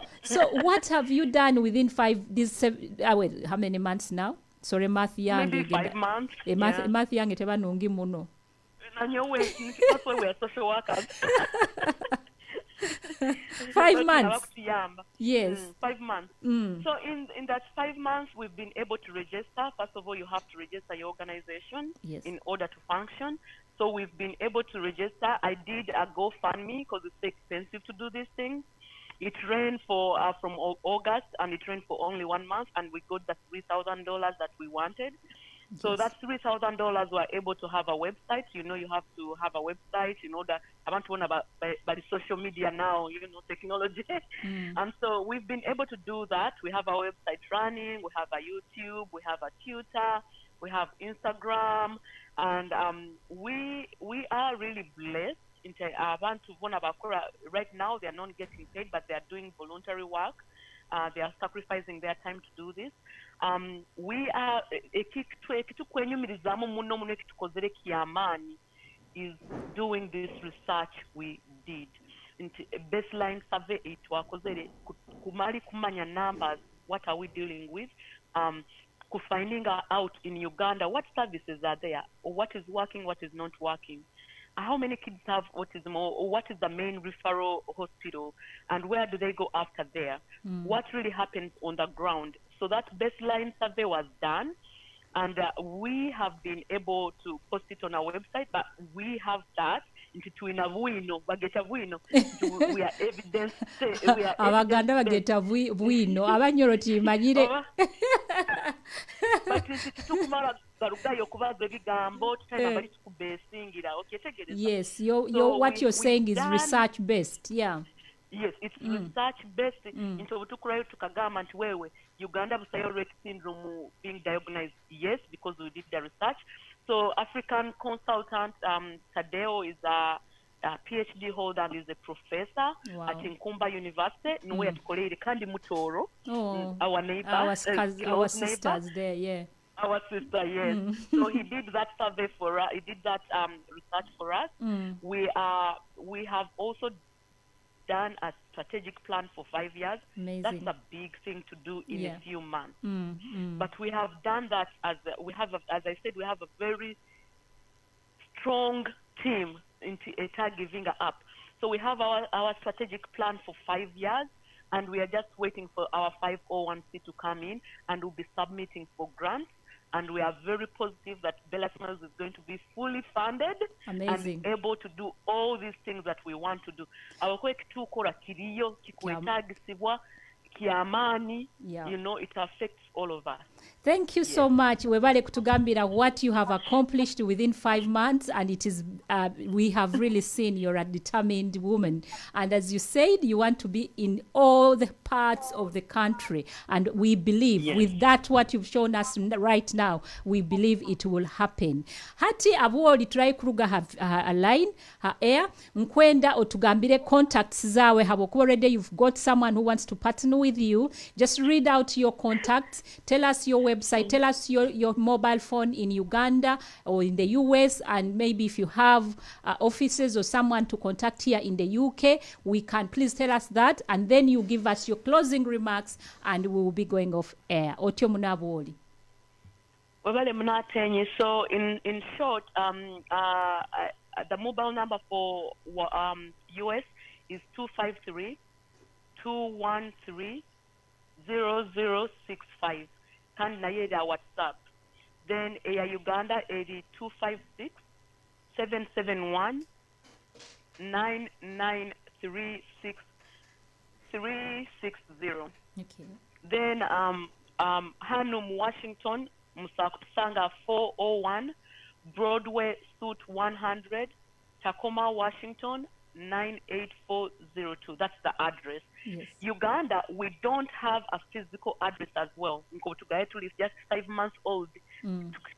Speaker 4: what have you done within how many months now? Sorry, math young.
Speaker 5: Maybe 5 months.
Speaker 4: Math young tebanungi muno.
Speaker 5: That's why we are social workers.
Speaker 4: 5 months. Yes.
Speaker 5: 5 months. So in that 5 months, we've been able to register. First of all, you have to register your organization in order to function. So we've been able to register. I did a GoFundMe because it's expensive to do these things. It ran for from August, and it ran for only 1 month, and we got the $3,000 that we wanted. So that $3,000 we're able to have a website. You know, you have to have a website in order. I want to know about by the social media now, you know, technology. And so we've been able to do that. We have our website running. We have a YouTube. We have a Twitter. We have Instagram. And we are really blessed. Right now, they are not getting paid, but they are doing voluntary work. They are sacrificing their time to do this. We are is doing this research we did. Baseline survey kumali kumanya numbers, what are we dealing with? Finding out in Uganda what services are there, or what is working, what is not working. How many kids have autism, or what is the main referral hospital, and where do they go after there? What really happens on the ground? So that baseline survey was done, and we have been able to post it on our website, but we have that into tuina vuino bageta vuino we are evidence we are
Speaker 4: abaganda bageta vuino abanyoro timanyire
Speaker 5: but tukumala garugayo kubaza ebigambo tutenda bali tukubesingira okay tegereza.
Speaker 4: Yes, what you're saying is research based. Yeah.
Speaker 5: Yes, it's research based into obutukurayo tukagamba nti wewe Uganda busayo Rett syndrome being diagnosed, yes, because we did the research. So African consultant Tadeo is a PhD holder and is a professor at Nkumba University. Nwe atukolere kandi mutoro. Our neighbor,
Speaker 4: our sisters there, yeah.
Speaker 5: Our sister, yes. So he did that survey for us. He did that research for us. We have also done a strategic plan for 5 years.
Speaker 4: Amazing.
Speaker 5: That's a big thing to do in a few months. But we have done that as I said, we have a very strong team into giving up. So we have our strategic plan for 5 years, and we are just waiting for our 501c to come in, and we'll be submitting for grants. And we are very positive that Bella Smiles is going to be fully funded.
Speaker 4: Amazing.
Speaker 5: And able to do all these things that we want to do. Abakwe kitukora kiriyo kikwetagisibwa kiamani, you know, it affects all of us.
Speaker 4: Thank you so much. Webale kutugambira what you have accomplished within 5 months, and it is we have really seen you're a determined woman. And as you said, you want to be in all the parts of the country, and we believe with that what you've shown us right now, we believe it will happen. Hati abuoli try kuruga have a line air nkwenda otugambire contacts zawe habokuba already you've got someone who wants to partner with you. Just read out your contacts, tell us your website, tell us your mobile phone in Uganda or in the US, and maybe if you have offices or someone to contact here in the UK, we can please tell us that, and then you give us your closing remarks and we will be going off air. Otyo munaboli.
Speaker 5: Wabale munatenye. So in short, the mobile number for US is 253-213-0065. Kandi naye ya WhatsApp. Then ya Uganda 256-771-99360.
Speaker 4: Okay.
Speaker 5: Then Hanum, Washington, Musakusanga 401 Broadway Suite 100, Tacoma, Washington 98402. That's the address.
Speaker 4: Yes.
Speaker 5: Uganda, we don't have a physical address as well. Nkotugaetu is just 5 months old.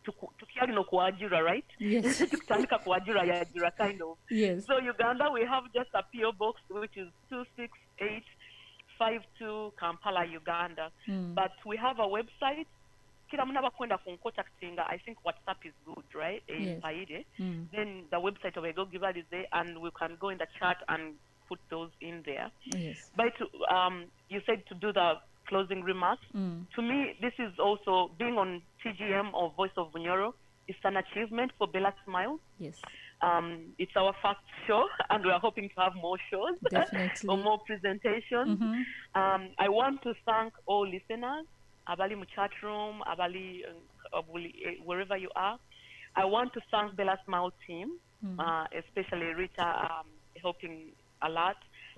Speaker 5: Tukiali no kuajira, right?
Speaker 4: Yes.
Speaker 5: Tukitandika kuajira yajira kind of.
Speaker 4: Yes.
Speaker 5: So Uganda, we have just a PO box which is 26852 Kampala, Uganda. But we have a website. Kila muna bakwenda kuncontactinga. I think WhatsApp is good, right?
Speaker 4: Yes.
Speaker 5: Then the website of Ego Giver is there, and we can go in the chat and put those in there.
Speaker 4: Yes.
Speaker 5: But you said to do the closing remarks. To me, this is also being on TGM or Voice of Bunyoro. It's an achievement for Bella Smiles.
Speaker 4: Yes.
Speaker 5: It's our first show, and we are hoping to have more shows.
Speaker 4: Definitely.
Speaker 5: Or more presentations. I want to thank all listeners, abali mu chat room, abali wherever you are. I want to thank Bella Smile team, especially Rita helping a lot.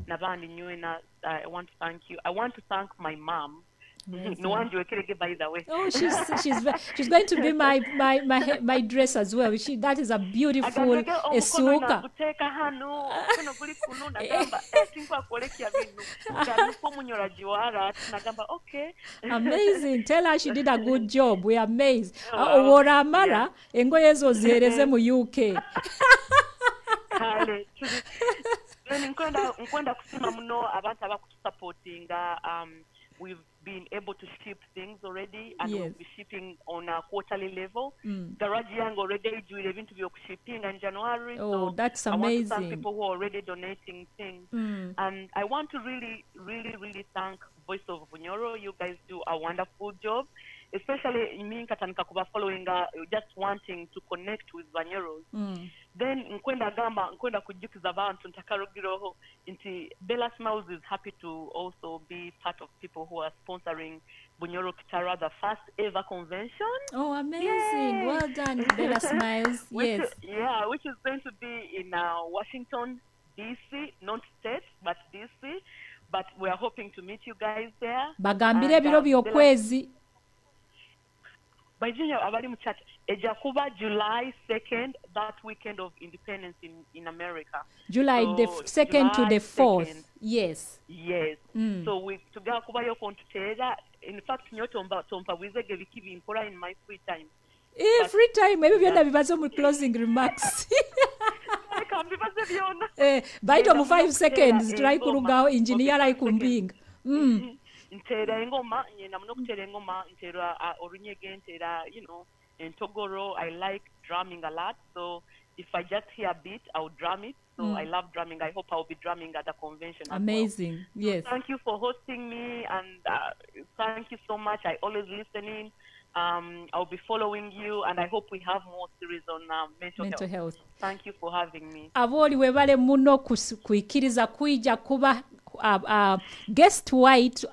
Speaker 5: Navandi Nyuena, I want to thank you. I want to thank my mom. No one by the way.
Speaker 4: Oh, she's going to be my dress as well. That is a beautiful esuka. Amazing. Tell her she did a good job. We are amazed. Owora Mara engoye ezo ziereze mu UK.
Speaker 5: Nkwenda kusima muno abantu abakutusupportinga. We've been able to ship things already, and we'll be shipping on a quarterly level. Garage Young already doing event to shipping in January.
Speaker 4: Oh,
Speaker 5: so
Speaker 4: that's
Speaker 5: I
Speaker 4: amazing.
Speaker 5: want to thank people who are already donating things. And I want to really, really, really thank Voice of Bunyoro. You guys do a wonderful job. Especially me Katanika Kuba following just wanting to connect with Bunyoros. Then nkwenda kujukiza abantu ntakarugiroho inti Bella Smiles is happy to also be part of people who are sponsoring Bunyoro Kitara, the first ever convention.
Speaker 4: Oh, amazing.
Speaker 5: Yay!
Speaker 4: Well done, Bella Smiles. Yes.
Speaker 5: Which is going to be in Washington, D.C., not state, but D.C., but we are hoping to meet you guys there.
Speaker 4: Bagambire biro byokwezi.
Speaker 5: By junior, abali mu chat, eja kuba July 2nd, that weekend of independence in America.
Speaker 4: July
Speaker 5: So,
Speaker 4: the 2nd to
Speaker 5: July
Speaker 4: the 4th.
Speaker 5: 2nd.
Speaker 4: Yes.
Speaker 5: Yes. So we tugenda kuba yo kontuteera. In fact, nyo tompa wizege biki binkola in my free time.
Speaker 4: Free time, maybe byonna bibaze mu closing remarks. Baito mu 5 seconds, try kurugaho engineer like kumbinga.
Speaker 5: Ntera engoma, nyina muno kutera engoma, ntera orunyege, ntera, entogoro. I like drumming a lot, so if I just hear a beat, I'll drum it. So I love drumming. I hope I'll be drumming at the convention.
Speaker 4: Amazing.
Speaker 5: As well.
Speaker 4: Yes.
Speaker 5: So thank you for hosting me, and thank you so much. I always listen in. I'll be following you, and I hope we have more series on mental health. Thank you for having me.
Speaker 4: Aboli webale muno kuikiriza kuija kuba guest white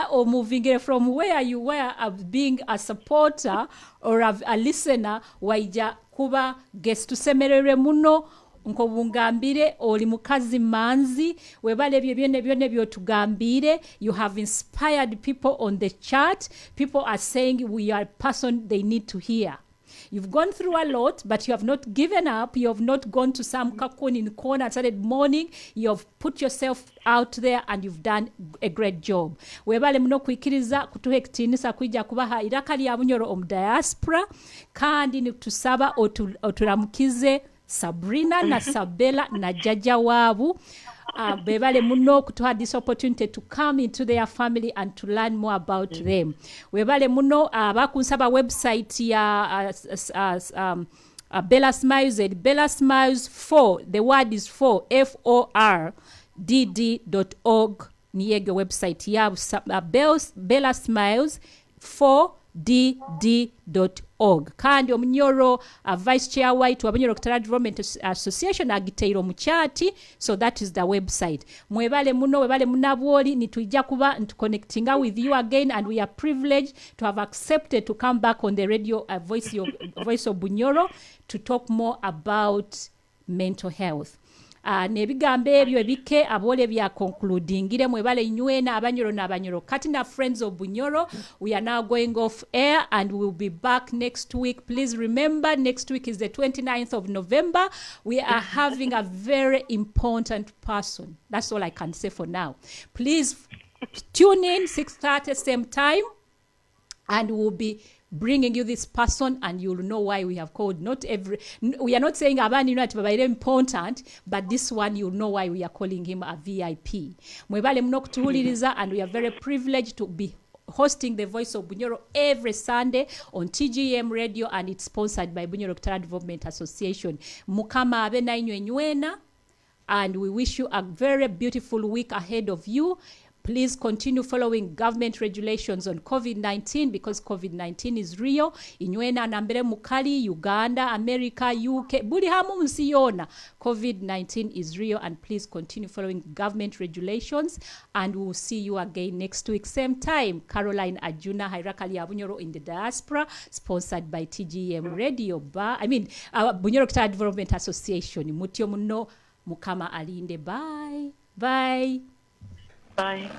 Speaker 4: or moving from where you were being a supporter or a listener waija kuba guest tusemerere muno nkobungambire oli mukazi manzi webale ebyo byone byotugambire. You have inspired people on the chat. People are saying we are a person they need to hear. You've gone through a lot, but you have not given up. You have not gone to some cocoon in the corner and started mourning. You have put yourself out there and you've done a great job. Webale muno kuikiriza kutuhe kitinisa kuija kubaha iraka lya Bunyoro Diaspora kandi nitusaba otulamukize Sabrina na Sabella na Jaja wabu. Bebale muno kutuha this opportunity to come into their family and to learn more about them. Webale muno bakunsaba website ya Bella Smiles at Bella Smiles 4. The word is 4 FORDD.org. Niyege website ya Bella Smiles 4DD.org. Kandi Omunyoro Vice Chair White wa Bunyoro Kitara Development Association agiteiro mu chati, so that is the website. Mwebale muno webale munabwoli nituija kuba connectinga with you again, and we are privileged to have accepted to come back on the radio Voice of Bunyoro to talk more about mental health. Nebigambe ebyo ebike abole bya concludingire mwebale nywena abanyoro n'abanyoro kati na friends of Bunyoro. We are now going off air and we'll be back next week. Please remember, next week is the 29th of November. We are having a very important person. That's all I can say for now. Please tune in 6:30 same time, and we'll be bringing you this person, and you'll know why we have called. We are not saying abani not very important, but this one you'll know why we are calling him a VIP. Mwebale muno kutuhuliriza, and we are very privileged to be hosting the Voice of Bunyoro every Sunday on TGM Radio, and it's sponsored by Bunyoro Kitara Development Association. Mukama abe na inywe nywena, and we wish you a very beautiful week ahead of you. Please continue following government regulations on COVID-19 because COVID-19 is real. Inywena nambere mukali, Uganda, America, UK, buli hamu msiyona. COVID-19 is real, and please continue following government regulations, and we'll see you again next week, same time. Caroline Ajuna, Hairakali Bunyoro in the Diaspora, sponsored by TGM Radio. Bunyoro Kitara Development Association. Mutyo muno, mukama alinde. Bye. Bye.
Speaker 5: Bye.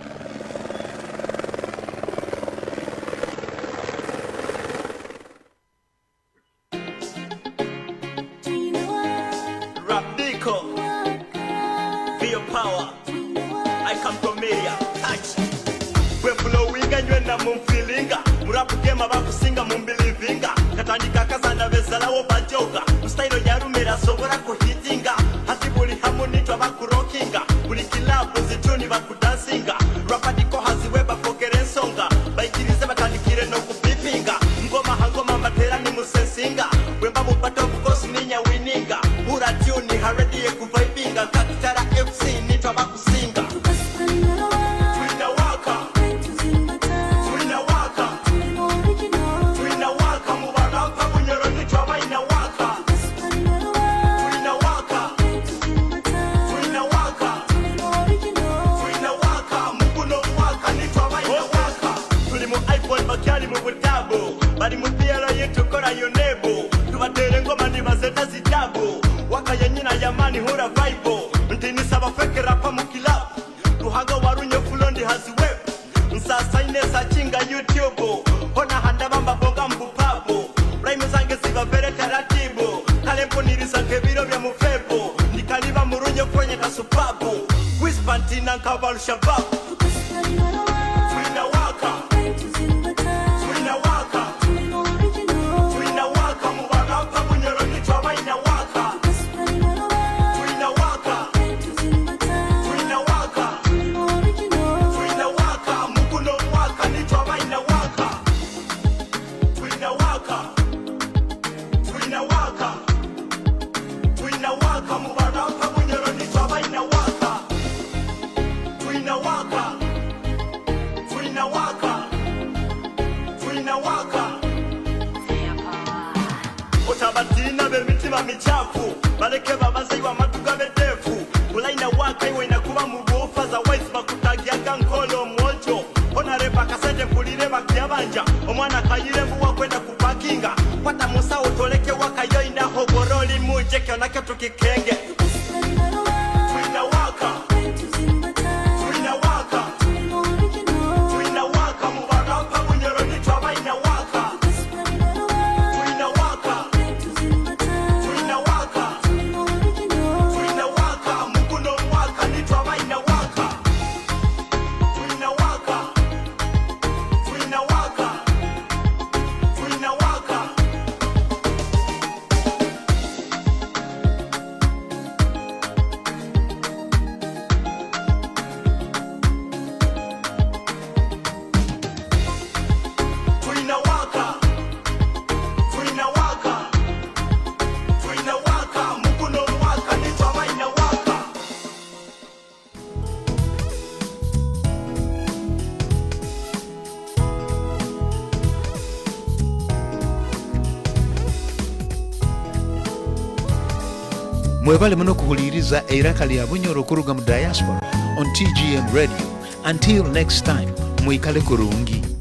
Speaker 3: Rabiko, feel power. I come from Media. Touch. We're blowing and you're not feelinga. Murapukema bakusinga mumbelivinga. Katandika kazana vezala obajoga. Ustailo yarumera sobora kuhitinga. Hasibuli hamoni twabakurokinga. Buli kilabu zituni bakudansinga. Rapadiko haziweba pokerensonga. Baikirize batandikire no kupipinga. Ngoma hangoma matera ni musensinga. Wemba mupato kukosi ninya wininga. Ura tuni haredi kuvibinga. Kakitara FC nitwa bakusinga. iPhone kura Bible Ntini saba feke rapa mukila Ruhaga warunye fulondi haziwe Nsasa inesa chinga YouTube Hona handa bamba bonga mbupabo Raimu zange siva vere taratibu Kalempo nirisa kebiro vya mufebo Nikaliva murunye kwenye kasupabu Wispantina nkavalu shababu Twina waka Twina waka Twina waka Mubarapa Bunyoro Kitara ina waka Twina waka Twina waka Twina waka Mukuno waka Nitwa ina waka Twina waka Twina waka Twina waka Mubarapa Bunyoro Kitara ina waka Twina waka Twina waka Twina waka Otabatina bemitima michafu Baleke babaza iwa matuga bedefu Ulaina waka iwe inakuba mubufa za waifu bakutagiaga nkolo mwojo Ona repa kasete pulire bakiabanja Omwana kayire mbuwa kwenda kupakinga Pata musa utoleke waka yo ina hogoroli mujeke onake tukikenge Twina waka Twina waka Twina waka Mubarapa Bunyoro Kitara ina waka Twina waka Twina waka Twina waka Mukuno waka Nitwa ina waka Twina waka Twina waka Twina waka Twina waka Twina waka Twina waka Mukuno waka Nitwa ina waka
Speaker 1: Mwebale muno kuhuliriza eiraka lya Bunyoro kuruga mu Diaspora on TGM Radio. Until next time, mwikale kurungi.